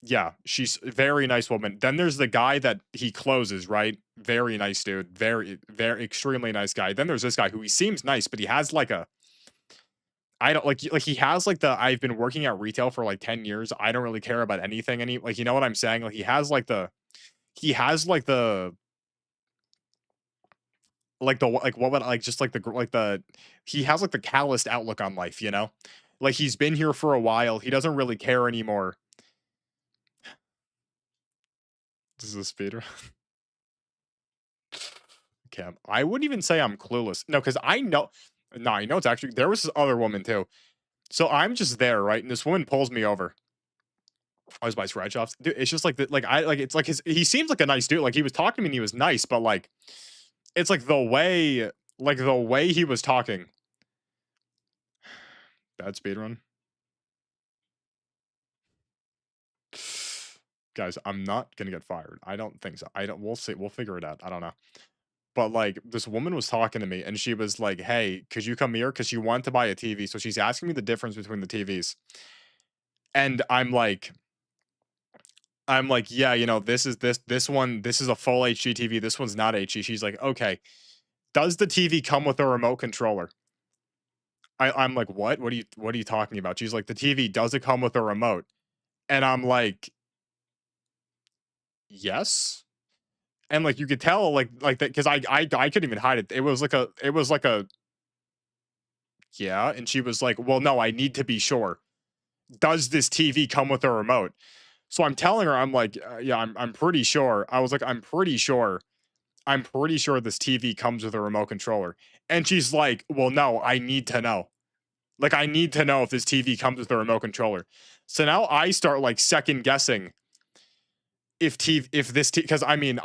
Yeah, she's a very nice woman. Then there's the guy that he closes, right? Very nice dude. Very extremely nice guy. Then there's this guy who he seems nice, but he has like a, I don't like he has like the, I've been working at retail for like 10 years. I don't really care about anything like, you know what I'm saying? Like he has like the Like like what would like just like like the he has like the calloused outlook on life, you know? Like he's been here for a while. He doesn't really care anymore. This is a speeder. Okay, I wouldn't even say I'm clueless. No, because I know. No, I know it's actually there was this other woman too. So I'm just there, right? And this woman pulls me over. I was by scratch offs. Dude, it's just like like I like it's like his he seems like a nice dude. Like he was talking to me and he was nice, but like it's like the way he was talking. Bad speed run. Guys, I'm not gonna get fired. I don't think so. I don't we'll see. We'll figure it out. I don't know. But like this woman was talking to me and she was like, "Hey, could you come here?" Because she wanted to buy a TV. So she's asking me the difference between the TVs. And I'm like, yeah, you know, this one, this is a full HD TV. This one's not HD. She's like, okay, does the TV come with a remote controller? I'm like, what? What are you talking about? She's like, the TV, does it come with a remote? And I'm like, yes. And like you could tell, like that because I couldn't even hide it. It was like a yeah. And she was like, well, no, I need to be sure. Does this TV come with a remote? So I'm telling her, I'm like, yeah, I'm pretty sure. I was like, I'm pretty sure. I'm pretty sure this TV comes with a remote controller. And she's like, well, no, I need to know. Like, I need to know if this TV comes with a remote controller. So now I start like second guessing if TV, if this, because I mean,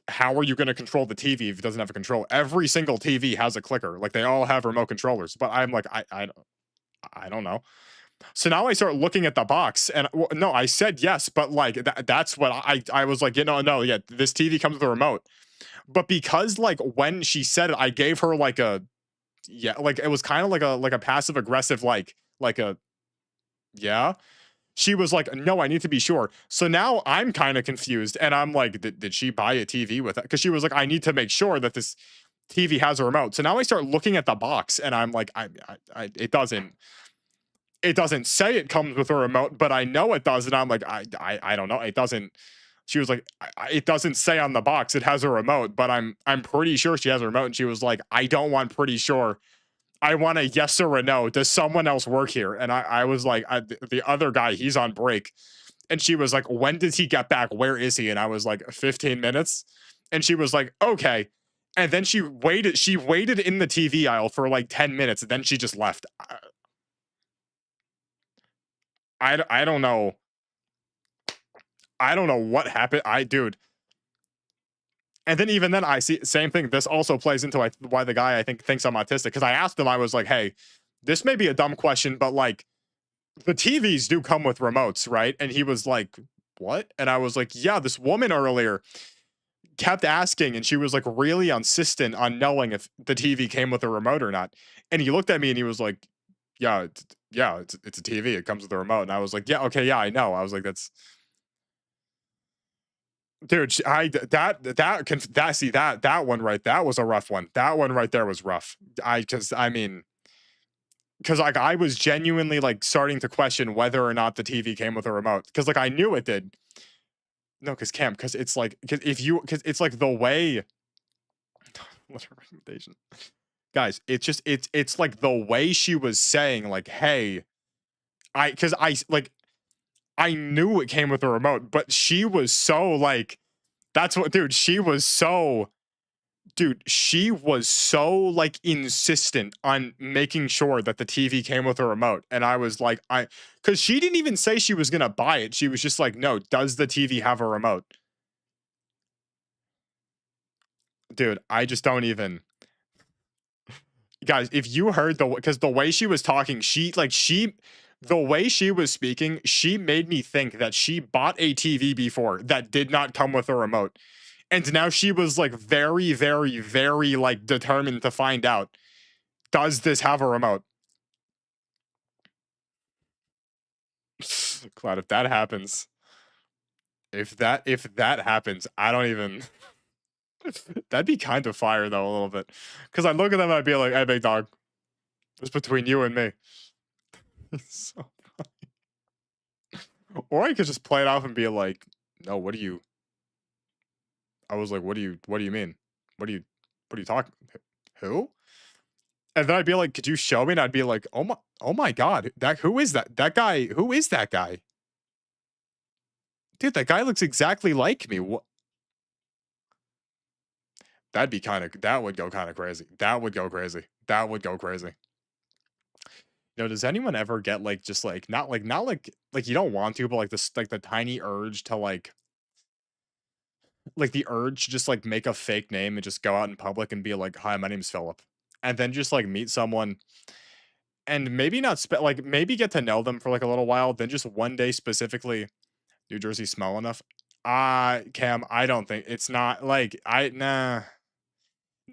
how are you going to control the TV if it doesn't have a control? Every single TV has a clicker. Like, they all have remote controllers. But I'm like, I don't know. So now I start looking at the box, and well, no, I said yes, but like that's what I was like, you know, no, yeah, this TV comes with a remote. But because like when she said it, I gave her like a yeah, like it was kind of like a passive aggressive like a yeah. She was like, "No, I need to be sure." So now I'm kind of confused, and I'm like, "Did she buy a TV with it?" Because she was like, "I need to make sure that this TV has a remote." So now I start looking at the box, and I'm like, it doesn't say it comes with a remote, but I know it does, and I'm like, I don't know, it doesn't. She was like, it doesn't say on the box it has a remote, but I'm pretty sure she has a remote. And she was like, I don't want pretty sure. I want a yes or a no. Does someone else work here? And I was like, the other guy, he's on break. And she was like, when did he get back? Where is he? And I was like, 15 minutes. And she was like, okay. And then she waited in the TV aisle for like 10 minutes. And then she just left. I don't know. I don't know what happened. Dude. And then even then, I see same thing. This also plays into why the guy I think thinks I'm autistic. Because I asked him, I was like, "Hey, this may be a dumb question, but like the TVs do come with remotes, right?" And he was like, "What?" And I was like, "Yeah, this woman earlier kept asking, and she was like really insistent on knowing if the TV came with a remote or not." And he looked at me and he was like, yeah, it's a TV. It comes with a remote." And I was like, "Yeah, okay, yeah, I know." I was like, "That's." Dude, I that see that one right, that was a rough one. That one right there was rough. I mean, because like I was genuinely like starting to question whether or not the TV came with a remote. Because like I knew it did. No, because Cam, because it's like because it's like the way. What a recommendation, guys. It's just it's like the way she was saying like, hey, because like I knew it came with a remote, but she was so like that's what dude. She was so like insistent on making sure that the TV came with a remote. And I was like, because she didn't even say she was going to buy it. She was just like, no, does the TV have a remote? Dude, I just don't even. Guys, if you heard because the way she was talking, the way she was speaking, she made me think that she bought a TV before that did not come with a remote. And now she was like very, very, very like determined to find out, does this have a remote? Cloud, if that happens, if that happens, I don't even. That'd be kind of fire though a little bit, because I look at them and I'd be like, "Hey, big dog, it's between you and me." So, or I could just play it off and be like, "No, what do you?" I was like, what do you mean? What do you What are you talking? Who? And then I'd be like, "Could you show me?" And I'd be like, oh my god, that who is that? That guy, who is that guy? Dude, that guy looks exactly like me. What? That'd be kind of that would go kind of crazy. That would go crazy. That would go crazy. Does anyone ever get like just like you don't want to, but like this like the tiny urge to like the urge to just like make a fake name and just go out in public and be like, "Hi, my name's Philip," and then just like meet someone and maybe not like maybe get to know them for like a little while, then just one day specifically, New Jersey smell enough? Cam, I don't think it's not like I nah.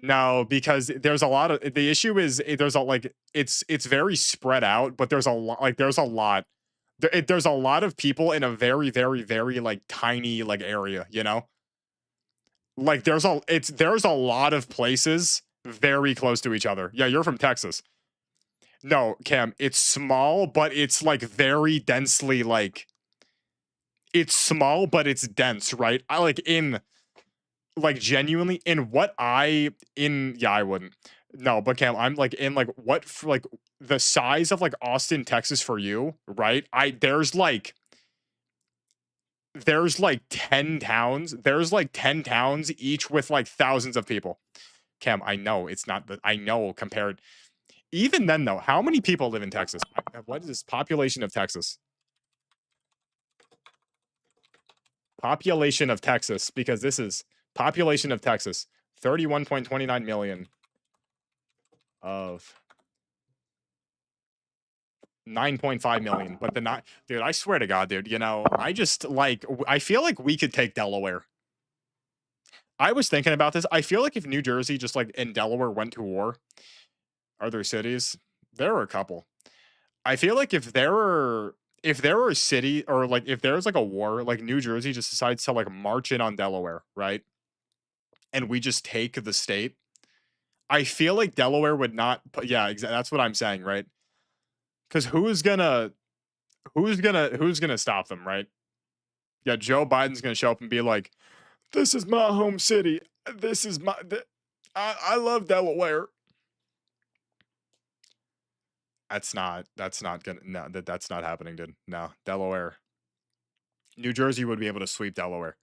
No, because there's a lot of the issue is there's a like it's very spread out, but there's a lot like there's a lot there's a lot of people in a very like tiny like area, you know? Like there's a lot of places very close to each other. Yeah, you're from Texas. No, Cam, it's small, but it's like very densely like it's small, but it's dense, right? I like in like genuinely in what I in yeah, I wouldn't. No, but Cam, I'm like in like what like the size of like Austin, Texas for you, right? I there's like 10 towns. There's like 10 towns each with like thousands of people. Cam, I know it's not the I know compared even then though, how many people live in Texas? What is this population of Texas? Population of Texas, because this is population of Texas, 31.29 million of 9.5 million. But the not, dude, I swear to God, dude, I just like, I feel like we could take Delaware. I was thinking about this. I feel like if New Jersey just like and Delaware went to war, are there cities? There are a couple. I feel like if there were a city or like if there was like a war, like New Jersey just decides to like march in on Delaware, right? And we just take the state. I feel like Delaware would not yeah, exactly. That's what I'm saying, right? Cuz who's gonna stop them, right? Yeah, Joe Biden's going to show up and be like, "This is my home city. This is I love Delaware." That's not gonna no that's not happening, dude. No, Delaware. New Jersey would be able to sweep Delaware.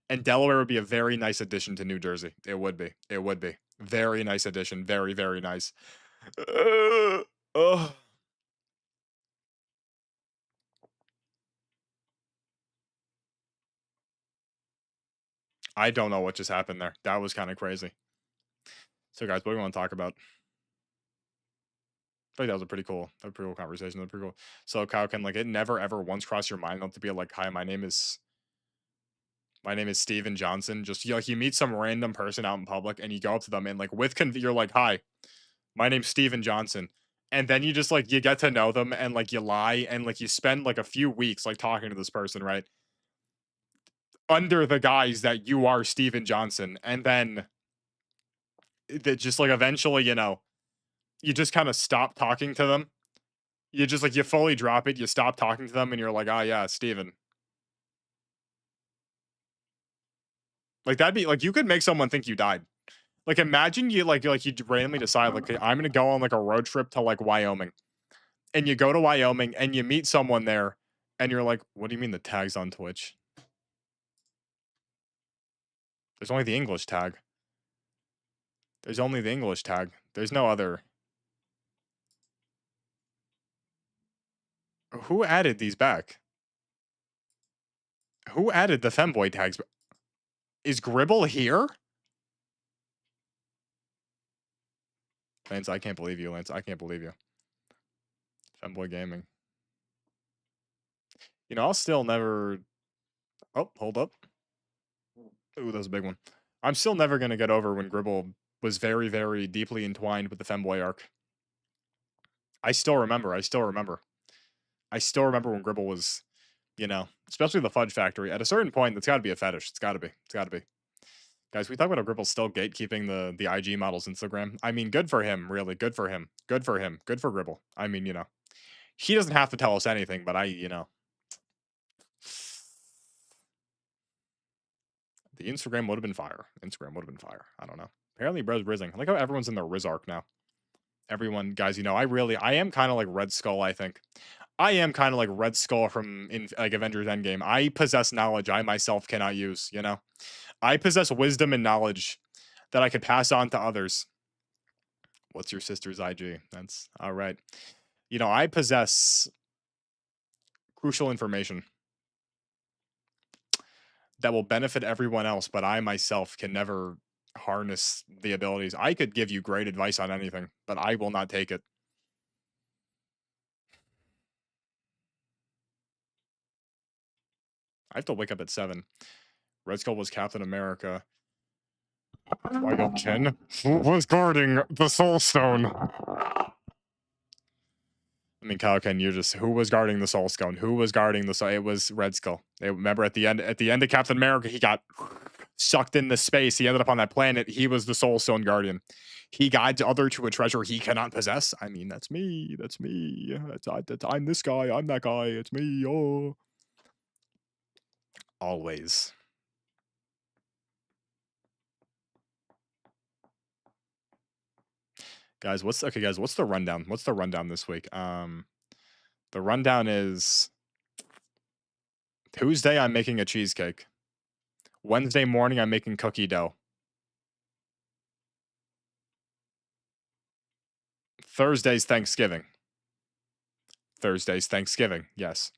And Delaware would be a very nice addition to New Jersey. It would be. It would be. Very nice addition. Very nice. Ugh. I don't know what just happened there. That was kind of crazy. So, guys, what do we want to talk about? I think that was a pretty cool conversation. That was pretty cool. So, Kyle, can like it never ever once cross your mind not to be like, "Hi, my name is Steven Johnson." Just like you meet some random person out in public and you go up to them and like you're like, "Hi, my name's Steven Johnson." And then you just like you get to know them and like you lie and like you spend like a few weeks like talking to this person, right? Under the guise that you are Steven Johnson. And then that just like eventually, you just kind of stop talking to them. You just like you fully drop it, you stop talking to them, and you're like, "Ah, yeah, Steven." Like that'd be like you could make someone think you died. Like imagine you randomly decide like, "Okay, I'm gonna go on like a road trip to like Wyoming," and you go to Wyoming and you meet someone there, and you're like, "What do you mean the tag's on Twitch? There's only the English tag. There's only the English tag. There's no other." Who added these back? Who added the femboy tags? Is Gribble here? Lance, I can't believe you, Lance. I can't believe you. Femboy Gaming. I'll still never. Oh, hold up. Ooh, that was a big one. I'm still never gonna get over when Gribble was very deeply entwined with the femboy arc. I still remember. I still remember. I still remember when Gribble was, especially the Fudge Factory. At a certain point, that's got to be a fetish. It's got to be. It's got to be. Guys, we talk about how Gribble's still gatekeeping the IG model's Instagram. I mean, good for him, really. Good for him. Good for him. Good for Gribble. I mean, he doesn't have to tell us anything, but the Instagram would have been fire. Instagram would have been fire. I don't know. Apparently, bro's rizzing. I like how everyone's in their Riz arc now. Everyone, guys, you know, I am kind of like Red Skull, I think. I am kind of like Red Skull from in like Avengers Endgame. I possess knowledge I myself cannot use, you know? I possess wisdom and knowledge that I could pass on to others. What's your sister's IG? That's all right. You know, I possess crucial information that will benefit everyone else, but I myself can never harness the abilities. I could give you great advice on anything, but I will not take it. I have to wake up at 7. Red Skull was Captain America. Michael Ken, who was guarding the Soul Stone? I mean, Kyle Ken, you're just who was guarding the Soul Stone? Who was guarding the Soul? It was Red Skull. Remember at the end of Captain America, he got sucked into space. He ended up on that planet. He was the Soul Stone guardian. He guides other to a treasure he cannot possess. I mean, that's me. That's me. I'm this guy. I'm that guy. It's me. Oh, always. Guys, what's the rundown? What's the rundown this week? The rundown is Tuesday I'm making a cheesecake. Wednesday morning I'm making cookie dough. Thursday's Thanksgiving. Thursday's Thanksgiving. Yes.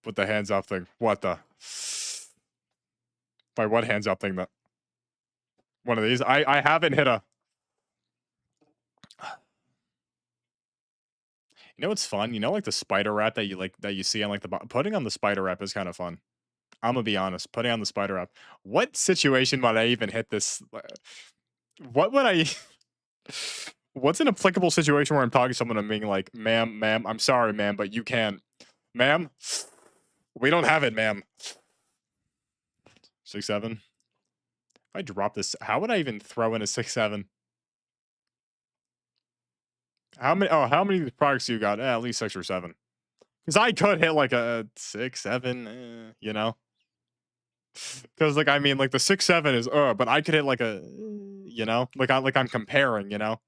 With the hands up thing. What the? By what hands up thing? That one of these. I haven't hit a. You know what's fun? You know, like the spider wrap that you see on like the putting on the spider wrap is kind of fun. I'm gonna be honest. Putting on the spider wrap. What situation would I even hit this? What would I? What's an applicable situation where I'm talking to someone and being like, "Ma'am, I'm sorry, ma'am, but you can't, ma'am. We don't have it, ma'am." 6-7. If I drop this, how would I even throw in a 6-7? How many? Oh, how many products you got? At least 6 or 7. Because I could hit like a 6-7. You know. Because like I mean, like the 6-7 is but I could hit like a, you know, like I'm comparing, you know.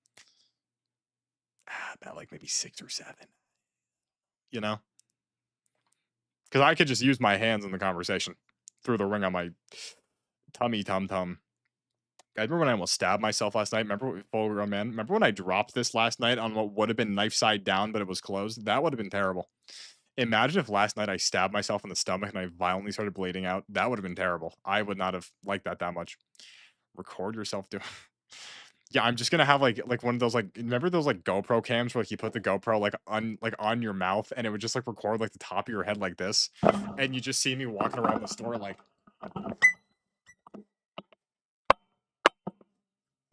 About like maybe 6 or 7. You know. Because I could just use my hands in the conversation through the ring on my tummy tum. I remember when I almost stabbed myself last night. Remember, man? Remember when I dropped this last night on what would have been knife side down, but it was closed? That would have been terrible. Imagine if last night I stabbed myself in the stomach and I violently started bleeding out. That would have been terrible. I would not have liked that much. Record yourself doing. Yeah, I'm just gonna have like one of those like remember those like GoPro cams where like you put the GoPro like on your mouth and it would just like record like the top of your head like this, and you just see me walking around the store like.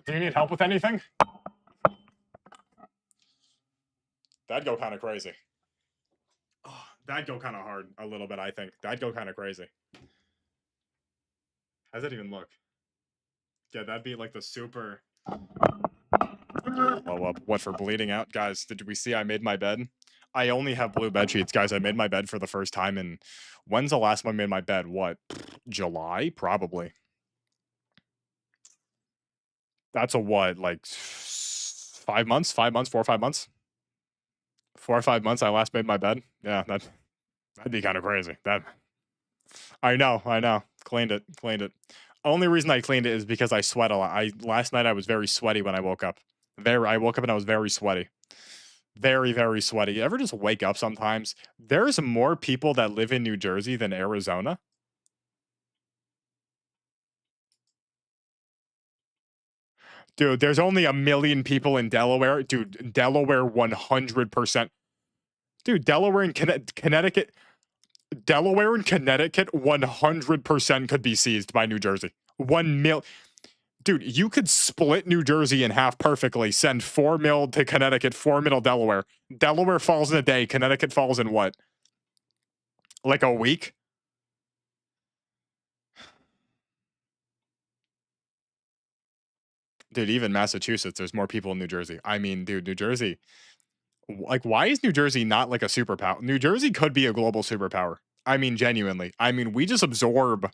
Do you need help with anything? That'd go kind of crazy. Oh, that'd go kind of hard a little bit, I think. That'd go kind of crazy. How's that even look? Yeah, that'd be like the super. Oh, what for bleeding out? Guys, did we see I made my bed? I only have blue bed sheets, guys. I made my bed for the first time in. When's the last time I made my bed? What? July? Probably. That's a what? Like 5 months? 5 months? 4 or 5 months? 4 or 5 months I last made my bed? Yeah, that'd be kind of crazy. I know. Cleaned it. Only reason I cleaned it is because I sweat a lot. Last night I was very sweaty when I woke up. I woke up and I was very sweaty. Very, very sweaty. You ever just wake up sometimes? There's more people that live in New Jersey than Arizona. Dude, there's only 1 million people in Delaware. Dude, Delaware 100%. Dude, Delaware and Connecticut. Delaware and Connecticut 100% could be seized by New Jersey. 1 mil. Dude, you could split New Jersey in half perfectly. Send 4 mil to Connecticut, 4 mil Delaware. Delaware falls in a day. Connecticut falls in what? Like a week? Dude, even Massachusetts, there's more people in New Jersey. I mean, dude, New Jersey. Like, why is New Jersey not like a superpower? New Jersey could be a global superpower. I mean, genuinely. I mean, we just absorb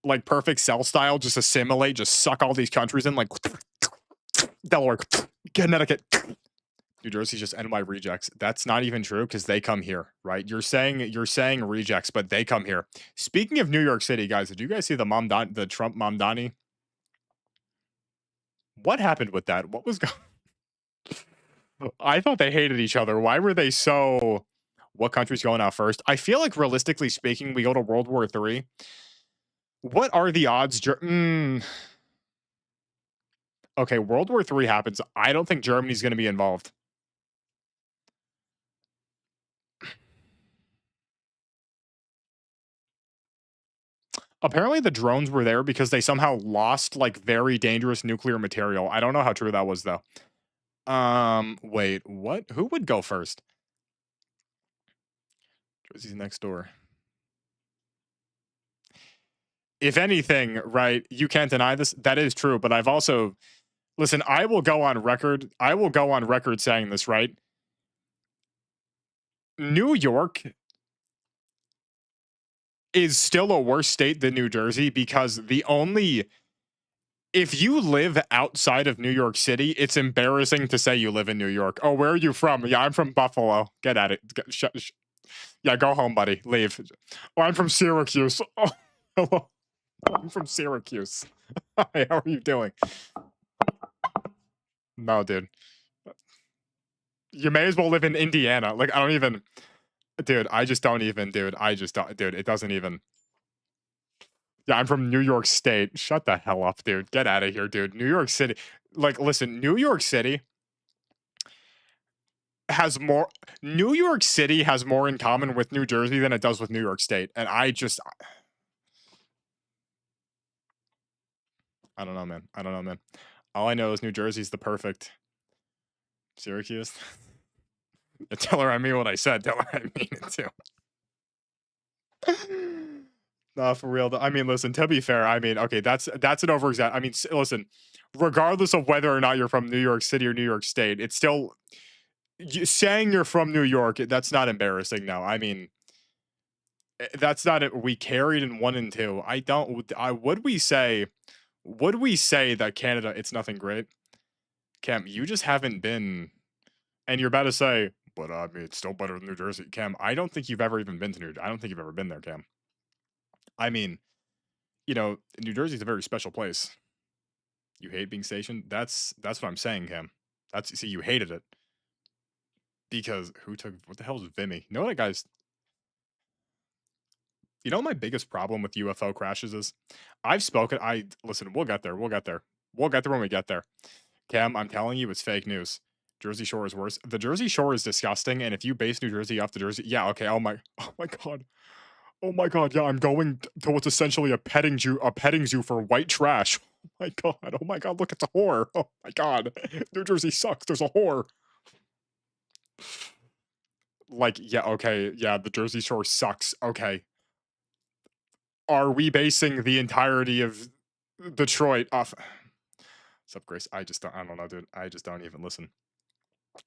like perfect cell style, just assimilate, just suck all these countries in, like Delaware, Connecticut, New Jersey's just NY rejects. That's not even true because they come here, right? You're saying rejects, but they come here. Speaking of New York City, guys, did you guys see the Trump Mamdani? What happened with that? What was going? I thought they hated each other. Why were they so? What country's going out first? I feel like realistically speaking, we go to World War III. What are the odds? Okay, World War III happens. I don't think Germany's going to be involved. Apparently, the drones were there because they somehow lost like very dangerous nuclear material. I don't know how true that was though. Wait, what? Who would go first? Jersey's next door. If anything, right, you can't deny this. That is true, but I've also listen, I will go on record. I will go on record saying this, right? New York is still a worse state than New Jersey because the only if you live outside of New York City, it's embarrassing to say you live in New York. Oh, where are you from? Yeah, I'm from Buffalo. Get at it. Yeah, go home, buddy. Leave. Oh, I'm from Syracuse. Oh, hello. I'm from Syracuse. Hi, how are you doing? No, dude. You may as well live in Indiana. Like, I don't even. Dude, I just don't even, dude. I just don't. Dude, it doesn't even. Yeah, I'm from New York State. Shut the hell up, dude. Get out of here, dude. New York City. Like, listen, New York City has more New York City has more in common with New Jersey than it does with New York State. And I don't know, man. I don't know, man. All I know is New Jersey's the perfect Syracuse. Tell her I mean what I said. Tell her I mean it too. Nah, for real. I mean, listen, to be fair, I mean, okay, that's an overexaggeration. I mean, listen, regardless of whether or not you're from New York City or New York State, it's still saying you're from New York, that's not embarrassing now. I mean, that's not it. We carried in 1 and 2. I don't. I would we say that Canada? It's nothing great. Cam, you just haven't been, and you're about to say, but I mean, it's still better than New Jersey. Cam, I don't think you've ever even been to New. I don't think you've ever been there, Cam. I mean, New Jersey's a very special place. You hate being stationed. That's what I'm saying, Cam. See, you hated it because who took what the hell is Vimy? You know what, guys? You know what my biggest problem with UFO crashes is? I've spoken. I listen. We'll get there. We'll get there. We'll get there when we get there. Cam, I'm telling you, it's fake news. Jersey Shore is worse. The Jersey Shore is disgusting, and if you base New Jersey off the Jersey, yeah, okay. Oh my god, oh my god, yeah, I'm going to what's essentially a petting zoo for white trash. Oh my god, look, it's a whore. Oh my god, New Jersey sucks. There's a whore. Like, yeah, okay, yeah, the Jersey Shore sucks. Okay, are we basing the entirety of Detroit off? What's up, Grace? I don't know, dude. I just don't even listen.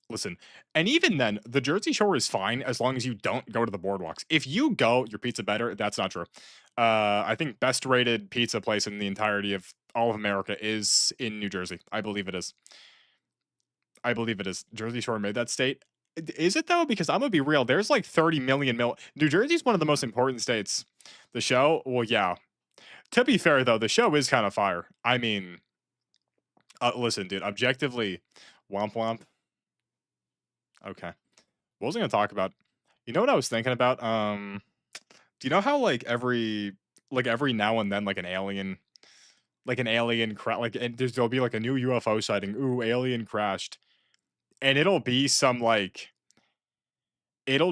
Listen, and even then, the Jersey Shore is fine as long as you don't go to the boardwalks. If you go, your pizza better. That's not true. I think best rated pizza place in the entirety of all of America is in New Jersey. I believe it is. I believe it is. Jersey Shore made that state. Is it though? Because I'm gonna be real. There's like 30 million New Jersey's one of the most important states. The show, well, yeah. To be fair though, the show is kind of fire. I mean, listen, dude. Objectively, womp womp. Okay. What was I gonna talk about? You know what I was thinking about? Do you know how like every now and then like an alien like and there'll be like a new UFO sighting. Ooh, alien crashed, and it'll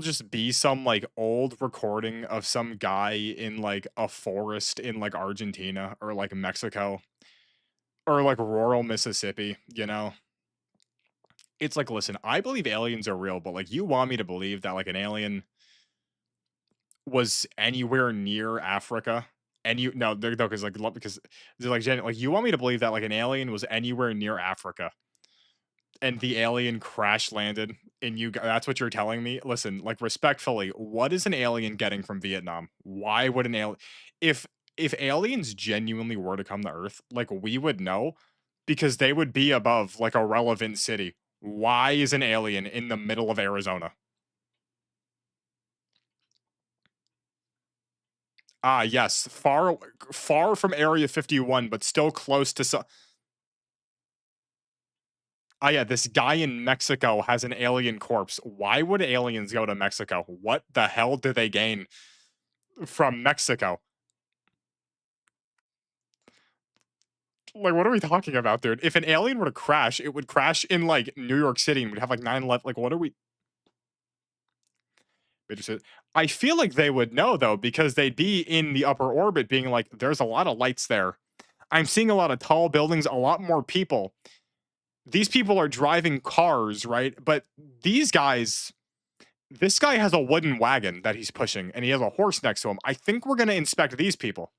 just be some like old recording of some guy in like a forest in like Argentina or like Mexico or like rural Mississippi. It's like, listen, I believe aliens are real, but like you want me to believe that like an alien was anywhere near Africa, and you no, no, because they're like you want me to believe that like an alien was anywhere near Africa, and the alien crash landed, and that's what you're telling me? Listen, like respectfully, what is an alien getting from Vietnam? Why would an alien if if aliens genuinely were to come to Earth, like, we would know because they would be above, like, a relevant city. Why is an alien in the middle of Arizona? Ah, yes, far from Area 51, but still close to Ah, yeah, this guy in Mexico has an alien corpse. Why would aliens go to Mexico? What the hell do they gain from Mexico? Like, what are we talking about, dude? If an alien were to crash, it would crash in, like, New York City and we'd have, like, 9/11 like, what are we I feel like they would know, though, because they'd be in the upper orbit being like, "There's a lot of lights there. I'm seeing a lot of tall buildings, a lot more people. These people are driving cars, right? But these guys this guy has a wooden wagon that he's pushing, and he has a horse next to him. I think we're gonna inspect these people."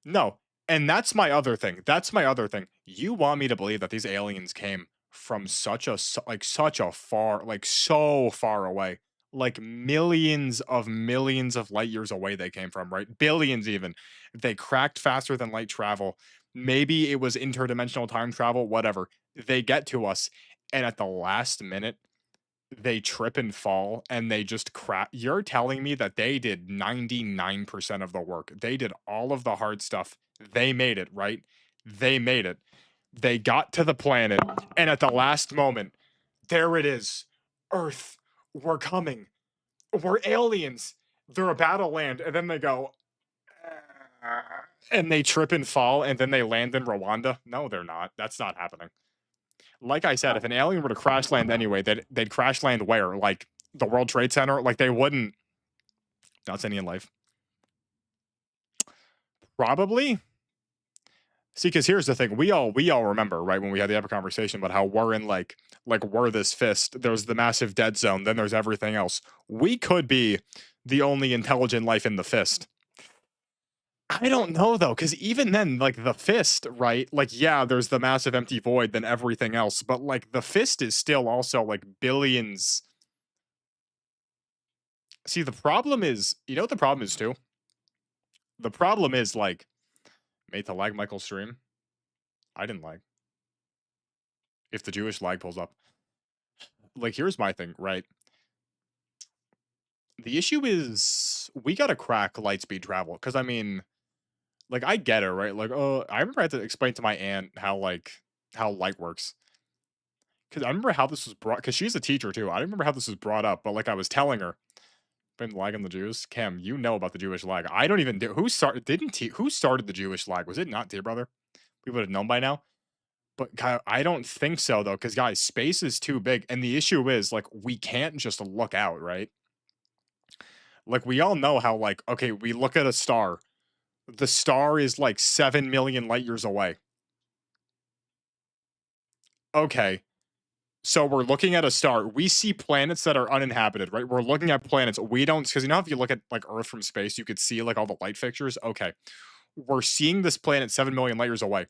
No, and that's my other thing. That's my other thing. You want me to believe that these aliens came from such a far, like, so far away, like millions of light years away they came from, right? Billions even. They cracked faster than light travel. Maybe it was interdimensional time travel, whatever. They get to us, and at the last minute, they trip and fall and they just crap. You're telling me that they did 99% of the work. They did all of the hard stuff. They made it, right? They made it. They got to the planet, and at the last moment, there it is. Earth, we're coming. We're aliens. They're about to land, and then they go, and they trip and fall, and then they land in Rwanda. No, they're not. That's not happening. Like I said, if an alien were to crash land anyway, they'd crash land where? Like the World Trade Center? Like they wouldn't. Not any in life. Probably. See, because here's the thing: we all remember, right, when we had the epic conversation about how we're in like we're this fist. There's the massive dead zone. Then there's everything else. We could be the only intelligent life in the fist. I don't know though, because even then, like the fist, right? Like, yeah, there's the massive empty void, then everything else, but like the fist is still also like billions. See, the problem is, you know what the problem is too? The problem is like, mate, to lag Michael's stream. I didn't lag. If the Jewish lag pulls up. Like, here's my thing, right? The issue is we gotta crack lightspeed travel. Cause I mean, like I get it, right? Like, oh, I remember I had to explain to my aunt how light works. Cause I remember how this was brought because she's a teacher too. I remember how this was brought up, but like I was telling her, been lagging the Jews. Cam, you know about the Jewish lag. I don't even do who started didn't who started the Jewish lag? Was it not Dear Brother? We would have known by now. But I don't think so though, because guys, space is too big. And the issue is like we can't just look out, right? Like we all know how, like, okay, we look at a star. The star is like 7 million light years away. Okay. So we're looking at a star. We see planets that are uninhabited, right? We're looking at planets. We don't because you know if you look at like Earth from space, you could see like all the light fixtures. Okay. We're seeing this planet 7 million light years away.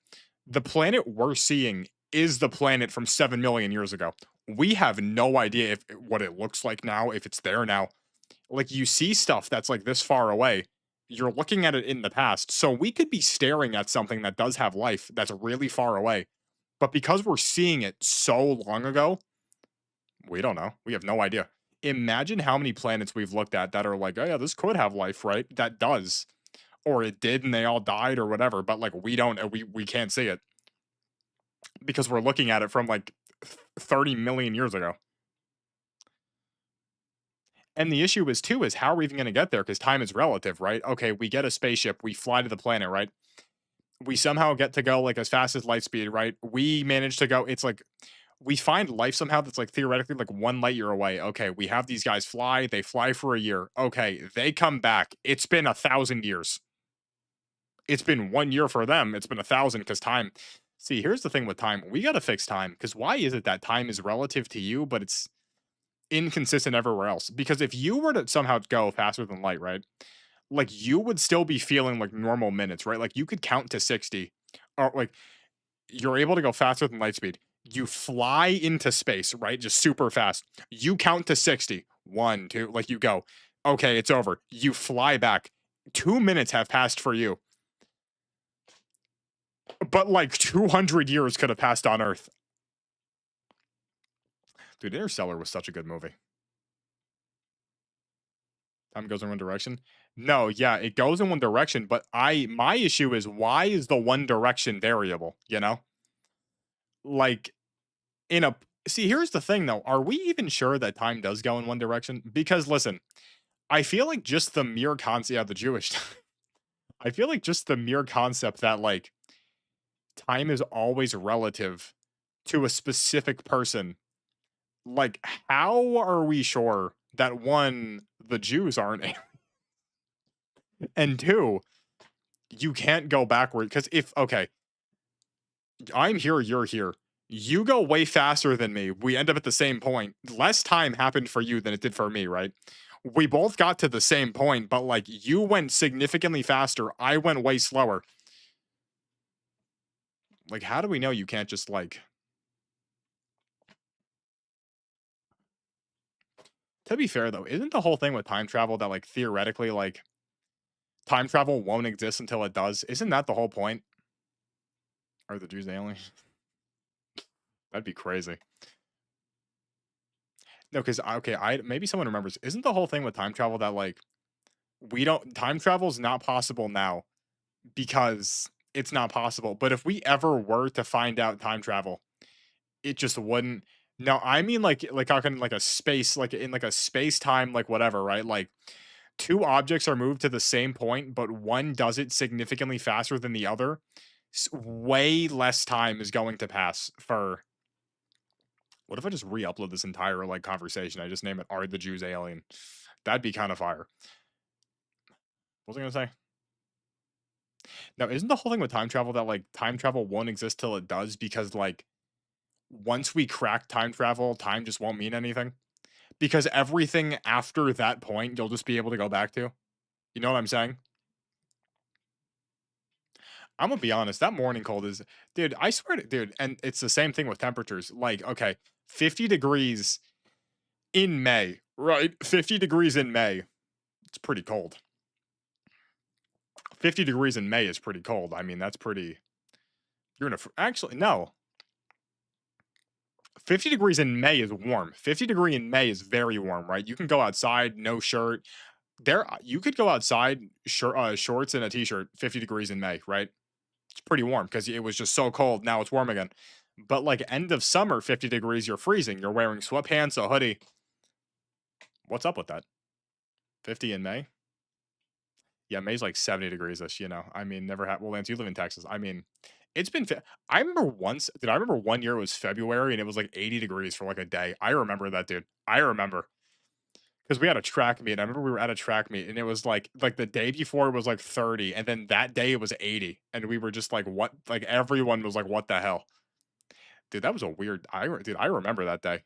The planet we're seeing is the planet from 7 million years ago. We have no idea if what it looks like now, if it's there now. Like you see stuff that's like this far away. You're looking at it in the past. So we could be staring at something that does have life that's really far away. But because we're seeing it so long ago, we don't know. We have no idea. Imagine how many planets we've looked at that are like, oh yeah, this could have life, right? That does. Or it did and they all died or whatever, but like we don't we can't see it because we're looking at it from like 30 million years ago. And the issue is too is how are we even going to get there because time is relative, right? Okay, we get a spaceship, we fly to the planet, right? We somehow get to go like as fast as light speed, right? We manage to go it's like we find life somehow that's like theoretically like 1 light year away. Okay, we have these guys fly, they fly for a year. Okay, they come back. It's been 1,000 years. It's been 1 year for them. It's been 1,000 because time. See, here's the thing with time. We got to fix time because why is it that time is relative to you, but it's inconsistent everywhere else? Because if you were to somehow go faster than light, right? Like you would still be feeling like normal minutes, right? Like you could count to 60 or like you're able to go faster than light speed. You fly into space, right? Just super fast. You count to 60. One, two, like you go, okay, it's over. You fly back. 2 minutes have passed for you, but like 200 years could have passed on Earth. Dude, Interstellar was such a good movie. Time goes in one direction. No, yeah, it goes in one direction, but my issue is why is the one direction variable, you know? Like in a see, here's the thing though. Are we even sure that time does go in one direction? Because listen, I feel like just the mere concept, yeah, the Jewish I feel like just the mere concept that like time is always relative to a specific person. Like, how are we sure that one, the Jews aren't, and two, you can't go backward? Because if okay, I'm here, you're here. You go way faster than me. We end up at the same point. Less time happened for you than it did for me, right? We both got to the same point, but like you went significantly faster. I went way slower. Like, how do we know you can't just like to be fair though, isn't the whole thing with time travel that like theoretically like time travel won't exist until it does? Isn't that the whole point? Are the Jews aliens? That'd be crazy. No, because okay, I maybe someone remembers. Isn't the whole thing with time travel that like we don't time travel is not possible now because it's not possible. But if we ever were to find out time travel, it just wouldn't. No, I mean like how can like a space like in like a space time like whatever, right? Like two objects are moved to the same point, but one does it significantly faster than the other. Way less time is going to pass for. What if I just re-upload this entire like conversation? I just name it "Are the Jews alien?" That'd be kind of fire. What was I gonna say? Now, isn't the whole thing with time travel that like time travel won't exist till it does because like once we crack time travel, time just won't mean anything? Because everything after that point, you'll just be able to go back to. You know what I'm saying? I'm gonna be honest. That morning cold is, dude. I swear to, dude. And it's the same thing with temperatures. Like, okay, 50 degrees in May, right? 50 degrees in May. It's pretty cold. 50 degrees in May is pretty cold. I mean, that's pretty. You're in a actually no. 50 degrees in May is warm. 50-degree in May is very warm, right? You can go outside, no shirt. There, you could go outside, shorts and a t-shirt. 50 degrees in May, right? It's pretty warm because it was just so cold. Now it's warm again. But like end of summer, 50 degrees, you're freezing. You're wearing sweatpants, a hoodie. What's up with that? 50 in May? Yeah, May's like 70 degrees ish, you know. I mean, never had well, Lance, you live in Texas. I mean, it's been I remember once, dude, I remember one year it was February and it was like 80 degrees for like a day. I remember that, dude. I remember. Because we had a track meet. I remember we were at a track meet and it was like the day before it was like 30, and then that day it was 80. And we were just like, what? Like everyone was like, what the hell? Dude, that was a weird dude, I remember that day.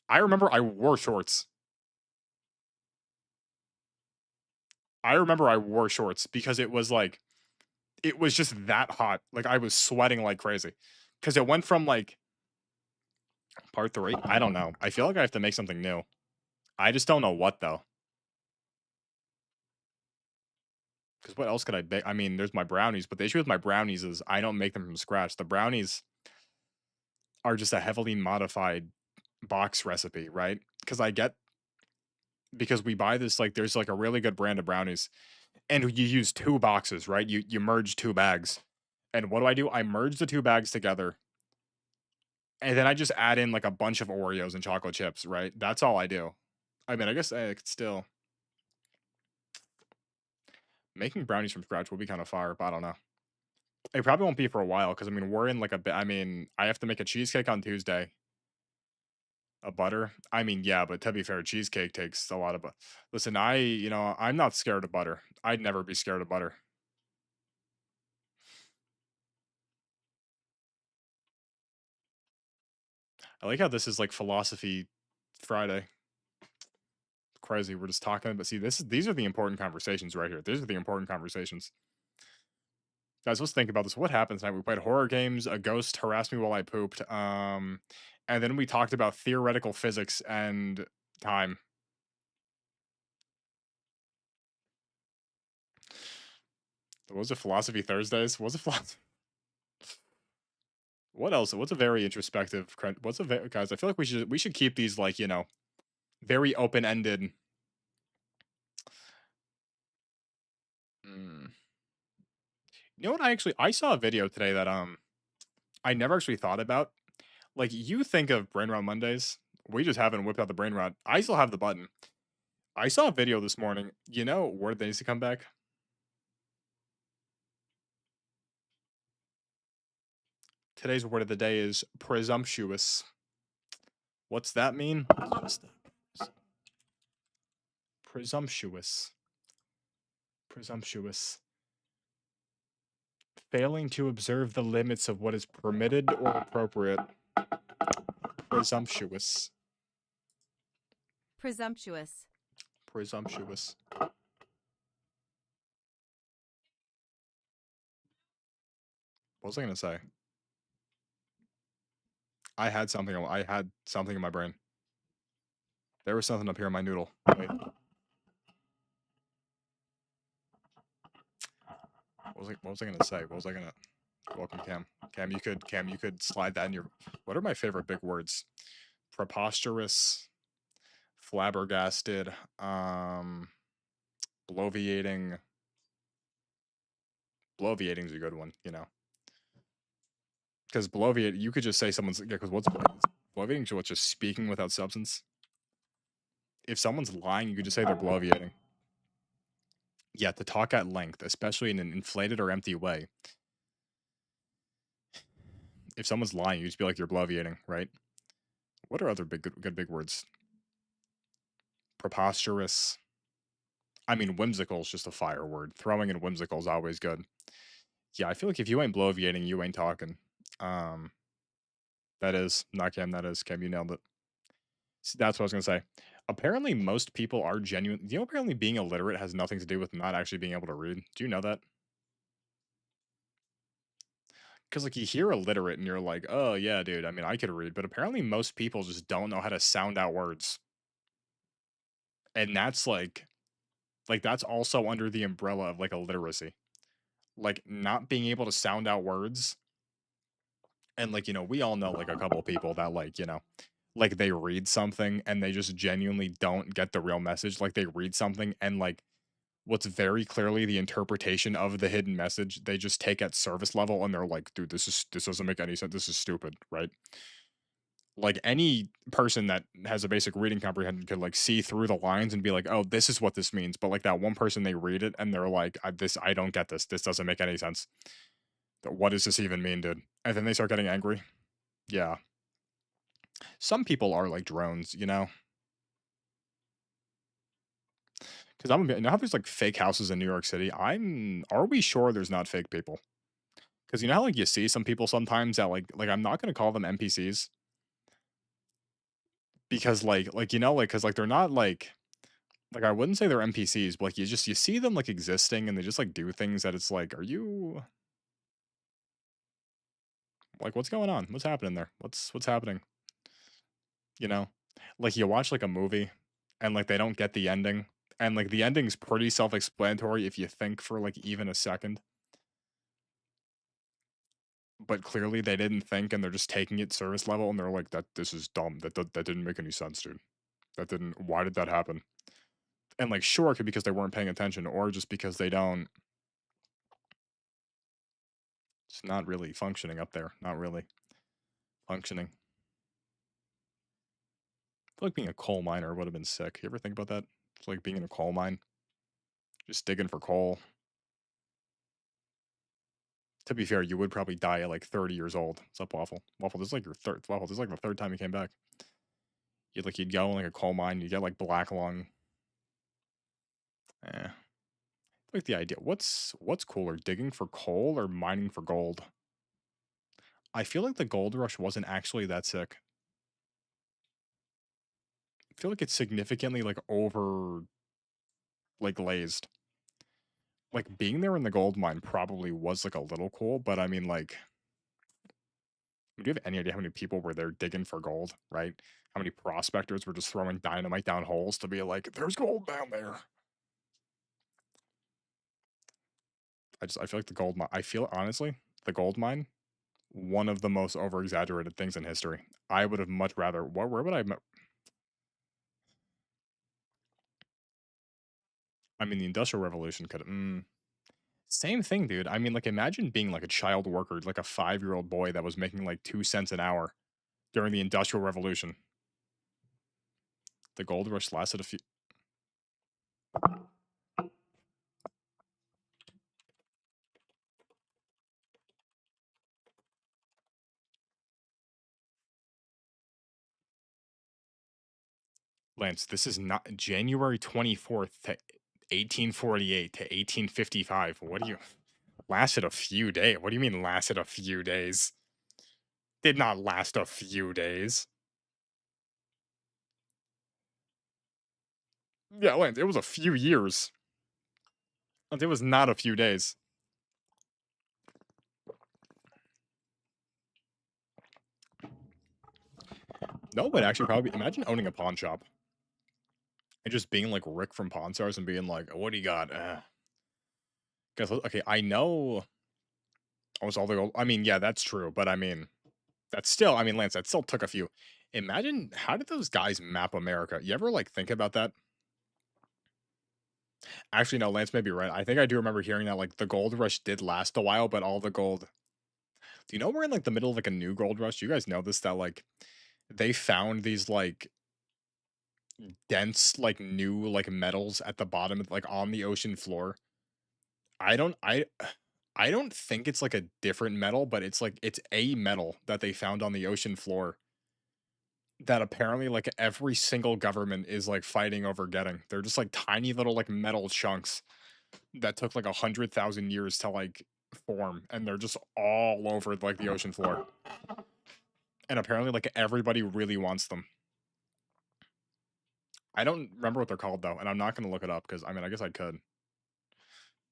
I remember I wore shorts. I remember I wore shorts because it was like it was just that hot. Like I was sweating like crazy. Cause it went from like part three. I don't know. I feel like I have to make something new. I just don't know what though. Because what else could I bake? I mean, there's my brownies, but the issue with my brownies is I don't make them from scratch. The brownies are just a heavily modified box recipe, right? Because I get because we buy this like there's like a really good brand of brownies, and you use two boxes, right? You merge two bags, and what do? I merge the two bags together, and then I just add in like a bunch of Oreos and chocolate chips, right? That's all I do. I mean, I guess I could still making brownies from scratch will be kind of fire, but I don't know. It probably won't be for a while because I mean we're in like a bit. I mean, I have to make a cheesecake on Tuesday. A butter? I mean, yeah, but to be fair, cheesecake takes a lot of. Listen, I'm not scared of butter. I'd never be scared of butter. I like how this is like philosophy Friday. Crazy. We're just talking, but see, these are the important conversations right here. These are the important conversations. Guys, let's think about this. What happened tonight? We played horror games. A ghost harassed me while I pooped. And then we talked about theoretical physics and time. What was it? Philosophy Thursdays? What was it? What else? What's a very introspective? What's a guys? I feel like we should keep these like very open ended. Mm. You know what? I saw a video today that I never actually thought about. Like you think of Brain Rot Mondays, we just haven't whipped out the Brain Rot. I still have the button. I saw a video this morning. You know where they needs to come back? Today's word of the day is presumptuous. What's that mean? Presumptuous. Presumptuous. Failing to observe the limits of what is permitted or appropriate. Presumptuous. Presumptuous. Presumptuous. What was I gonna say? I had something. I had something in my brain. There was something up here in my noodle. Wait. What was I gonna say? What was I gonna? Welcome, Cam. Cam, you could slide that in your. What are my favorite big words? Preposterous, flabbergasted, bloviating. Bloviating is a good one, because bloviate. You could just say someone's. Yeah, because what's bloviating? So what's just speaking without substance? If someone's lying, you could just say they're bloviating. Yeah, to talk at length, especially in an inflated or empty way. If someone's lying, you just be like you're bloviating, right? What are other good big words? Preposterous. I mean, whimsical is just a fire word. Throwing in whimsical is always good. Yeah, I feel like if you ain't bloviating, you ain't talking. Um, that is not Cam. That is Cam. You nailed it. That's what I was gonna say. Apparently, most people are genuine. Apparently being illiterate has nothing to do with not actually being able to read. Do you know that? Because like you hear illiterate and you're like, oh yeah, dude. I mean, I could read, but apparently most people just don't know how to sound out words, and that's like that's also under the umbrella of like illiteracy, like not being able to sound out words. And like we all know like a couple people that like they read something and they just genuinely don't get the real message. Like they read something and like what's very clearly the interpretation of the hidden message, they just take at service level and they're like, dude, this doesn't make any sense. This is stupid, right? Like any person that has a basic reading comprehension could like see through the lines and be like, oh, this is what this means. But like that one person, they read it and they're like, I don't get this. This doesn't make any sense. What does this even mean, dude? And then they start getting angry. Yeah. Some people are like drones, because how there's like fake houses in New York City. Are we sure there's not fake people? Because how like you see some people sometimes that like I'm not gonna call them NPCs because like because like they're not like I wouldn't say they're NPCs, but like you see them like existing and they just like do things that it's like, are you like what's going on? What's happening there? What's happening? You know? Like you watch like a movie and like they don't get the ending. And like the ending's pretty self-explanatory if you think for like even a second. But clearly they didn't think and they're just taking it service level and they're like that this is dumb. That didn't make any sense, dude. That didn't why did that happen? And like sure it could be because they weren't paying attention or just because they don't it's not really functioning up there. Not really functioning. I feel like being a coal miner would have been sick. You ever think about that? It's like being in a coal mine, just digging for coal. To be fair, you would probably die at like 30 years old. What's up, Waffle? Waffle, this is like your third. Waffle, this is like the third time you came back. You'd go in like a coal mine. You get like black lung. Eh, like the idea. What's cooler, digging for coal or mining for gold? I feel like the gold rush wasn't actually that sick. I feel like it's significantly like over like glazed. Like being there in the gold mine probably was like a little cool, but I mean like do you have any idea how many people were there digging for gold, right? How many prospectors were just throwing dynamite down holes to be like, there's gold down there. I feel like the gold mine. I feel honestly the gold mine one of the most over exaggerated things in history. I would have much rather. Where would I? I mean, the Industrial Revolution could. Same thing, dude. I mean, like, imagine being like a child worker, like a 5-year-old boy that was making like 2 cents an hour during the Industrial Revolution. The gold rush lasted a few. Lance, this is not January 24th to 1848 to 1855. What do you lasted a few days? What do you mean lasted a few days? Did not last a few days. Yeah, Lance, it was a few years. Lance, it was not a few days. No, but actually probably imagine owning a pawn shop and just being like Rick from Pawn Stars and being like, "What do you got?" Because okay, I know almost all the gold. I mean, yeah, that's true, but I mean, that's still. I mean, Lance, that still took a few. Imagine how did those guys map America? You ever like think about that? Actually, no, Lance may be right. I think I do remember hearing that like the gold rush did last a while, but all the gold. Do you know we're in like the middle of like a new gold rush? Do you guys know this? That like they found these like dense like new like metals at the bottom like on the ocean floor. I don't I I don't think it's like a different metal, but it's like it's a metal that they found on the ocean floor that apparently like every single government is like fighting over getting. They're just like tiny little like metal chunks that took like 100,000 years to like form, and they're just all over like the ocean floor. And apparently like everybody really wants them. I don't remember what they're called though, and I'm not going to look it up because I mean I guess I could.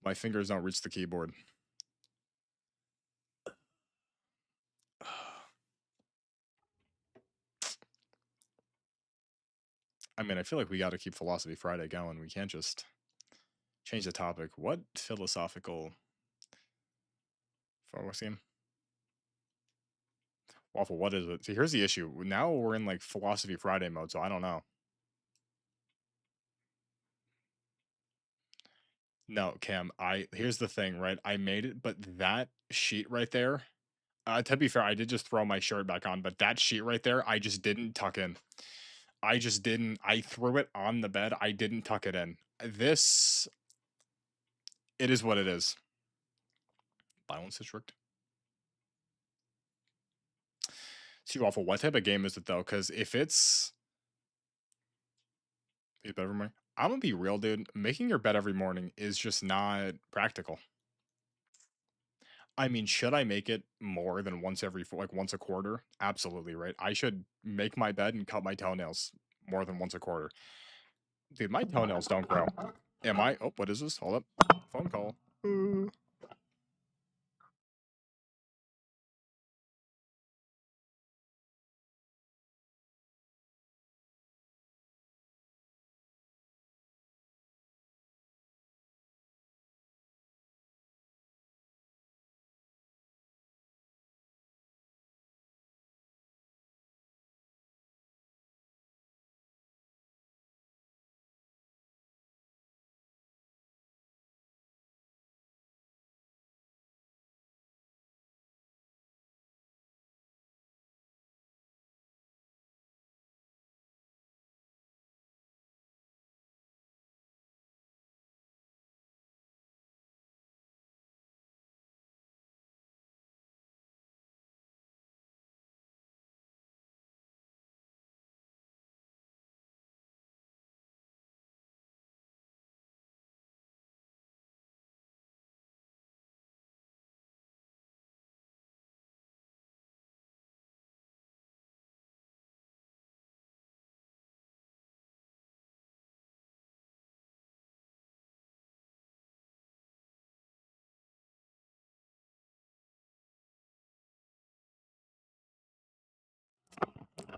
My fingers don't reach the keyboard. I mean, I feel like we got to keep Philosophy Friday going. We can't just change the topic. What philosophical focus game? Waffle, what is it? See, here's the issue. Now we're in like Philosophy Friday mode, so I don't know. No, Cam, I here's the thing, right? I made it, but that sheet right there, to be fair, I did just throw my shirt back on, but that sheet right there, I just didn't tuck in. I just didn't. I threw it on the bed. I didn't tuck it in. This, it is what it is. Balance district. See, Waffle, what type of game is it though? Because if it's better for me. I'm gonna be real, dude. Making your bed every morning is just not practical. I mean, should I make it more than once every like once a quarter? Absolutely, right? I should make my bed and cut my toenails more than once a quarter. Dude, my toenails don't grow. Am I? Oh, what is this? Hold up. Phone call.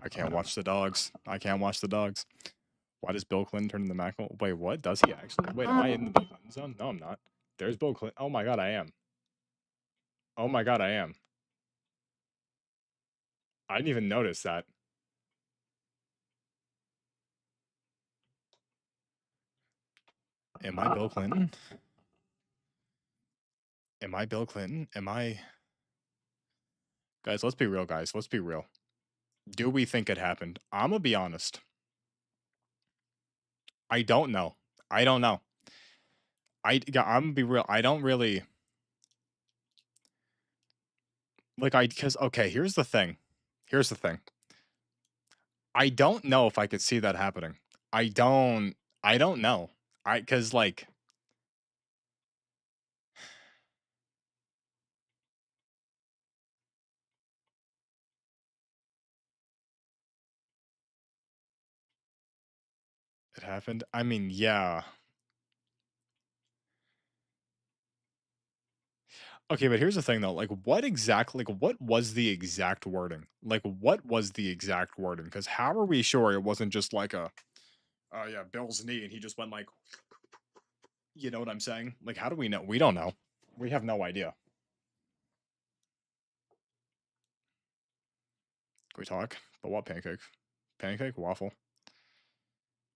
I can't watch the dogs. I can't watch the dogs. Why does Bill Clinton turn into Mac? Wait, what? Does he actually? Wait, am I in the Bill Clinton zone? No, I'm not. There's Bill Clinton. Oh my god, I am. Oh my god, I am. I didn't even notice that. Am I Bill Clinton? Am I Bill Clinton? Am I Guys, let's be real, guys. Let's be real. Do we think it happened? Imma be honest. I don't know. I don't know. Yeah, Imma be real. I don't really like because okay, here's the thing. Here's the thing. I don't know if I could see that happening. I don't I don't know. Cuz like it happened. I mean, yeah. Okay, but here's the thing though. Like what exactly like what was the exact wording? Like what was the exact wording? Cuz how are we sure it wasn't just like a oh yeah, Bill's knee and he just went like you know what I'm saying? Like how do we know? We don't know. We have no idea. Can we talk? But what pancake? Pancake? Waffle?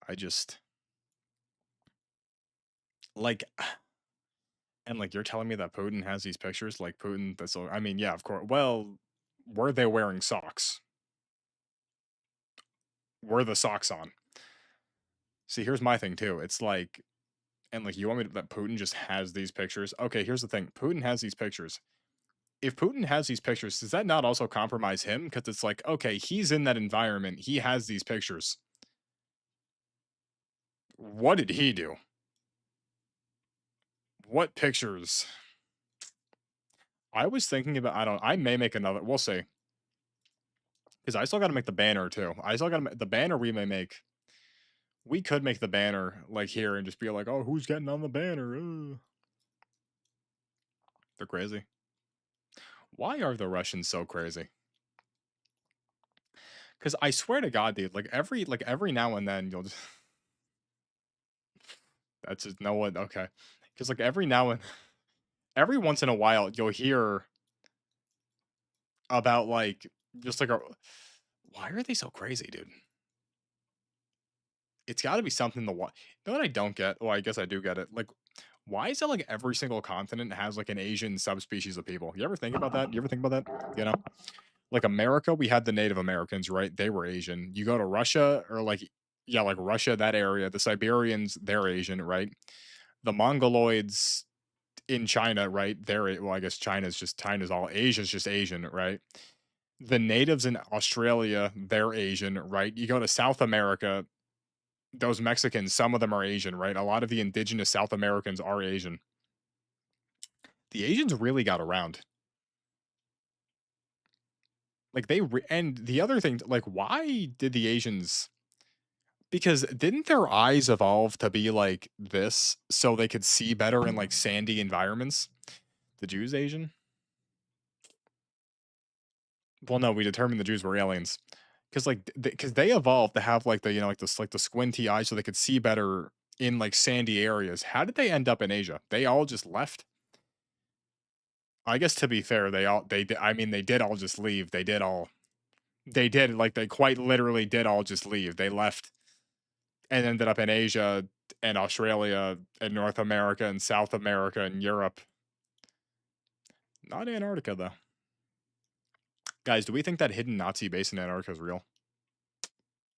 I just like and like you're telling me that Putin has these pictures like Putin that's I mean, yeah, of course. Well, were they wearing socks? Were the socks on? See, here's my thing too. It's like and like you want me to that Putin just has these pictures? Okay, here's the thing. Putin has these pictures. If Putin has these pictures, does that not also compromise him? Because it's like, okay, he's in that environment. He has these pictures. What did he do? What pictures? I was thinking about I may make another we'll see. Because I still gotta make the banner too. I still gotta the banner we may make. We could make the banner like here and just be like, oh, who's getting on the banner? They're crazy. Why are the Russians so crazy? Because I swear to God, dude, like every now and then you'll just that's just no one okay. Because like every once in a while you'll hear about like just like a why are they so crazy, dude? It's got to be something the why. You know what I don't get? Well, I guess I do get it. Like, why is it like every single continent has like an Asian subspecies of people? You ever think about that? You ever think about that? You know, like America, we had the Native Americans, right? They were Asian. You go to Russia or like yeah, like Russia, that area, the Siberians, they're Asian, right? The Mongoloids in China, right? Well, I guess China's all Asia's just Asian, right? The natives in Australia, they're Asian, right? You go to South America, those Mexicans, some of them are Asian, right? A lot of the indigenous South Americans are Asian. The Asians really got around. Like and the other thing, like, why did the Asians? Because didn't their eyes evolve to be like this so they could see better in like sandy environments? The Jews Asian? Well, no, we determined the Jews were aliens because like because they evolved to have like the you know like the squinty eyes so they could see better in like sandy areas. How did they end up in Asia? They all just left. I guess to be fair, I mean they did all just leave. They did like they quite literally did all just leave. They left and ended up in Asia and Australia and North America and South America and Europe. Not Antarctica though. Guys, do we think that hidden Nazi base in Antarctica is real?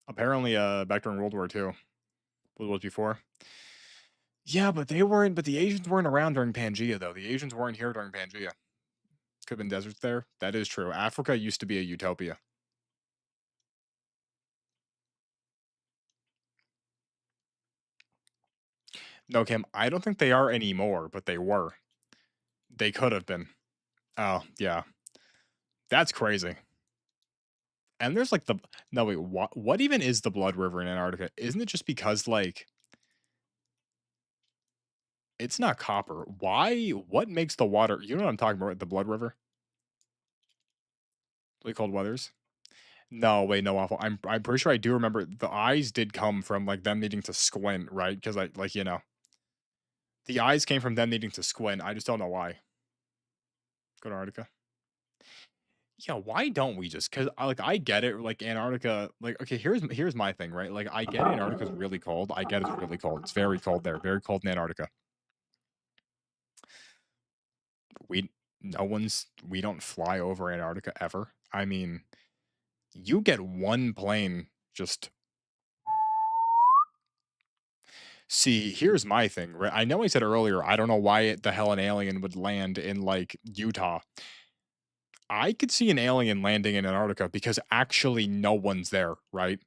Apparently back during World War II. What was before? Yeah, but the Asians weren't around during Pangea though. The Asians weren't here during Pangea. Could have been deserts there. That is true. Africa used to be a utopia. No, Kim, I don't think they are anymore, but they were. They could have been. Oh, yeah. That's crazy. And there's like the no wait, what even is the Blood River in Antarctica? Isn't it just because like it's not copper? Why? What makes the water? You know what I'm talking about? The Blood River, like cold weathers. No, wait, no waffle. I'm pretty sure I do remember the eyes did come from like them needing to squint, right? Because I like The eyes came from them needing to squint. I just don't know why. Go to Antarctica. Yeah, why don't we just? Cause like, I get it, like, Antarctica like, okay, here's my thing, right? Like, I get Antarctica's really cold. I get it's really cold. It's very cold there, very cold in Antarctica. We we don't fly over Antarctica ever. I mean, you get one plane just see, here's my thing, right? I know I said earlier, I don't know why the hell an alien would land in, like, Utah. I could see an alien landing in Antarctica because actually no one's there, right?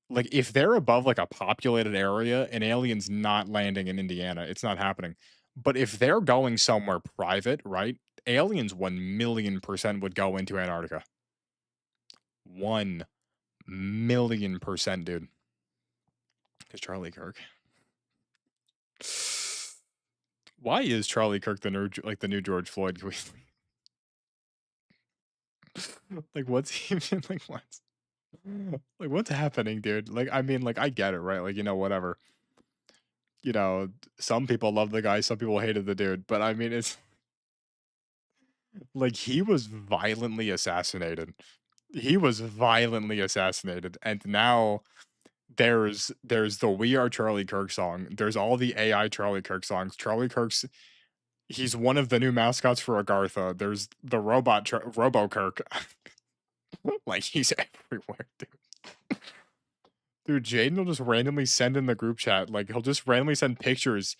Like, if they're above, like, a populated area, an alien's not landing in Indiana, it's not happening. But if they're going somewhere private, right, aliens 1,000,000% would go into Antarctica. 1,000,000%, dude. 'Cause Charlie Kirk. Why is Charlie Kirk the new George Floyd? Like, what's even like, what's like, what's happening, dude? Like, I mean, like, I get it, right? Like, whatever. Some people love the guy, some people hated the dude, but I mean, it's like he was violently assassinated. He was violently assassinated, and now there's the "We Are Charlie Kirk" song. There's all the AI Charlie Kirk songs. Charlie Kirk's he's one of the new mascots for Agartha. There's the robot Robo Kirk. Like he's everywhere, dude. Dude, Jaden will just randomly send in the group chat. Like he'll just randomly send pictures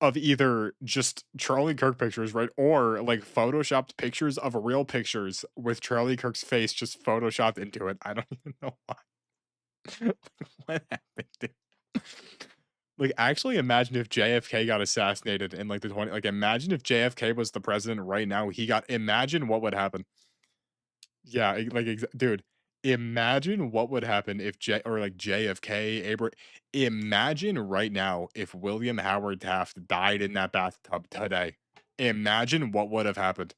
of either just Charlie Kirk pictures, right? Or like photoshopped pictures of real pictures with Charlie Kirk's face just photoshopped into it. I don't even know why. What happened, dude? Like, actually imagine if JFK got assassinated in like the 20 like imagine if JFK was the president right now, imagine what would happen. Yeah, dude, imagine what would happen if JFK, imagine right now if William Howard Taft died in that bathtub today. Imagine what would have happened.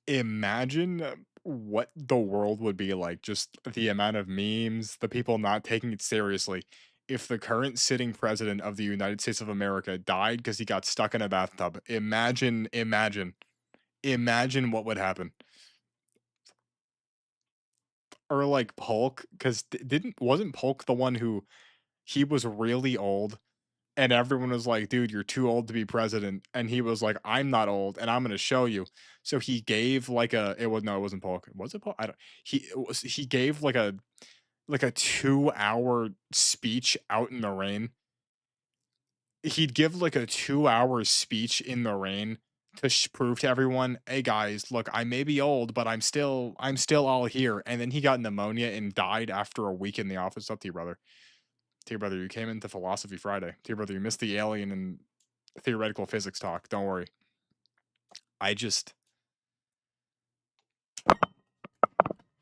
Imagine what the world would be like, just the amount of memes, the people not taking it seriously. If the current sitting president of the United States of America died because he got stuck in a bathtub, imagine what would happen. Or like Polk, because didn't wasn't Polk the one who he was really old and everyone was like, dude, you're too old to be president. And he was like, I'm not old and I'm gonna show you. So he gave like it was no, it wasn't Polk. Was it Polk? I don't he gave like a 2 hour speech out in the rain. He'd give like a 2 hour speech in the rain to prove to everyone, hey guys, look, I may be old, but I'm still all here. And then he got pneumonia and died after a week in the office. Up to you, brother. To your brother, you came into Philosophy Friday. To your brother, you missed the alien and theoretical physics talk. Don't worry. I just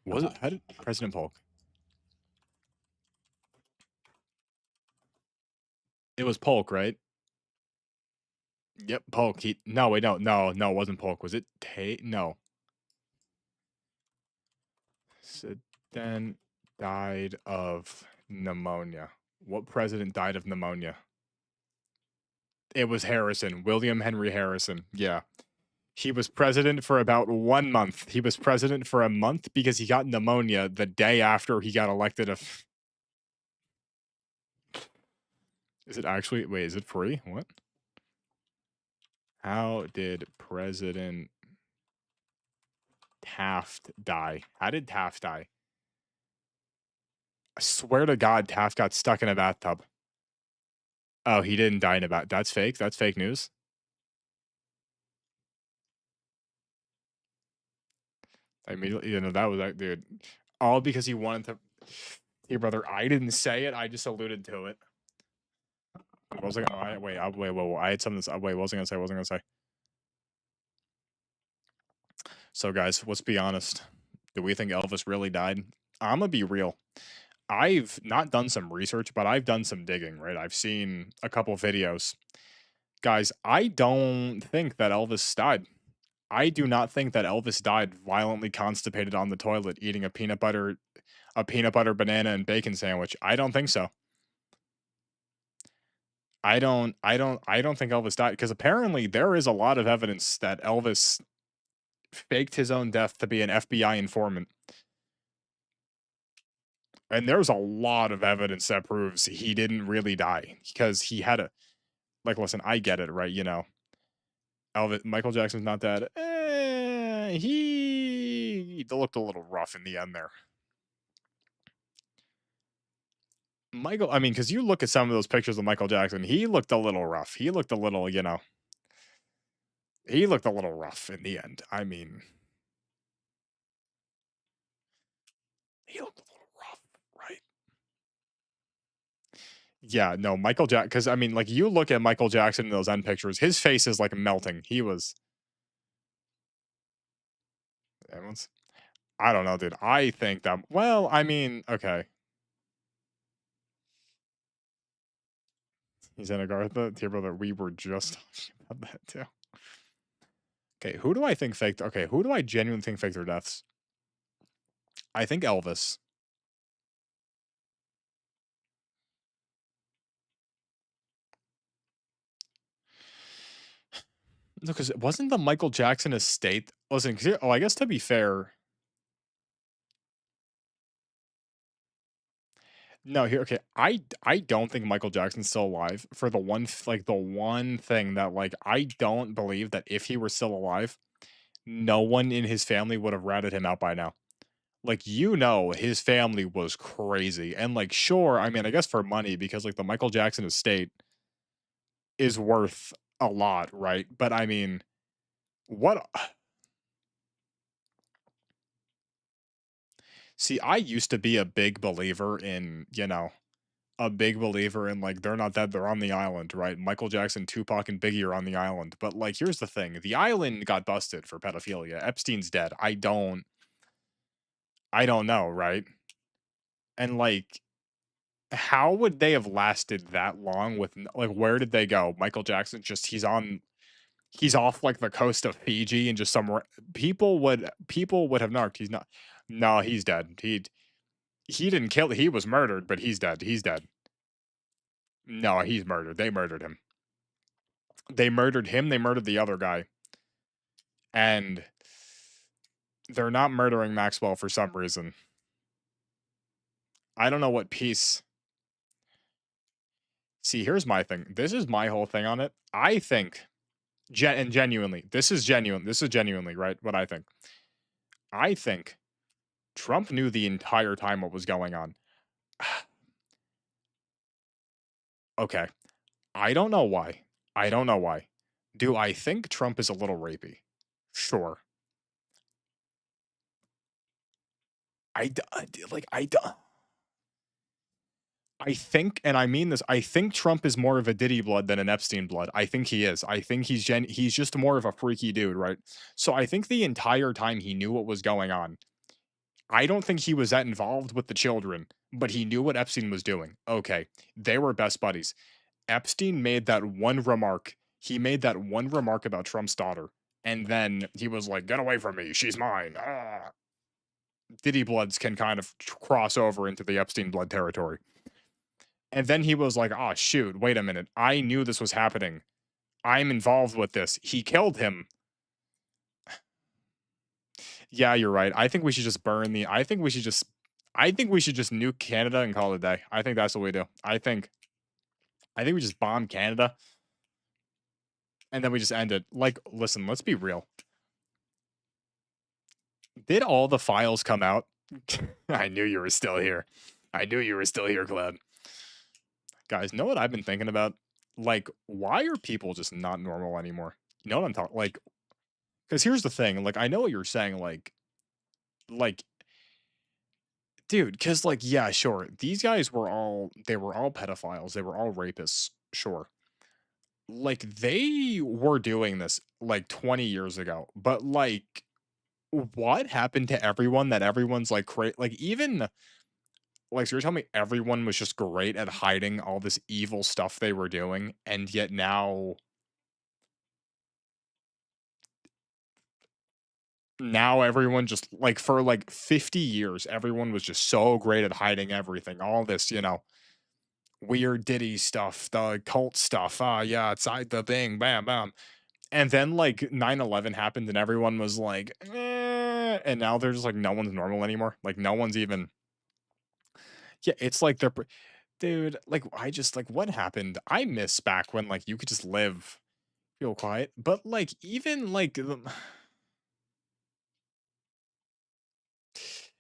was it how did President Polk? It was Polk, right? Yep, Polk. No, wait, no, it wasn't Polk. Was it Tay? No. Then died of pneumonia. What president died of pneumonia? It was Harrison, William Henry Harrison. Yeah. He was president for about 1 month. He was president for a month because he got pneumonia the day after he got elected. Is it actually? Wait, is it free? What? How did President Taft die? How did Taft die? I swear to God, Taft got stuck in a bathtub. Oh, he didn't die in a bat. That's fake. That's fake news. I immediately, that was that dude. All because he wanted to. Hey, brother, I didn't say it. I just alluded to it. What was I? Wait. I had something. Wait, what was I gonna say? What was I gonna say? So, guys, let's be honest. Do we think Elvis really died? I'm gonna be real. I've not done some research, but I've done some digging. Right? I've seen a couple videos. Guys, I don't think that Elvis died. I do not think that Elvis died violently constipated on the toilet eating a peanut butter banana and bacon sandwich. I don't think so. I don't think Elvis died because apparently there is a lot of evidence that Elvis faked his own death to be an FBI informant. And there's a lot of evidence that proves he didn't really die because he had a like listen, I get it, right? Elvis Michael Jackson's not dead. He looked a little rough in the end there. Michael, I mean, because you look at some of those pictures of Michael Jackson, he looked a little rough. He looked a little, he looked a little rough in the end. I mean, he looked a little rough, right? Yeah, no, Michael Jackson. Because I mean, like you look at Michael Jackson in those end pictures, his face is like melting. He was, everyone's, I don't know, dude. I think that, well, I mean, okay. He's in Agartha, dear brother. We were just talking about that too. Okay, who do I think faked? Okay, who do I genuinely think faked their deaths? I think Elvis. No, because it wasn't the Michael Jackson estate. Listen, oh, I guess to be fair, no, here, okay. I don't think Michael Jackson's still alive for the like the one thing that like I don't believe that if he were still alive, no one in his family would have ratted him out by now. Like his family was crazy, and like sure, I mean, I guess for money because like the Michael Jackson estate is worth a lot, right? But I mean, what see, I used to be a big believer in, a big believer in like they're not dead, they're on the island, right? Michael Jackson, Tupac, and Biggie are on the island. But like here's the thing. The island got busted for pedophilia. Epstein's dead. I don't know, right? And like how would they have lasted that long with like where did they go? Michael Jackson just he's off like the coast of Fiji and just somewhere people would have knocked. He's not. No, he's dead. He didn't kill. He was murdered, but he's dead. He's dead. No, he's murdered. They murdered him. They murdered him. They murdered the other guy, and they're not murdering Maxwell for some reason. I don't know what piece. See, here's my thing. This is my whole thing on it. I think, and genuinely, this is genuine. This is genuinely right. What I think. I think Trump knew the entire time what was going on. Okay. I don't know why. I don't know why. Do I think Trump is a little rapey? Sure. Like I think, and I mean this, I think Trump is more of a Diddy blood than an Epstein blood. I think he is. I think he's just more of a freaky dude, right? So I think the entire time he knew what was going on. I don't think he was that involved with the children, but he knew what Epstein was doing. Okay, they were best buddies. Epstein made that one remark. He made that one remark about Trump's daughter, and then he was like, "Get away from me, she's mine." Ah. Diddy bloods can kind of cross over into the Epstein blood territory. And then he was like, "Oh shoot, wait a minute. I knew this was happening. I'm involved with this." He killed him. Yeah, you're right. I think we should just burn the I think we should just nuke Canada and call it a day. I think that's what we do. I think we just bomb Canada and then we just end it. Like, listen, let's be real. Did all the files come out? I knew you were still here. I knew you were still here, Cloud. Guys, know what I've been thinking about? Like, why are people just not normal anymore? You know what I'm talking like because here's the thing, like I know what you're saying, like dude, because like, yeah, sure. These guys were all pedophiles, they were all rapists, sure. Like they were doing this like 20 years ago, but like what happened to everyone that everyone's like like even like so you're telling me everyone was just great at hiding all this evil stuff they were doing, and yet now everyone just like for like 50 years everyone was just so great at hiding everything, all this, weird Diddy stuff, the cult stuff. Ah, yeah, it's I the thing, bam, bam. And then like 9/11 happened, and everyone was like, and now they're just like no one's normal anymore. Like no one's even. Yeah, it's like dude. Like I just like what happened. I miss back when like you could just live, feel quiet, but like even like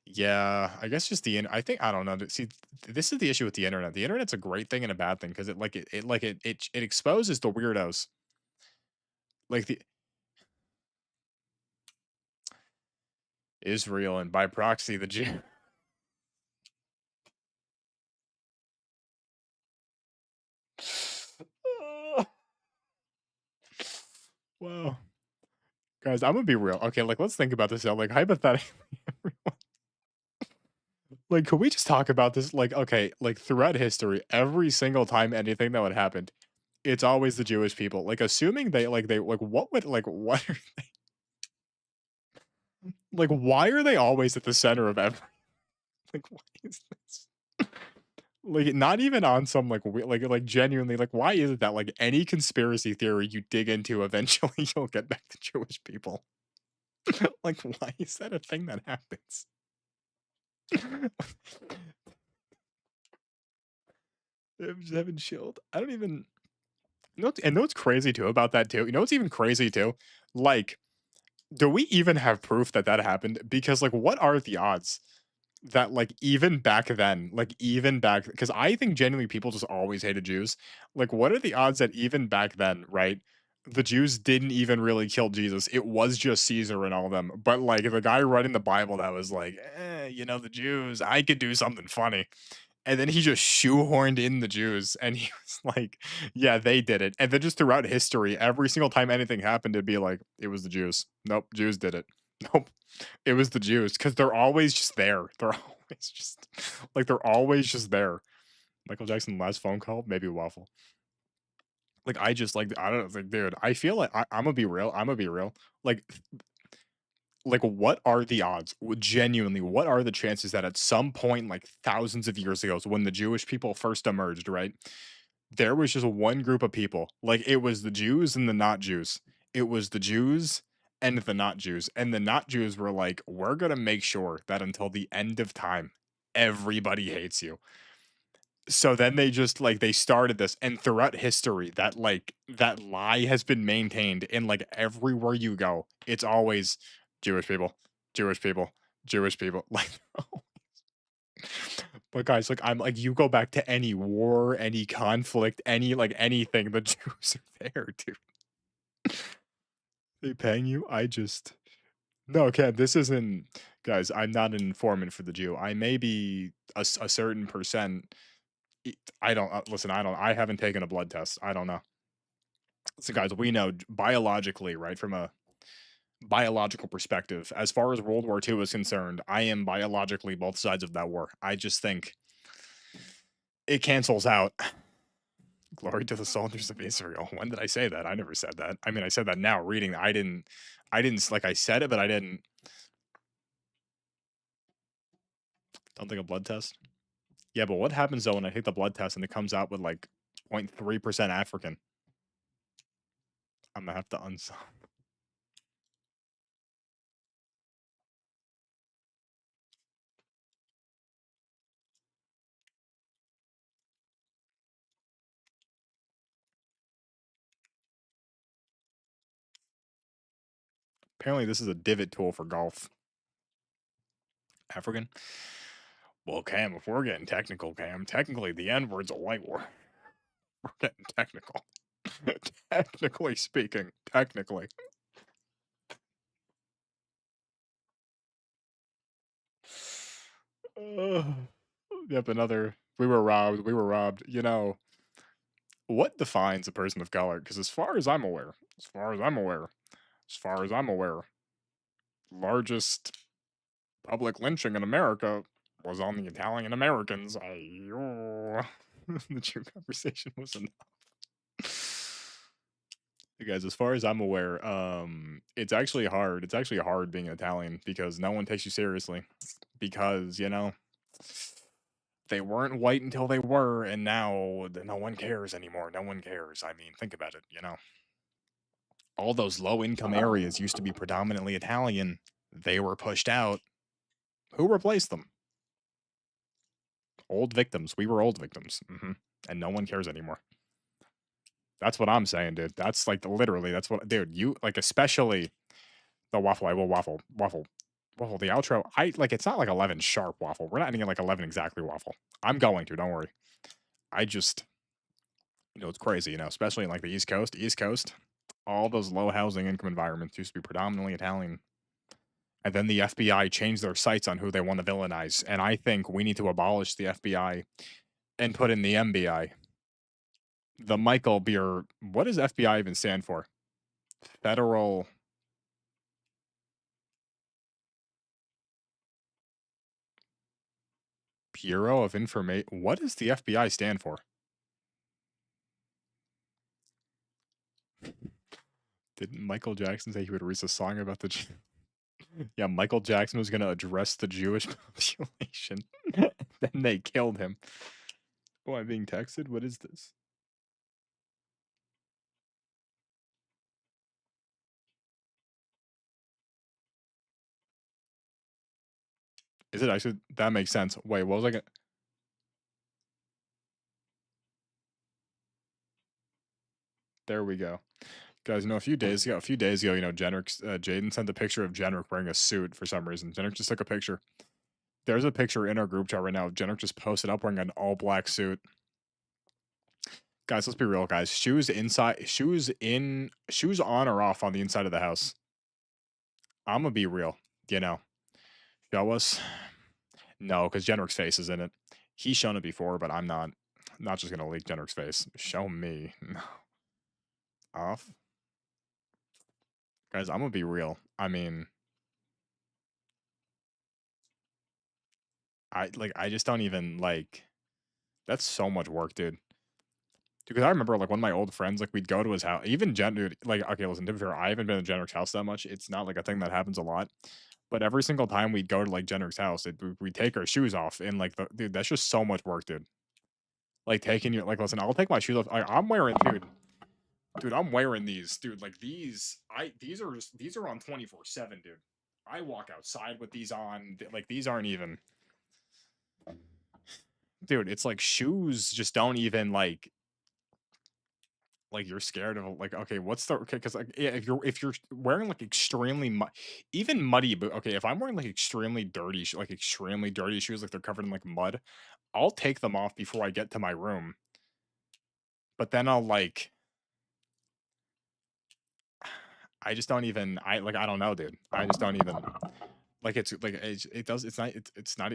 yeah, I guess just I think I don't know. See, this is the issue with the internet. The internet's a great thing and a bad thing because it exposes the weirdos. Like the Israel and by proxy the Jew. Wow. Guys, I'm gonna be real. Okay, like let's think about this now. Like hypothetically, like could we just talk about this? Like, okay, like throughout history, every single time anything that would happen, it's always the Jewish people. Like assuming they like what would like what are, like why are they always at the center of every like why is this? Like not even on some like like genuinely like why is it that like any conspiracy theory you dig into eventually you'll get back to Jewish people? Like why is that a thing that happens? I'm just having chilled. I don't even know what's crazy too about that too? You know what's even crazy too? Like, do we even have proof that that happened? Because like, what are the odds that like even back then, like even back, because I think genuinely people just always hated Jews. Like, what are the odds that even back then, right? The Jews didn't even really kill Jesus. It was just Caesar and all of them. But like the guy writing the Bible that was like, you know, the Jews, I could do something funny. And then he just shoehorned in the Jews, and he was like, "Yeah, they did it." And then just throughout history, every single time anything happened, it'd be like, "It was the Jews." Nope, Jews did it. Nope, it was the Jews because they're always just there. They're always just like they're always just there. Michael Jackson last phone call, maybe a waffle. Like I just like I don't know, like dude. I feel like I'm gonna be real. I'm gonna be real. Like what are the odds? Genuinely, what are the chances that at some point, like thousands of years ago, so when the Jewish people first emerged, right? There was just one group of people. Like it was the Jews and the not Jews. It was the Jews and the not Jews. And the not Jews were like, we're gonna make sure that until the end of time, everybody hates you. So then they just like they started this, and throughout history, that like that lie has been maintained in like everywhere you go. It's always Jewish people, Jewish people, Jewish people. Like, but guys, like I'm like you go back to any war, any conflict, any like anything, the Jews are there, dude. They paying you? I just no, Ken. This isn't, guys. I'm not an informant for the Jew. I may be a certain percent. I don't listen. I don't. I haven't taken a blood test. I don't know. So, guys, we know biologically, right, from a biological perspective, as far as World War II is concerned, I am biologically both sides of that war. I just think it cancels out. Glory to the soldiers of Israel. When did I say that? I never said that. I mean, I said that now reading. I didn't like I said it, but I didn't. Don't think a blood test. Yeah, but what happens though when I take the blood test and it comes out with like 0.3% African? I'm gonna have to uns. Apparently, this is a divot tool for golf. African. Well, Cam, if we're getting technical, Cam, technically the N word's a white word. We're getting technical. Technically speaking, technically. Yep, another. We were robbed. We were robbed. You know, what defines a person of color? Because as far as I'm aware, as far as I'm aware, as far as I'm aware, largest public lynching in America was on the Italian Americans. The true conversation was enough. You guys, as far as I'm aware, it's actually hard. It's actually hard being Italian because no one takes you seriously. Because, you know, They weren't white until they were, and now no one cares anymore. No one cares. I mean, think about it. All those low income areas used to be predominantly Italian. They were pushed out. Who replaced them? Old victims. We were old victims. And no one cares anymore. That's what I'm saying, dude. That's like literally, that's what, dude, you like, especially the waffle. I will waffle. The outro. I like, it's not like 11 sharp waffle. We're not ending at like 11 exactly waffle. I'm going to, don't worry. I just, it's crazy, especially in like the East Coast. East Coast, all those low housing income environments used to be predominantly Italian. And then the FBI changed their sights on who they want to villainize. And I think we need to abolish the FBI and put in the MBI. The Michael Beer. What does FBI even stand for? Federal Bureau of Information. What does the FBI stand for? Didn't Michael Jackson say he would release a song about the Yeah, Michael Jackson was going to address the Jewish population. Then they killed him. Oh, I'm being texted? What is this? Is it actually? That makes sense. Wait, what was I going to? There we go. Guys, a few days ago, Jenrick, Jaden sent a picture of Jenrick wearing a suit for some reason. Jenrick just took a picture. There's a picture in our group chat right now. Jenrick just posted up wearing an all black suit. Guys, let's be real, guys. Shoes inside, shoes on or off on the inside of the house. I'm gonna be real. Show us. No, because Jenrick's face is in it. He's shown it before, but I'm not just gonna leak Jenrick's face. Show me. No. Off. Guys, I'm gonna be real. I mean, I just don't even like. That's so much work, dude. Because I remember like one of my old friends, like we'd go to his house. Even dude, like okay, listen, to be fair, I haven't been to Jenrick's house that much. It's not like a thing that happens a lot. But every single time we'd go to like Jenrick's house, we'd take our shoes off, and like dude, that's just so much work, dude. Like taking your like, listen, I'll take my shoes off. I'm wearing, dude, I'm wearing these, dude. Like these are on 24/7, dude. I walk outside with these on. Like these aren't even, dude. It's like shoes just don't even like you're scared of like okay what's the okay because like yeah, if you're wearing like extremely even muddy but okay if I'm wearing like extremely dirty like extremely dirty shoes like they're covered in like mud, I'll take them off before I get to my room, but then I'll like I just don't even I don't know, dude. I just don't even like it's like it does it's not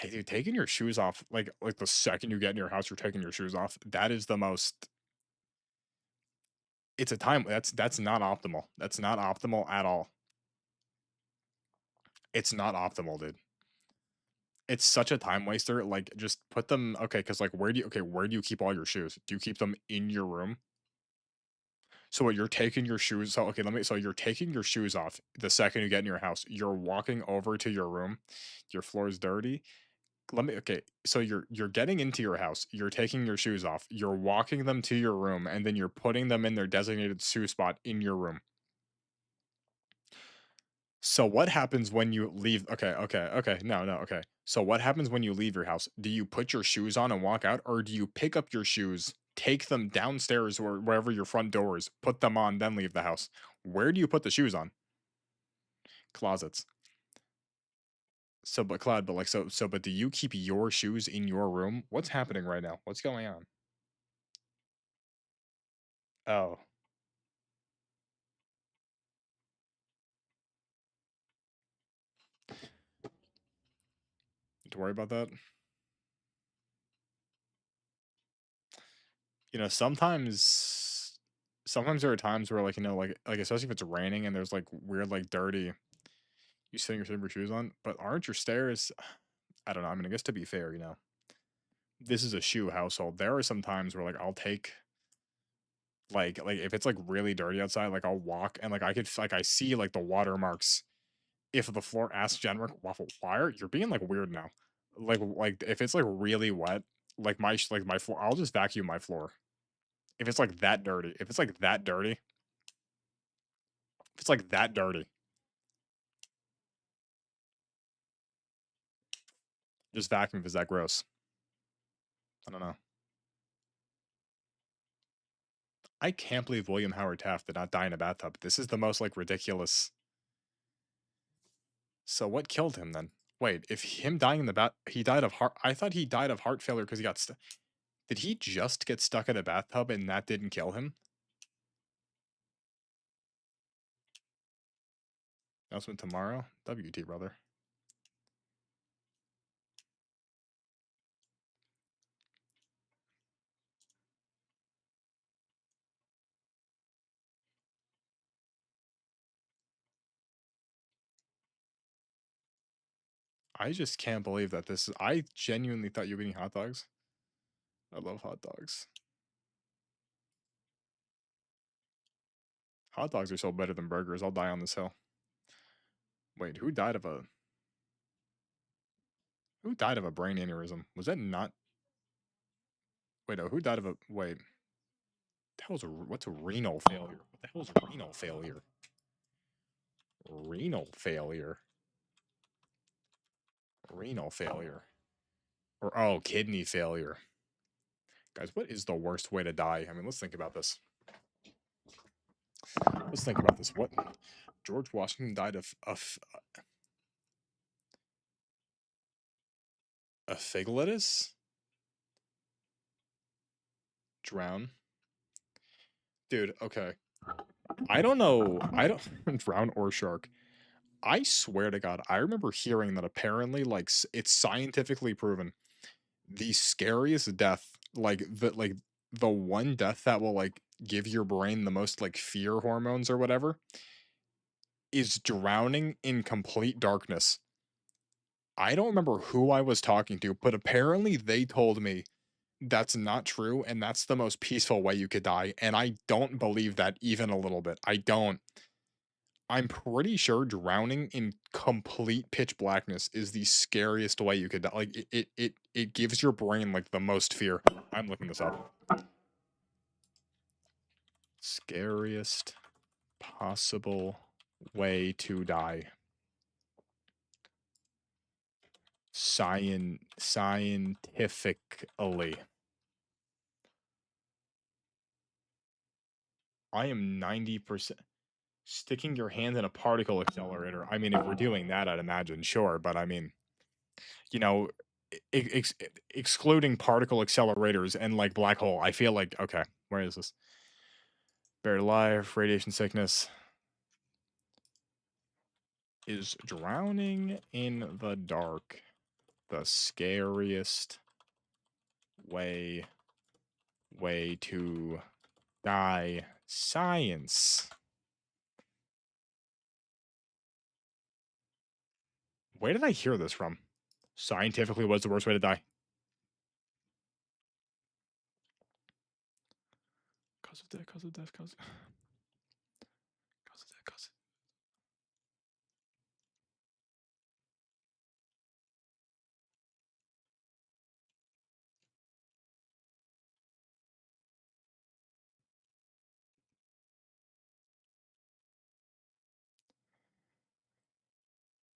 dude, taking your shoes off like the second you get in your house you're taking your shoes off. That is the most, it's a time that's not optimal. That's not optimal at all. It's not optimal, dude. It's such a time waster. Like, just put them okay. Because like, where do you keep all your shoes? Do you keep them in your room? So what, you're taking your shoes so okay, so you're taking your shoes off the second you get in your house. You're walking over to your room. Your floor is dirty. Okay, so you're getting into your house. You're taking your shoes off. You're walking them to your room, and then you're putting them in their designated shoe spot in your room. So what happens when you leave? Okay. No. Okay. So what happens when you leave your house? Do you put your shoes on and walk out, or do you pick up your shoes, take them downstairs or wherever your front door is, put them on, then leave the house? Where do you put the shoes on? Closets. So, but Cloud, but like, but do you keep your shoes in your room? What's happening right now? What's going on? Oh, don't worry about that. Sometimes there are times where like especially if it's raining and there's like weird like dirty you sitting your silver shoes on, but aren't your stairs? I don't know. I mean, I guess to be fair, this is a shoe household. There are some times where like I'll take like if it's like really dirty outside, like I'll walk and like I could like I see like the watermarks. If the floor asks Jenrick Waffle, why are you're being like weird now? Like if it's like really wet, like my floor, I'll just vacuum my floor. If it's like that dirty, if it's like that dirty, if it's like that dirty, just vacuum if it's that gross. I don't know. I can't believe William Howard Taft did not die in a bathtub. This is the most like ridiculous. So what killed him then? Wait, if him dying in the bat, he died of heart. I thought he died of heart failure because he got stuck. Did he just get stuck in a bathtub and that didn't kill him? Announcement tomorrow. WT brother. I just can't believe that this is. I genuinely thought you were eating hot dogs. I love hot dogs. Hot dogs are so better than burgers. I'll die on this hill. Wait, who died of a brain aneurysm? Was that not? Wait, no, who died of a wait? The hell's what's a renal failure? What the hell is renal failure? Renal failure. Renal failure. Or oh, kidney failure. Guys, what is the worst way to die? I mean, let's think about this. Let's think about this. What George Washington died of a figletus? Drown. Dude, okay. I don't know. I don't drown or shark. I swear to God, I remember hearing that apparently, like, it's scientifically proven the scariest death, like the one death that will like give your brain the most like fear hormones or whatever, is drowning in complete darkness. I don't remember who I was talking to, but apparently they told me that's not true and that's the most peaceful way you could die. And I don't believe that even a little bit. I don't. I'm pretty sure drowning in complete pitch blackness is the scariest way you could die. Like it gives your brain like the most fear. I'm looking this up. Scariest possible way to die. Scientifically. I am 90% sticking your hand in a particle accelerator. I mean, if we're doing that, I'd imagine, sure. But I mean, you know, excluding particle accelerators and like black hole, I feel like, okay, where is this? Buried alive, radiation sickness. Is drowning in the dark the scariest way to die? Science. Where did I hear this from? Scientifically, what's the worst way to die? Cause of death, cause of death, cause of death, cause of.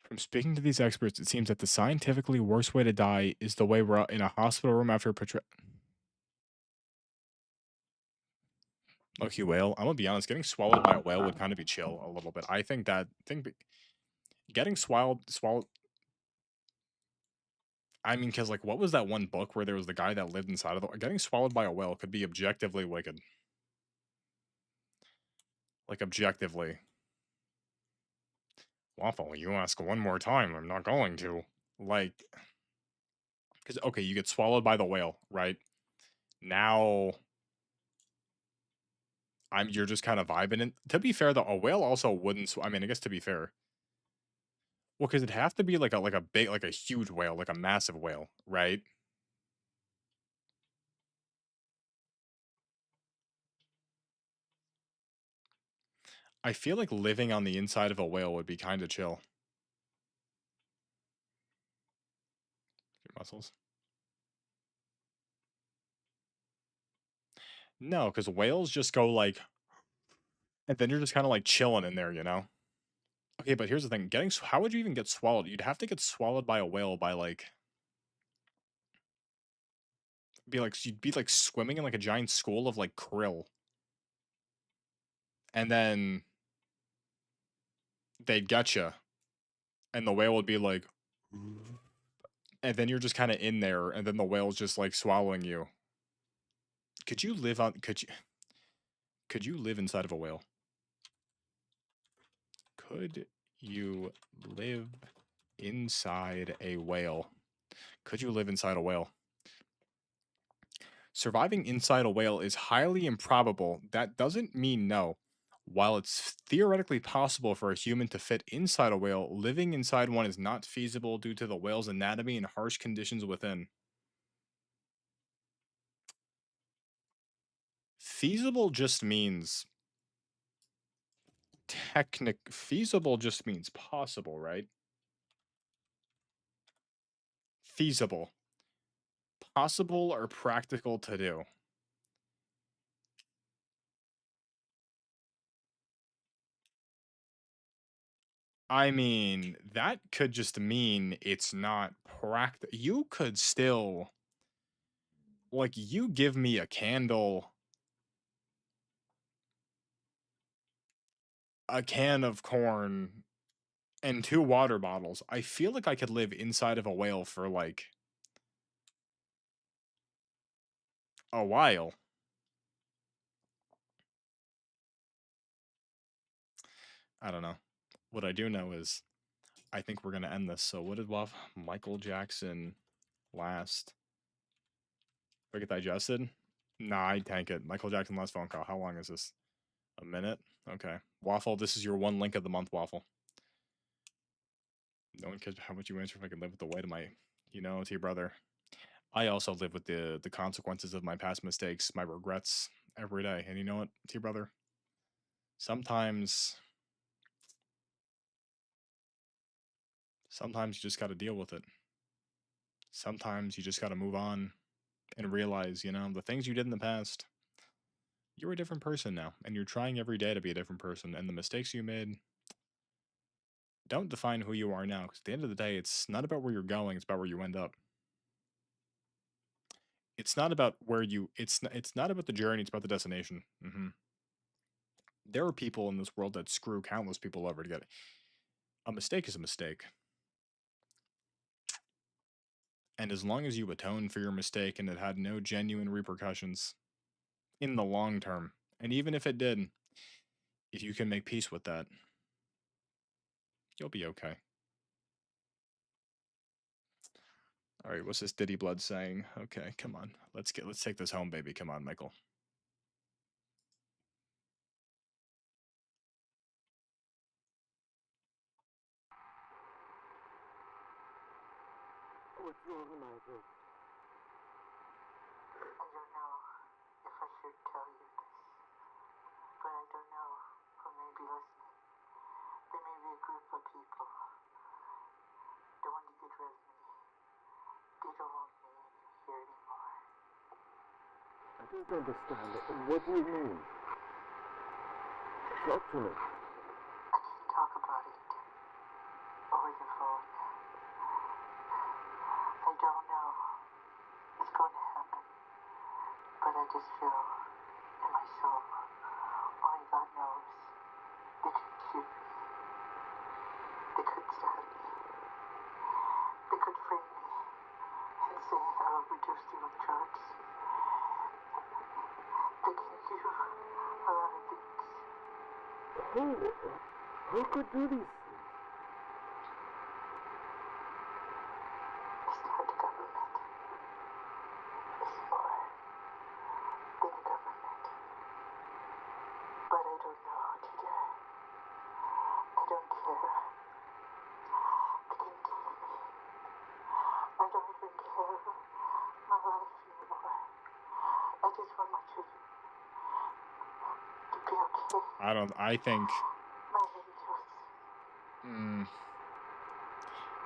From speaking to these experts, it seems that the scientifically worst way to die is the way we're in a hospital room after a Loki whale. I'm gonna be honest, getting swallowed by a whale would kind of be chill a little bit. I think getting swallowed. I mean, because like, what was that one book where there was the guy that lived inside of the getting swallowed by a whale could be objectively wicked. Like objectively, Waffle. You ask one more time, I'm not going to. Like, because okay, you get swallowed by the whale, right? Now, you're just kind of vibing. And to be fair, though, a whale also wouldn't. I mean, I guess to be fair, well, because it'd have to be like a big, like a huge whale, like a massive whale, right? I feel like living on the inside of a whale would be kind of chill. muscles. No, because whales just go like, and then you're just kind of like chilling in there, you know? Okay, but here's the thing: how would you even get swallowed? You'd have to get swallowed by a whale by like, you'd be like swimming in like a giant school of like krill, and then they'd get you, and the whale would be like, and then you're just kind of in there, and then the whale's just like swallowing you. Could you live on? Could you live inside of a whale? Could you live inside a whale? Could you live inside a whale? Surviving inside a whale is highly improbable. That doesn't mean no. While it's theoretically possible for a human to fit inside a whale, living inside one is not feasible due to the whale's anatomy and harsh conditions within. Feasible just means feasible just means possible, right? Feasible. Possible or practical to do. I mean, that could just mean it's not practical. You could still, like, you give me a candle, a can of corn, and 2 water bottles. I feel like I could live inside of a whale for, like, a while. I don't know. What I do know is I think we're gonna end this. So what did Michael Jackson last? Did I get digested? Nah, I tank it. Michael Jackson last phone call. How long is this? A minute? Okay. Waffle, this is your one link of the month, Waffle. No one cares how much you answer if I can live with the weight of my, to your brother. I also live with the consequences of my past mistakes, my regrets every day. And you know what, to your brother? Sometimes you just got to deal with it. Sometimes you just got to move on and realize, the things you did in the past, you're a different person now, and you're trying every day to be a different person. And the mistakes you made don't define who you are now. Because at the end of the day, it's not about where you're going; it's about where you end up. It's not about where you. It's not about the journey. It's about the destination. There are people in this world that screw countless people over to get it. A mistake is a mistake. And as long as you atone for your mistake and it had no genuine repercussions in the long term, and even if it did, if you can make peace with that, you'll be okay. All right, what's this Diddy Blood saying? Okay, come on. Let's take this home, baby. Come on, Michael. What's wrong, Michael? I don't know if I should tell you this, but I don't know who may be listening. There may be a group of people that want to get rid of me. They don't want me here anymore. I don't understand. What do you mean? Talk to me. I can't talk about it over the phone. I don't know what's going to happen, but I just feel in my soul, only God knows, they could shoot me, they could stab me, they could frame me and say I overdosed you with drugs. They can do a lot of things. Who could do these things? It's not the government. It's more than the government. But I don't know, TJ. I don't care. They can take me. I don't even care my life anymore. I just want my children to be okay. I think. My angels.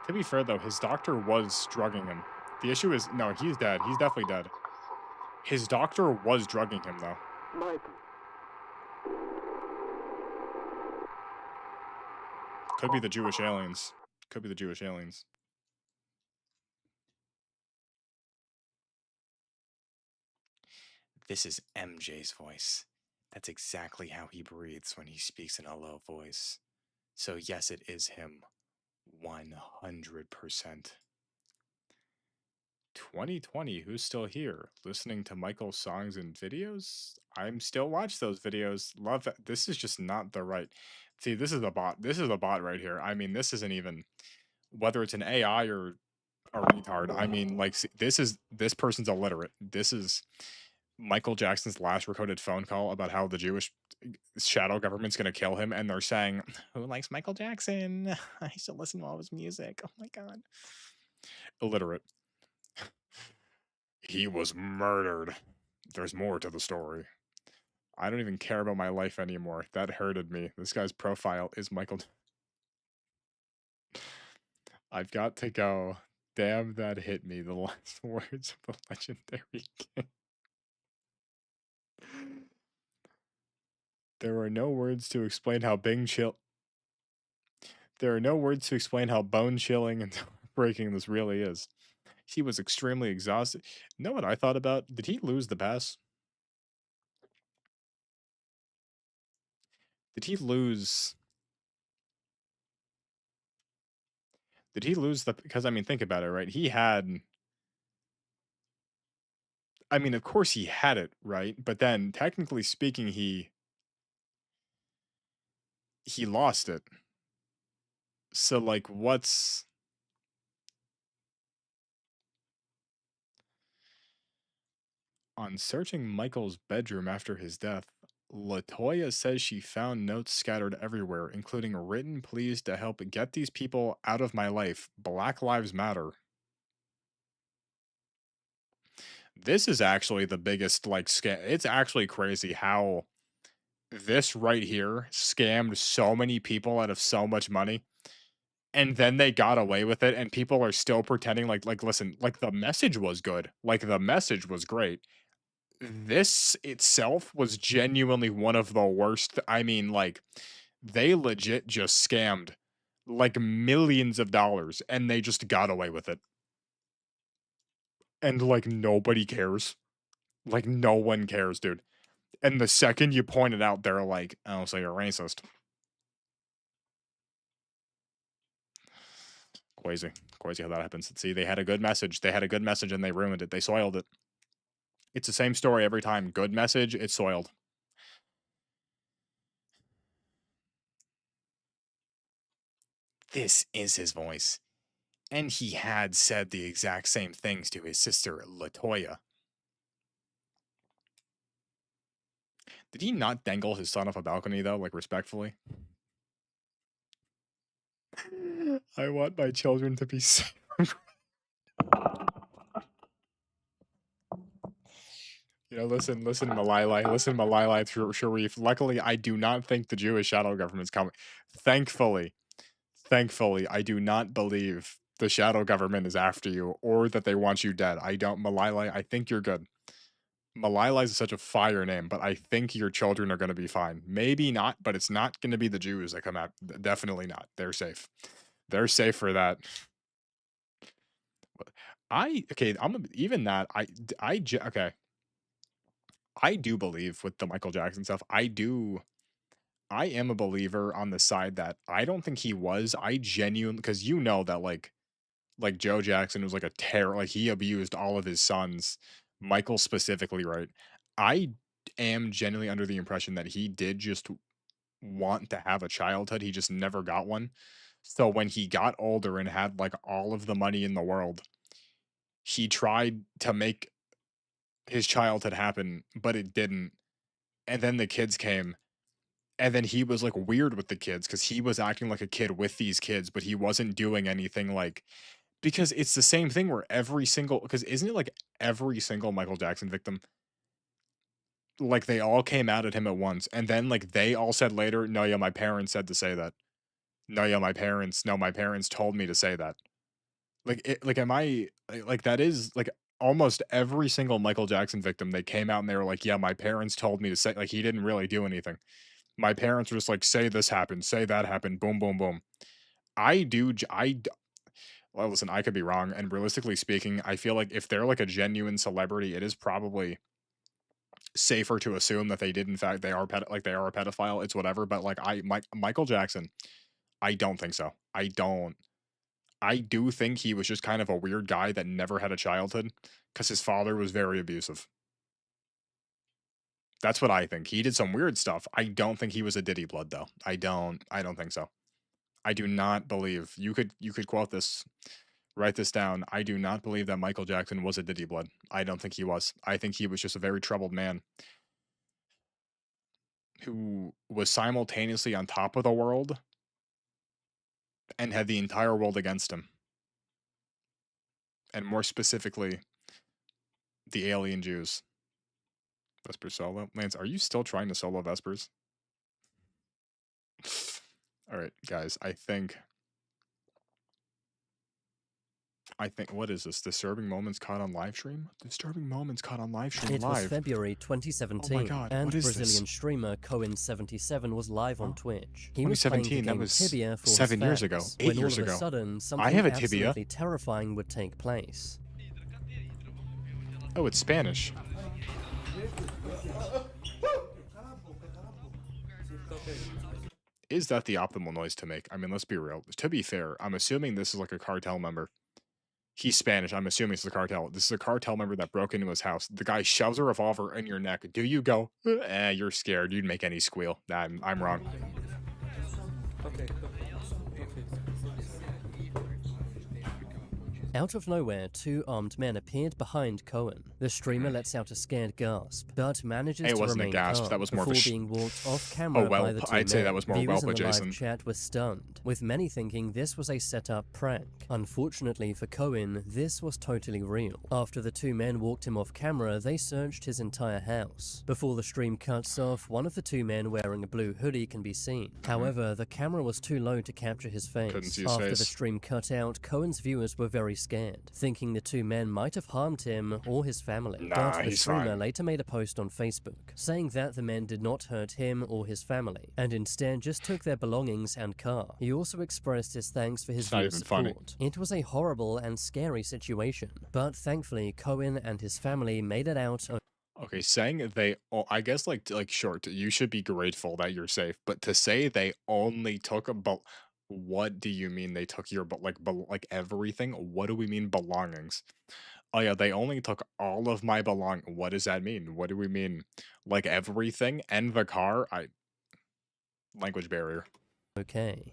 To be fair, though, his doctor was drugging him. The issue is, no, he's dead. He's definitely dead. His doctor was drugging him, though. Michael. Could be the Jewish aliens. Could be the Jewish aliens. This is MJ's voice. That's exactly how he breathes when he speaks in a low voice. So yes, it is him. 100%. 2020, who's still here? Listening to Michael's songs and videos? I'm still watch those videos. Love it. This is just not the right. See, this is a bot. This is a bot right here. I mean, this isn't even whether it's an AI or a retard. I mean, like this person's illiterate. This is Michael Jackson's last recorded phone call about how the Jewish shadow government's gonna kill him, and they're saying, "Who likes Michael Jackson? I should listen to all his music." Oh my god, illiterate. He was murdered. There's more to the story. I don't even care about my life anymore. That hurted me. This guy's profile is Michael. I've got to go. Damn, that hit me. The last words of a legendary king. There are no words to explain how There are no words to explain how bone chilling and breaking this really is. He was extremely exhausted. Know what I thought about? Did he lose the pass? Did he lose? Did he lose the? Because I mean, think about it, right? He had. I mean, of course he had it, right? But then, technically speaking, he lost it. So, like, what's on searching Michael's bedroom after his death? Latoya says she found notes scattered everywhere, including written pleas to help get these people out of my life. Black Lives Matter. This is actually the biggest, like, scam. It's actually crazy how this right here scammed so many people out of so much money. And then they got away with it, and people are still pretending like, listen, like, the message was good. Like, the message was great. This itself was genuinely one of the worst. I mean, like, they legit just scammed like millions of dollars and they just got away with it. And like nobody cares. Like no one cares, dude. And the second you point it out, they're like, "Oh, so you're racist." Crazy. Crazy how that happens. See, they had a good message. They had a good message and they ruined it. They soiled it. It's the same story every time. Good message, it's soiled. This is his voice. And he had said the exact same things to his sister, Latoya. Did he not dangle his son off a balcony, though, like, respectfully? I want my children to be safe. You know, listen, Malai through Sharif. Luckily, I do not think the Jewish shadow government's coming. Thankfully, I do not believe the shadow government is after you or that they want you dead. I don't, Malai, I think you're good. Malila is such a fire name, but I think your children are going to be fine. Maybe not, but it's not going to be the Jews that come out. Definitely not. They're safe. They're safe for that. Okay, even that okay. I do believe with the Michael Jackson stuff. I am a believer on the side that I don't think he was. I genuinely, because you know that like Joe Jackson was like a terror, like he abused all of his sons, Michael specifically, right? I am genuinely under the impression that he did just want to have a childhood. He just never got one. So when he got older and had like all of the money in the world, he tried to make his childhood happen, but it didn't. And then the kids came. And then he was like weird with the kids because he was acting like a kid with these kids, but he wasn't doing anything like because it's the same thing where every single because isn't it like every single Michael Jackson victim, like they all came out at him at once, and then like they all said later, "No, yeah, my parents said to say that. No, yeah, my parents. No, my parents told me to say that." Am I like that is like almost every single Michael Jackson victim, they came out and they were like, "Yeah, my parents told me to say," like, he didn't really do anything. My parents were just like, "Say this happened, say that happened, boom, boom, boom." I do j I d Well, listen, I could be wrong, and realistically speaking, I feel like if they're like a genuine celebrity, it is probably safer to assume that they did in fact they are a pedophile. It's whatever, but like Michael Jackson, I don't think so. I do think he was just kind of a weird guy that never had a childhood because his father was very abusive. That's what I think. He did some weird stuff. I don't think he was a Diddy blood though. I don't think so. I do not believe you could quote this, write this down. I do not believe that Michael Jackson was a Diddy blood. I don't think he was. I think he was just a very troubled man who was simultaneously on top of the world and had the entire world against him. And more specifically, the alien Jews. Vesper solo. Lance, are you still trying to solo Vespers? All right, guys, I think what is this? Disturbing moments caught on live stream? Disturbing moments caught on live stream It was live. February Oh 2017, my god, and what is Brazilian this? streamer Cohen77 was live on Huh? Twitch. He was playing the 2017, that game was Tibia for 7 his years ago, fans, 8 when years all of a ago. sudden something I have a Tibia. absolutely terrifying would take place. Oh, it's Spanish. Is that the optimal noise to make? I mean, let's be real. To be fair, I'm assuming this is like a cartel member. He's Spanish. I'm assuming it's a cartel. This is a cartel member that broke into his house. The guy shoves a revolver in your neck. Do you go? You're scared. You'd make any squeal. I'm wrong. Out of nowhere, two armed men appeared behind Cohen. The streamer lets out a scared gasp, but manages It to wasn't a remain gasp, calm that was more of a before being walked off camera by the two I'd say men. that was more Viewers whelp in the live adjacent. chat were stunned, with many thinking this was a set-up prank. Unfortunately for Cohen, this was totally real. After the two men walked him off camera, they searched his entire house. Before the stream cuts off, one of the two men wearing a blue hoodie can be seen. However, the camera was too low to capture his face. Couldn't see his After face. the stream cut out, Cohen's viewers were very scared, thinking the two men might have harmed him or his family. Nah, But the he's streamer fine. later made a post on Facebook, saying that the men did not hurt him or his family, and instead just took their belongings and car. He also expressed his thanks for his It's not viewers' even funny. support. It was a horrible and scary situation, but thankfully Cohen and his family made it out. Okay, saying they, I guess short, you should be grateful that you're safe. But to say they only took what do you mean they took your like everything? What do we mean belongings? Oh yeah, they only took all of my What does that mean? What do we mean? Like everything and the car? Language barrier. Okay.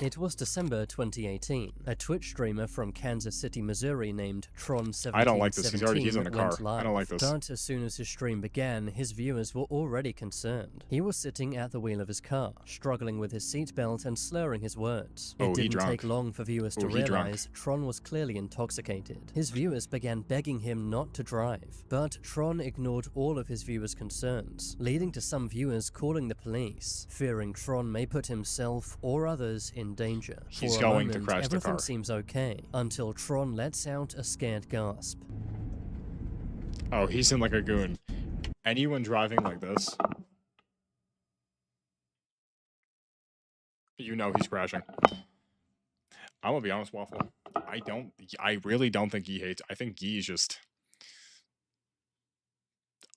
It was December 2018. A Twitch streamer from Kansas City, Missouri named Tron1717 I don't like this. He's in the car. went live. I don't like this. But as soon as his stream began, his viewers were already concerned. He was sitting at the wheel of his car, struggling with his seatbelt and slurring his words. It he didn't drunk. take long for viewers to He drunk. realize Tron was clearly intoxicated. His viewers began begging him not to drive, but Tron ignored all of his viewers' concerns, leading to some viewers calling the police, fearing Tron may put himself or others in danger. He's For a going to moment, crash the everything car. seems okay, until Tron lets out a scared gasp. Oh, he's in like a goon. Anyone driving like this, you know he's crashing. I'm gonna be honest, Waffle. I really don't think he hates. I think he's just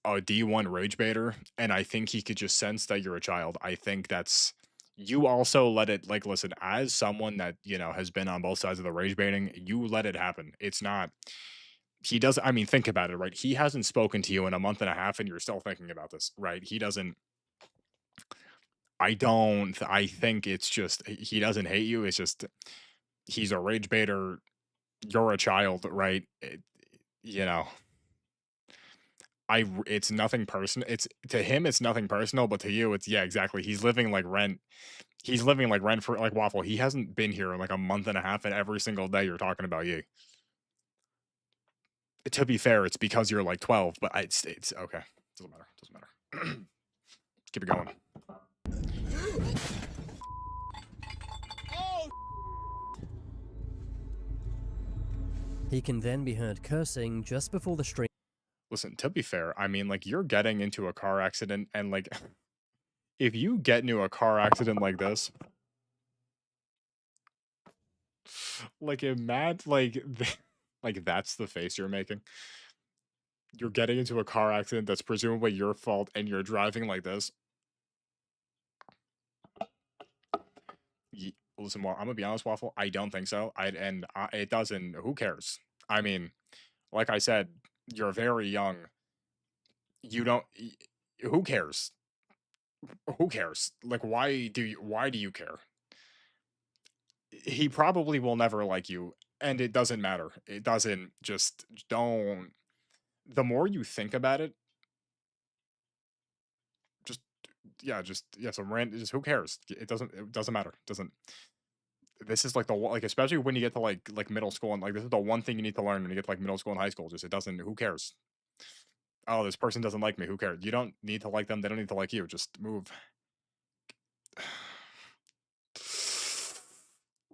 a D1 rage baiter, and I think he could just sense that you're a child. I think that's you also let it listen, as someone that, has been on both sides of the rage baiting, you let it happen. It's not he does I mean, think about it, right? He hasn't spoken to you in a month and a half and you're still thinking about this, right? He doesn't I think it's just he doesn't hate you. It's just he's a rage baiter. You're a child, right? You know, it's nothing personal. It's to him, it's nothing personal, but to you, it's yeah, exactly. He's living like rent. He's living like rent for like Waffle. He hasn't been here in like a month and a half, and every single day you're talking about you. To be fair, it's because you're like 12, but it's okay. Doesn't matter. Doesn't matter. Let's keep it going. He can then be heard cursing just before the stream Listen, to be fair, I mean, like, you're getting into a car accident, and, like, if you get into a car accident like this, like, like, that's the face you're making. You're getting into a car accident that's presumably your fault, and you're driving like this. Listen, well, I'm gonna be honest, Waffle. I don't think so. It doesn't. Who cares? I mean, like I said, you're very young. You don't. Who cares? Who cares? Like, why do you care? He probably will never like you, and it doesn't matter. It doesn't. Just don't. The more you think about it, just some rant. Just who cares? It doesn't matter. It doesn't. This is like especially when you get to like middle school, and like this is the one thing you need to learn when you get to like middle school and high school. Just it doesn't. Who cares? Oh, this person doesn't like me. Who cares? You don't need to like them. They don't need to like you. Just move.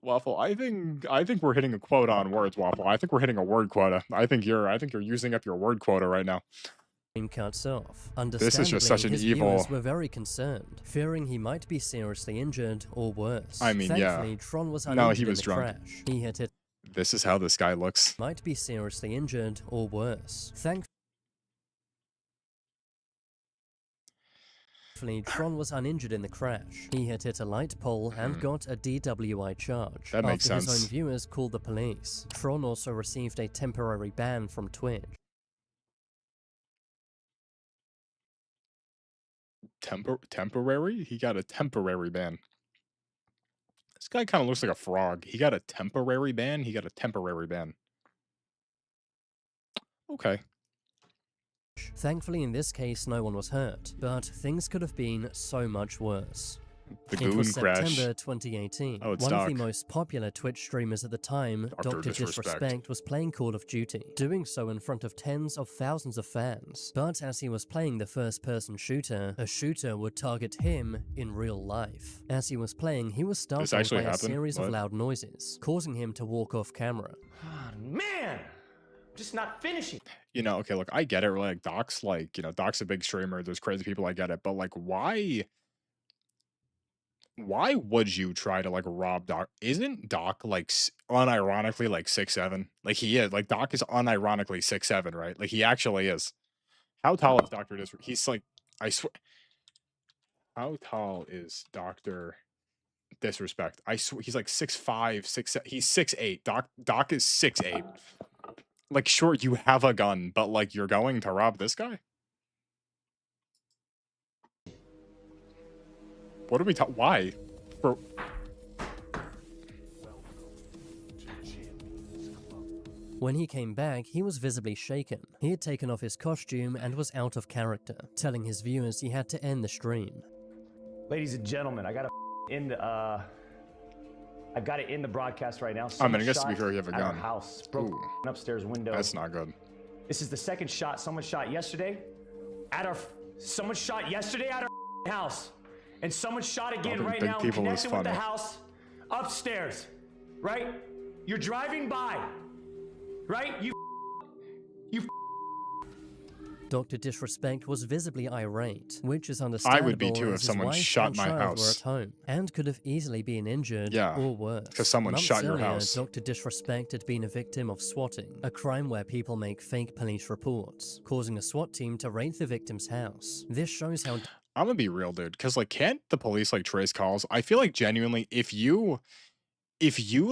Waffle, I think we're hitting a quota on words, Waffle. I think we're hitting a word quota. I think you're using up your word quota right now. cuts off. This is just such an his evil. viewers were very concerned, fearing he might be seriously injured or worse. I mean, Thankfully, yeah. Tron was No, uninjured he in was the drunk. crash. He hit it. This is how this guy looks. Might be seriously injured or worse. Thankfully, Tron was uninjured in the crash. He had hit a light pole and got a DWI charge. That makes After his sense. own viewers called the police. Tron also received a temporary ban from Twitch. Temporary? He got a temporary ban. This guy kind of looks like a frog. He got a temporary ban? He got a temporary ban. Okay. Thankfully, in this case, no one was hurt, but things could have been so much worse. The It goon was crash. September 2018. Oh, it's One of the Doc. most popular Twitch streamers at the time, Dr. Dr. Disrespect. Disrespect, was playing Call of Duty, doing so in front of tens of thousands of fans. But as he was playing the first-person shooter, a shooter would target him in real life. As he was playing, he was startled by actually a happened? series of What? loud noises, causing him to walk off camera. Oh, man, just not finishing. Okay, look, I get it. Like, Doc's Doc's a big streamer. There's crazy people, I get it. But, like, why would you try to, like, rob Doc? Isn't Doc, like, unironically, like, 6'7"? Like, he is. Like, Doc is unironically 6'7", right? Like, he actually is. How tall is Dr. Disrespect? He's, like, I swear. How tall is Dr. Disrespect? I swear, he's, like, 6'5", 6'7". He's 6'8". Doc is 6'8". Like, sure, you have a gun, but, like, you're going to rob this guy? What are we talking? Why? For When he came back, he was visibly shaken. He had taken off his costume and was out of character, telling his viewers he had to end the stream. Ladies and gentlemen, I gotta end the I've got it in the broadcast right now. I mean, I guess to be fair, you have a at our gun. house broke Ooh. an upstairs window. That's not good. This is the second shot. Someone shot yesterday at our house, and someone shot again Robbing right big now and people is connected with the funny. house upstairs. Right? You're driving by. Right? You. Dr. Disrespect was visibly irate, which is understandable be too if as his someone wife shot and my child house. were at home, and could have easily been injured Yeah, or worse. 'cause someone Months shot your earlier, house. Dr. Disrespect had been a victim of swatting, a crime where people make fake police reports, causing a SWAT team to raid the victim's house. This shows how I'm gonna be real, dude. Because like, can't the police like trace calls? I feel like genuinely, if you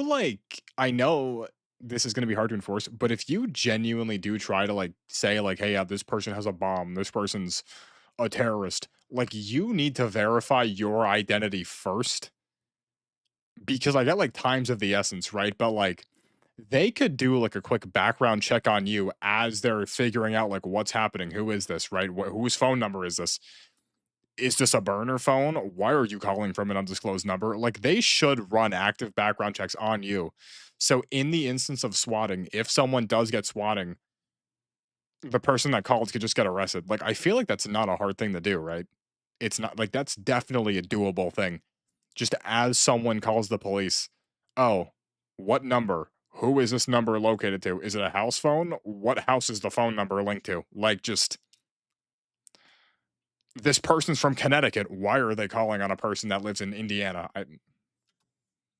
like, I know this is gonna be hard to enforce, but if you genuinely do try to like say like, hey, yeah, this person has a bomb, this person's a terrorist, like you need to verify your identity first. Because I get like time's of the essence, right? But like they could do like a quick background check on you as they're figuring out like what's happening. Who is this, right? Whose phone number is this? Is this a burner phone? Why are you calling from an undisclosed number? Like they should run active background checks on you. So in the instance of swatting, if someone does get swatting, the person that called could just get arrested. Like I feel like that's not a hard thing to do, right? It's not like that's definitely a doable thing. Just as someone calls the police, oh, what number? Who is this number located to? Is it a house phone? What house is the phone number linked to? Like, just this person's from Connecticut. Why are they calling on a person that lives in Indiana?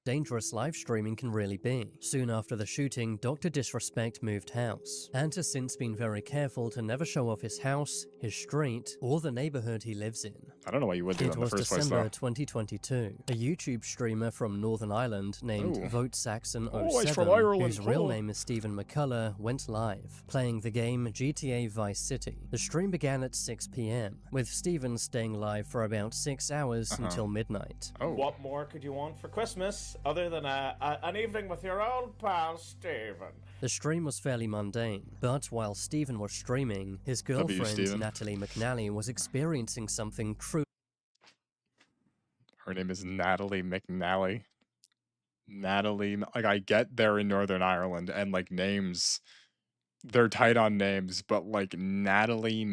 Dangerous live streaming can really be. Soon after the shooting, Dr. Disrespect moved house, and has since been very careful to never show off his house, his street, or the neighborhood he lives in. I don't know why you would do that It in the was first place, December though. 2022. A YouTube streamer from Northern Ireland named Oh. VoteSaxon07, he's from Ireland, whose real cool. name is Stephen McCullough, went live, playing the game GTA Vice City. The stream began at 6 p.m., with Stephen staying live for about 6 hours until midnight. Oh. What more could you want for Christmas other than an evening with your old pal Stephen? The stream was fairly mundane, but while Stephen was streaming, his girlfriend Stephen. Natalie McNally was experiencing something truly Her name is Natalie McNally. Natalie, like, I get they're in Northern Ireland and, like, names, they're tight on names, but, like, Natalie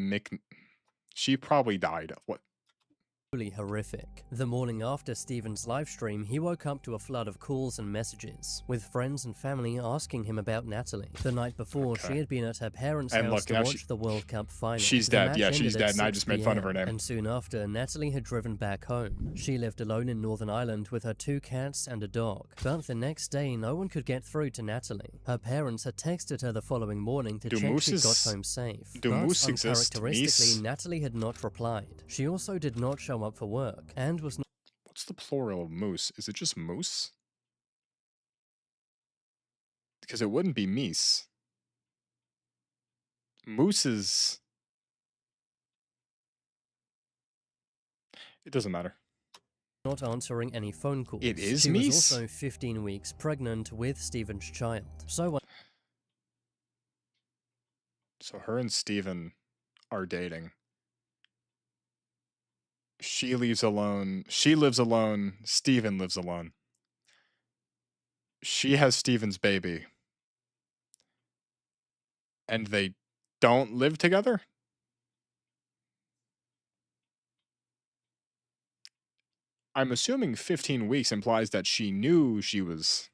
she probably died. What? horrific. The morning after Stephen's livestream, he woke up to a flood of calls and messages, with friends and family asking him about Natalie. The night before, she had been at her parents' And house look, to now watch the World Cup final. she's The dead. match Yeah, ended she's at dead, and I 6 just made fun of her p.m., name. And soon after, Natalie had driven back home. She lived alone in Northern Ireland with her 2 cats and a dog. But the next day, no one could get through to Natalie. Her parents had texted her the following morning to Do check she got mooses- home safe. do but moose exist? uncharacteristically, Meese? Natalie had not replied. She also did not show up for work, and was What's the plural of moose? Is it just moose? Because it wouldn't be meese. Moose is... It doesn't matter. not answering any phone calls. It is She was Mies? also 15 weeks pregnant with Stephen's child. So So her and Steven are dating. She leaves alone. She lives alone. Steven lives alone. She has Steven's baby. And they don't live together? I'm assuming 15 weeks implies that she knew she was...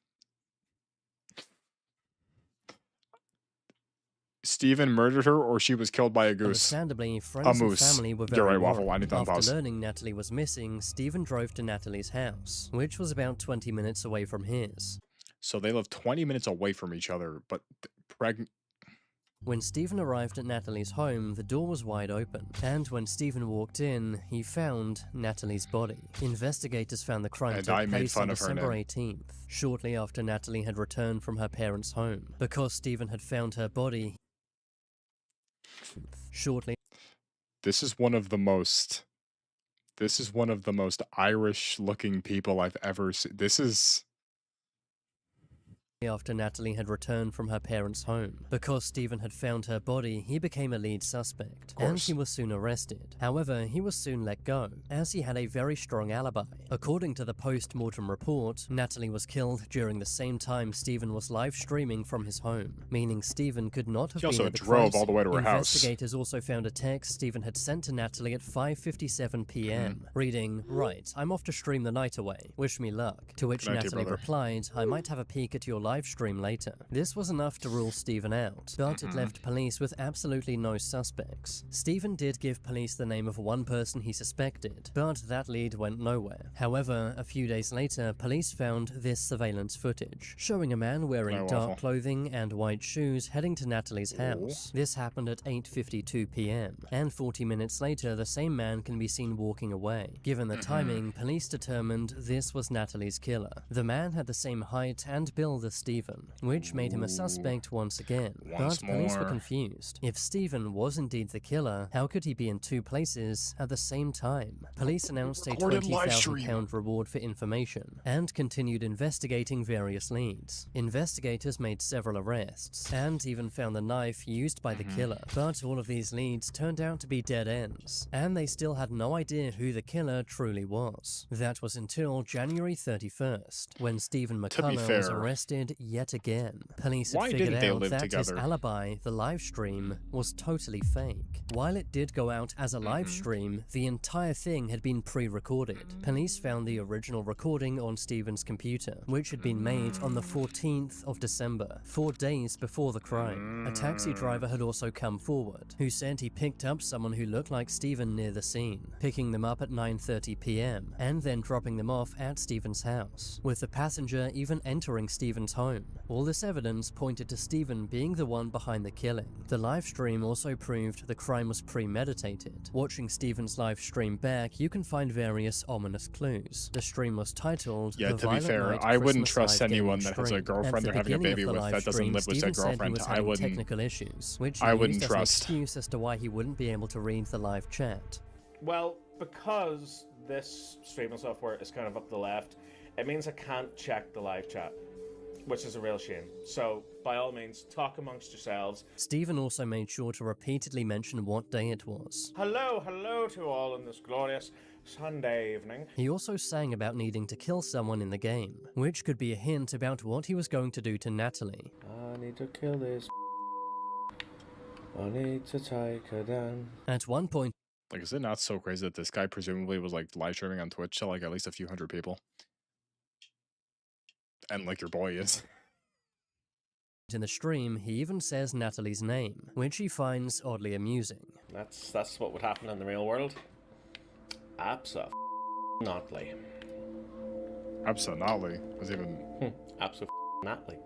Steven murdered her, or she was killed by a goose. understandably, friends and moose. family were You're very right, Waffle. worried. I need to After unpause. learning Natalie was missing, Stephen drove to Natalie's house, which was about 20 minutes away from his. So they live 20 minutes away from each other, but pregnant. When Stephen arrived at Natalie's home, the door was wide open, and when Stephen walked in, he found Natalie's body. Investigators found the crime And took I made place fun on of her December name. 18th, shortly after Natalie had returned from her parents' home. Because Stephen had found her body shortly This is one of the most Irish-looking people I've ever seen. This is... after Natalie had returned from her parents' home. Because Stephen had found her body, he became a lead suspect, and course. he was soon arrested. However, he was soon let go, as he had a very strong alibi. According to the post-mortem report, Natalie was killed during the same time Stephen was live streaming from his home, meaning Stephen could not have He been also at the drove crime all the way to her scene. house. Investigators also found a text Stephen had sent to Natalie at 5:57 p.m., reading, "Right, I'm off to stream the night away. Wish me luck." To which Good night, dear Natalie brother. replied, "I might have a peek at your live stream later." This was enough to rule Stephen out, but it left police with absolutely no suspects. Stephen did give police the name of one person he suspected, but that lead went nowhere. However, a few days later, police found this surveillance footage, showing a man wearing Hello, dark Waffle. clothing and white shoes heading to Natalie's house. This happened at 8:52 p.m., and 40 minutes later, the same man can be seen walking away. Given the timing, police determined this was Natalie's killer. The man had the same height and build as Stephen, which made him a suspect once again. Once But police were more. confused. If Stephen was indeed the killer, how could he be in 2 places at the same time? Police announced a Recorded live £20,000 reward for information, and continued investigating various leads. Investigators made several arrests, and even found the knife used by the killer. But all of these leads turned out to be dead ends, and they still had no idea who the killer truly was. That was until January 31st, when Stephen be McCullough was fair, arrested lied yet again. Police had Why figured didn't they out live that his together? alibi, the live stream, was totally fake. While it did go out as a live stream, the entire thing had been pre-recorded. Police found the original recording on Stephen's computer, which had been made on the 14th of December, 4 days before the crime. A taxi driver had also come forward, who said he picked up someone who looked like Stephen near the scene, picking them up at 9:30 p.m. and then dropping them off at Stephen's house, with the passenger even entering Stephen's home. All this evidence pointed to Stephen being the one behind the killing. The live stream also proved the crime was premeditated. Watching Stephen's live stream back, you can find various ominous clues. The stream was titled Yeah, The to be Violent fair, Night I wouldn't Christmas trust Live anyone Gaming that has a Stream. girlfriend At the they're having a beginning baby of the with live that doesn't stream, live with Stephen said said he girlfriend. was I having wouldn't. technical issues, which he I used wouldn't as an trust. excuse as to why he wouldn't be able to read the live chat. Well, because this streaming software is kind of up the left, it means I can't check the live chat, which is a real shame. So, by all means, talk amongst yourselves. Stephen also made sure to repeatedly mention what day it was. Hello to all on this glorious Sunday evening. He also sang about needing to kill someone in the game, which could be a hint about what he was going to do to Natalie. I need to kill this. I need to take her down. At one point Like, is it not so crazy that this guy presumably was like live streaming on Twitch to like at least a few hundred people? And like your boy is. in the stream, he even says Natalie's name, which he finds oddly amusing. That's what would happen in the real world. Absolutely. Absolutely. Was even. Absolutely.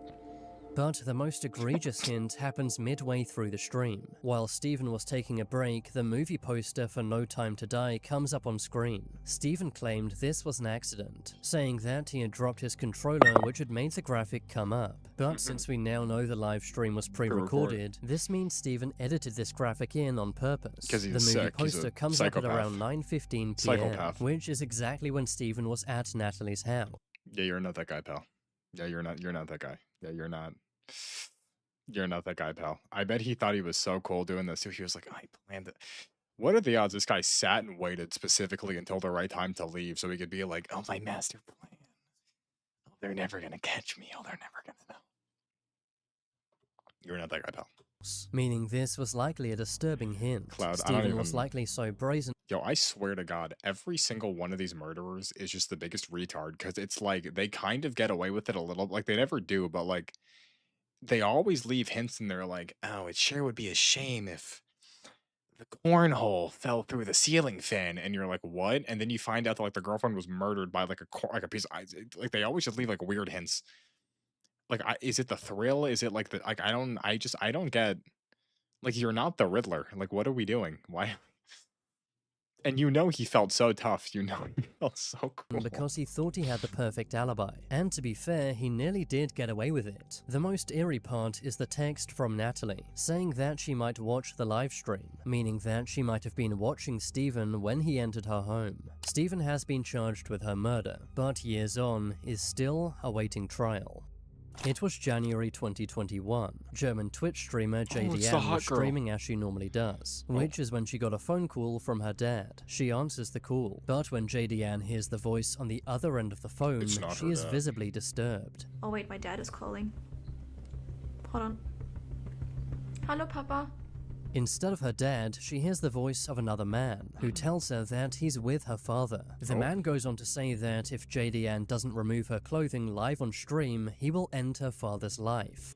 But the most egregious hint happens midway through the stream. While Stephen was taking a break, the movie poster for No Time to Die comes up on screen. Stephen claimed this was an accident, saying that he had dropped his controller, which had made the graphic come up. But since we now know the live stream was pre-recorded, this means Stephen edited this graphic in on purpose. 'Cause he's the movie sick, he's a poster comes up at psychopath. around 9:15 p.m., Psychopath. which is exactly when Stephen was at Natalie's house. Yeah, you're not that guy, pal. Yeah, you're not that guy. Yeah, you're not that guy, pal. I bet he thought he was so cool doing this too. He was like, I planned it. What are the odds this guy sat and waited specifically until the right time to leave so he could be like, oh, my master plan. Oh, they're never gonna catch me. Oh, they're never gonna know. You're not that guy, pal. Meaning this was likely a disturbing hint. Cloud, I don't Stephen was even- likely so brazen Yo, I swear to God, every single one of these murderers is just the biggest retard because it's like they kind of get away with it a little. Like they never do, but like they always leave hints in there like, oh, it sure would be a shame if the cornhole fell through the ceiling fan. And you're like, what? And then you find out that like the girlfriend was murdered by like a piece of like they always just leave like weird hints. Like, is it the thrill? Is it like the like I don't get like you're not the Riddler. Like, what are we doing? Why? And you know he felt so tough. You know he felt so cool. because he thought he had the perfect alibi. And to be fair, he nearly did get away with it. The most eerie part is the text from Natalie, saying that she might watch the live stream, meaning that she might have been watching Stephen when he entered her home. Stephen has been charged with her murder, but years on, is still awaiting trial. It was January 2021. German Twitch streamer it's the JDM hot was girl. streaming as she normally does, which is when she got a phone call from her dad. She answers the call, but when JDM hears the voice on the other end of the phone, It's not she her is dad. visibly disturbed. Oh wait, my dad is calling. Hold on. Hello, Papa. Instead of her dad, she hears the voice of another man, who tells her that he's with her father. The Oh. man goes on to say that if JDN doesn't remove her clothing live on stream, he will end her father's life.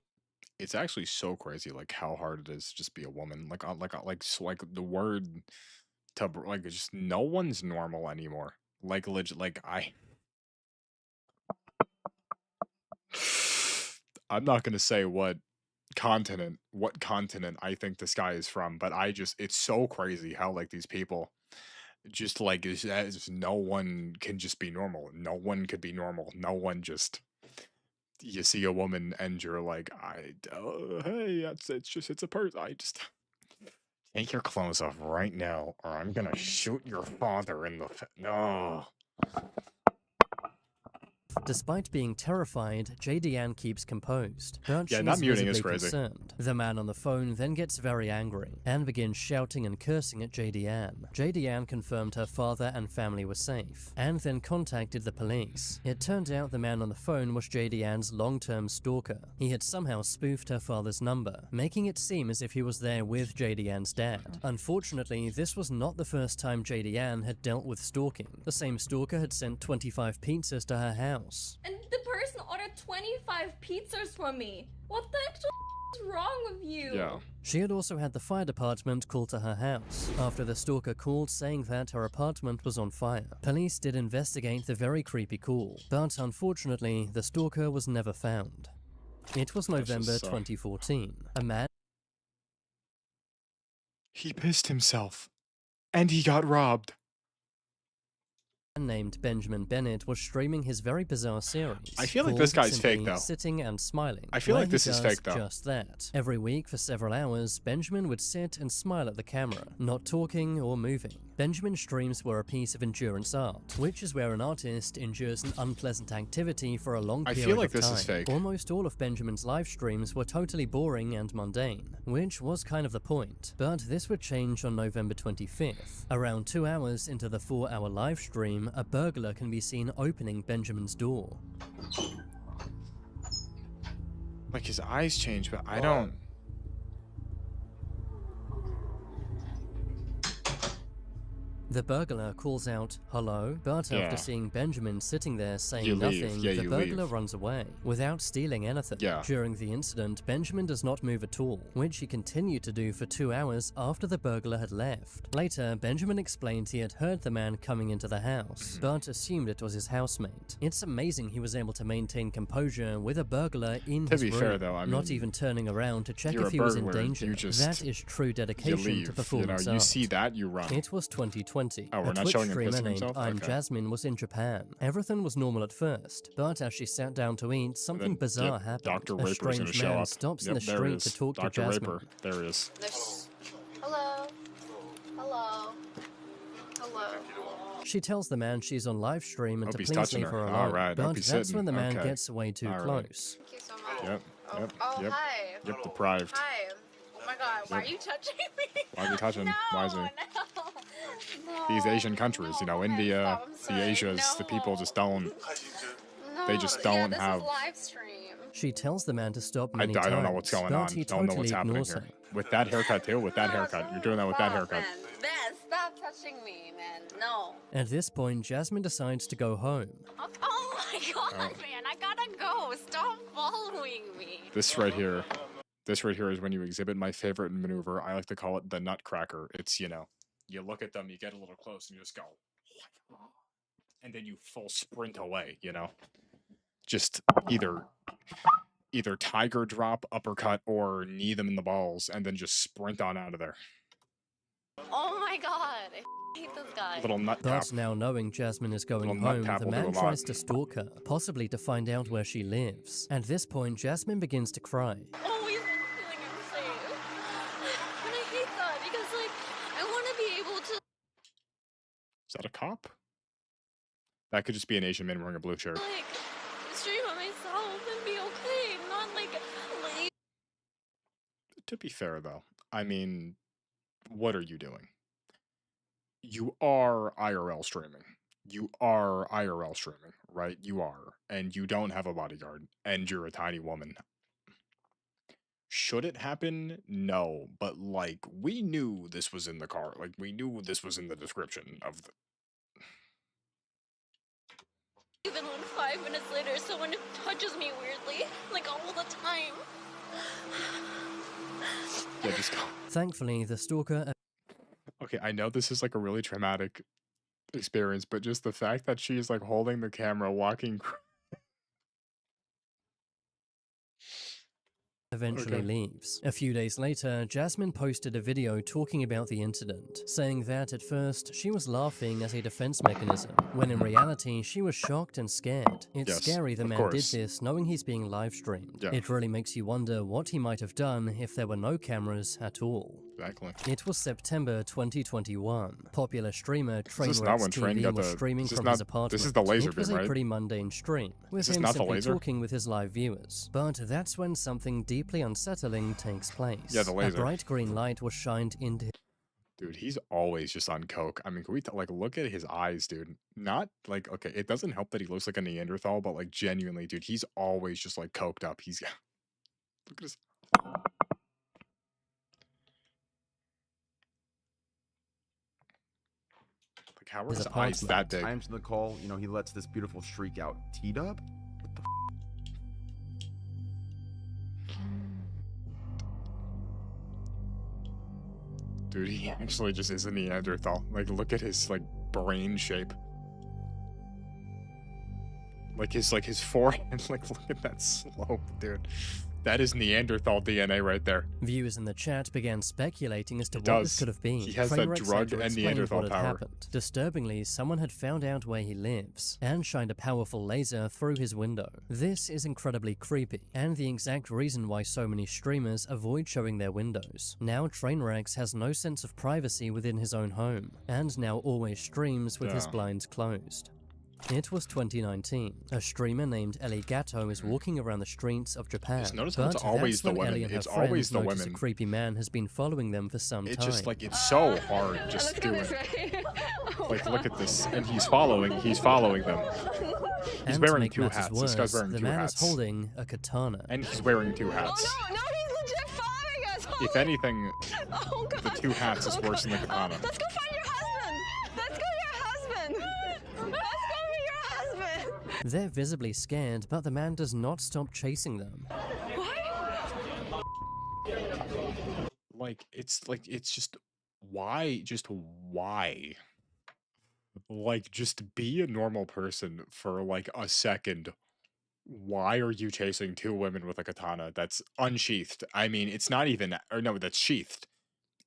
It's actually so crazy, like how hard it is to just be a woman. Like the word to like it's just no one's normal anymore. Like legit, like I'm not gonna say what continent I think this guy is from, but it's so crazy how like these people just like is as no one can just be normal. No one could be normal. No one just you see a woman and you're like, hey, it's a person. Take your clothes off right now, or I'm gonna shoot your father in the no. Despite being terrified, JDN keeps composed, but Yeah, she not is muting is visibly crazy. concerned. The man on the phone then gets very angry and begins shouting and cursing at JDN. JDN confirmed her father and family were safe, and then contacted the police. It turned out the man on the phone was JDN's long-term stalker. He had somehow spoofed her father's number, making it seem as if he was there with JDN's dad. Unfortunately, this was not the first time JDN had dealt with stalking. The same stalker had sent 25 pizzas to her house. And the person ordered 25 pizzas from me. What the actual is wrong with you? Yeah. She had also had the fire department called to her house after the stalker called saying that her apartment was on fire. Police did investigate the very creepy call, but unfortunately, the stalker was never found. It was November just so- 2014. A man He pissed himself. And he got robbed. named Benjamin Bennett was streaming his very bizarre series. I feel like called this guy's fake, simply though. Sitting and Smiling. I feel where like he this is does fake, though. Just that. Every week for several hours, Benjamin would sit and smile at the camera, not talking or moving. Benjamin's streams were a piece of endurance art, which is where an artist endures an unpleasant activity for a long I period feel like of this time. is fake. Almost all of Benjamin's live streams were totally boring and mundane, which was kind of the point. But this would change on November 25th. Around 2 hours into the 4-hour live stream, a burglar can be seen opening Benjamin's door. Like his eyes change, but I don't. The burglar calls out, "Hello," but Yeah. after seeing Benjamin sitting there saying You leave. nothing, Yeah, the you burglar leave. runs away, without stealing anything. Yeah. During the incident, Benjamin does not move at all, which he continued to do for 2 hours after the burglar had left. Later, Benjamin explained he had heard the man coming into the house, but assumed it was his housemate. It's amazing he was able to maintain composure with a burglar in To his be room, fair, though, I not mean, even turning around to check you're if a he was in burglar, danger. you just- That is true You dedication leave. to You performance know, you art. see that, you run. It was 2020. Oh, we're a not Twitch showing him streamer pissing named himself? I'm Okay. Jasmine was in Japan. Everything was normal at first, but as she sat down to eat, something Then, bizarre yep, happened. Dr. A Raper's gonna strange show man up. stops in Yep, the there he street to is. talk Dr. to Jasmine. Raper. There he is. Hello. Hello. Hello. She tells the man she's on live stream and Hope to he's please touching leave her. her alone. Alright, hope but he's that's sitting. when the man Okay. gets way too Alright. close. Thank you so much. Yep, Oh, yep, oh yep. hi. Yep, deprived. Hi. Oh my god, why are you touching me? Why are you touching him? No, Why is he? no. These Asian countries, you know, No, India, stop, I'm the sorry. Asias, the people No. just don't. No, they just yeah, don't this have- is live stream. She tells the man to stop I many times, don't know what's going but on. he Don't know totally what's happening ignores here. her. With that haircut too. With that No, haircut, you're doing that with that stop, haircut. Man, stop touching me, man. No. At this point, Jasmine decides to go home. Oh my god, man, I gotta go. Stop following me. This right here is when you exhibit my favorite maneuver. I like to call it the nutcracker. It's, you know, you look at them, you get a little close, and you just go, and then you full sprint away. You know, just either tiger drop, uppercut, or knee them in the balls, and then just sprint on out of there. Oh my god, I hate this guy. Little nut tap. But now knowing Jasmine is going Little nut home, tap the will do man a lot. tries to stalk her, possibly to find out where she lives. At this point, Jasmine begins to cry. Always been feeling unsafe. And I hate that because, like, I want to be able to, Is that a cop? That could just be an Asian man wearing a blue shirt. like, stream on myself and be okay. Not, like, To be fair, though, I mean, what are you doing? You are IRL streaming. You are IRL streaming, right? You are. And you don't have a bodyguard. And you're a tiny woman. Should it happen? No. But, like, we knew this was in the car. Like, we knew this was in the description of the. even when 5 minutes later someone touches me weirdly, like, all the time. Yeah, just go. Thankfully, the stalker Okay, I know this is like a really traumatic experience, but just the fact that she's like holding the camera, walking. eventually Okay. leaves. A few days later, Jasmine posted a video talking about the incident, saying that at first she was laughing as a defense mechanism, when in reality she was shocked and scared. It's Yes, scary the of man course. did this knowing he's being live streamed. Yeah. It really makes you wonder what he might have done if there were no cameras at all. Exactly. It was September 2021. Popular streamer This is not Trainwreck's when Train TV got was the- streaming this is from not- his apartment. this is the laser It was beam, a right? pretty mundane stream, with Is this him not the simply laser? talking with his live viewers. But that's when something deeply unsettling takes place. Yeah, the laser. A bright green light was shined into Dude, he's always just on coke. I mean, can we like look at his eyes, dude? Not like okay, it doesn't help that he looks like a Neanderthal, but like genuinely, dude, he's always just like coked up. He's look at his. Like, how are his his eyes that apartment. big? Times in the call, you know, he lets this beautiful streak out. T-Dub? What the Dude, he actually just is a Neanderthal. Like, look at his like brain shape. Like his forehead. Like, look at that slope, dude. That is Neanderthal DNA right there. Viewers in the chat began speculating as to He what this does. could have been. He has that Trainwreck drug had to and explain Neanderthal what had power. happened. Disturbingly, someone had found out where he lives and shined a powerful laser through his window. This is incredibly creepy, and the exact reason why so many streamers avoid showing their windows. Now Trainwreck has no sense of privacy within his own home, and now always streams with his Yeah. blinds closed. It was 2019. A streamer named Ellie Gatto is walking around the streets of Japan. Just notice how it's But always that's the when women. Ellie and her It's friends always the notice women. a creepy man has been following them for some It's time. just like it's so hard just Look do at this, it. right? Oh, Like look at God. this, and he's following them. He's and to wearing make two matters hats. Worse, This guy's wearing the two man hats. is holding a katana. And he's wearing two Oh hats. no, no, he's legit following us. If Holy- anything, oh, God. the two hats is worse than the katana. Let's go find your husband. Let's go your husband. Let's go get your husband. They're visibly scared, but the man does not stop chasing them. Like it's just why? Like just be a normal person for like a second. Why are you chasing two women with a katana that's unsheathed? I mean, it's not even, or no, that's sheathed.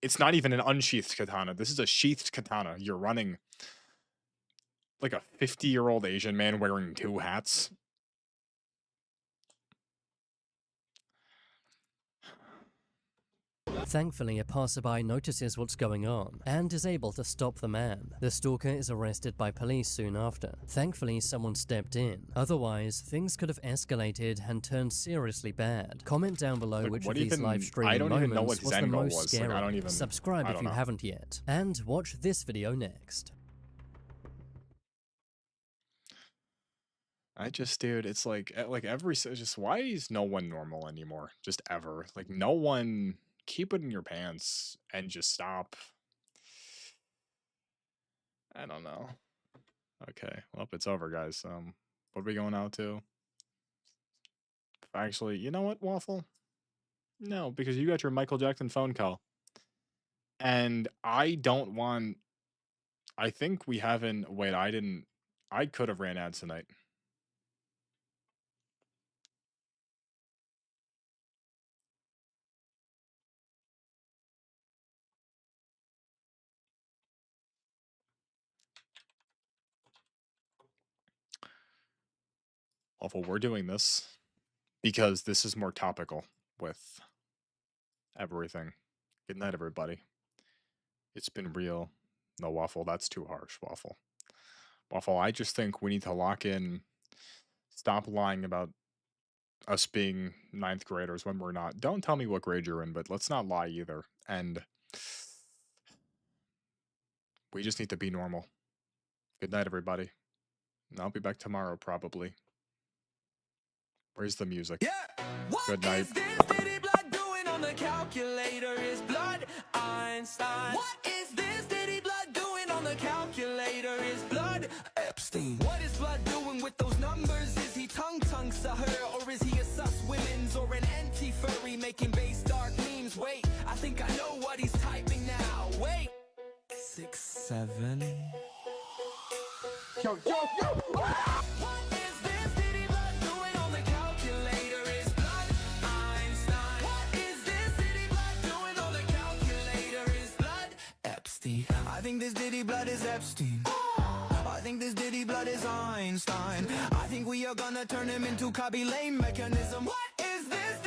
It's not even an unsheathed katana. This is a sheathed katana. You're running like a 50-year-old Asian man wearing two hats. Thankfully, a passerby notices what's going on and is able to stop the man. The stalker is arrested by police soon after. Thankfully, someone stepped in. Otherwise, things could have escalated and turned seriously bad. Comment down below Like, which what of these even- live I streaming don't even know what moments his was the end goal most was. Like, scary. I don't even- Subscribe I if don't you know. haven't yet, and watch this video next. I just, dude, it's like just why is no one normal anymore? Just ever. Like no one, keep it in your pants and just stop. I don't know. Okay, well, it's over, guys. What are we going out to? Actually, you know what, Waffle? No, because you got your Michael Jackson phone call. And I don't want, I think we haven't, wait, I could have ran ads tonight. Awful, we're doing this because this is more topical with everything. Good night, everybody. It's been real. No, Waffle, that's too harsh, Waffle. Waffle, I just think we need to lock in, stop lying about us being 9th graders when we're not. Don't tell me what grade you're in, but let's not lie either. And we just need to be normal. Good night, everybody. And I'll be back tomorrow, probably. Where's the music? Yeah. What Good night. is this Diddy Blood doing on the calculator? Is blood Einstein? What is this Diddy Blood doing on the calculator? Is blood Epstein? What is blood doing with those numbers? Is he tongue to her, or is he a sus women's or an anti-furry making base dark memes? Wait, I think I know what he's typing now. Wait, 6, 7. Yo. What is this Diddy Blood doing on the calculator? Is blood Einstein? What is this Diddy Blood doing on the calculator? Is blood Epstein? I think this Diddy Blood is Epstein. I think this Diddy Blood is Einstein. I think we are gonna turn him into Kaby Lame mechanism. What is this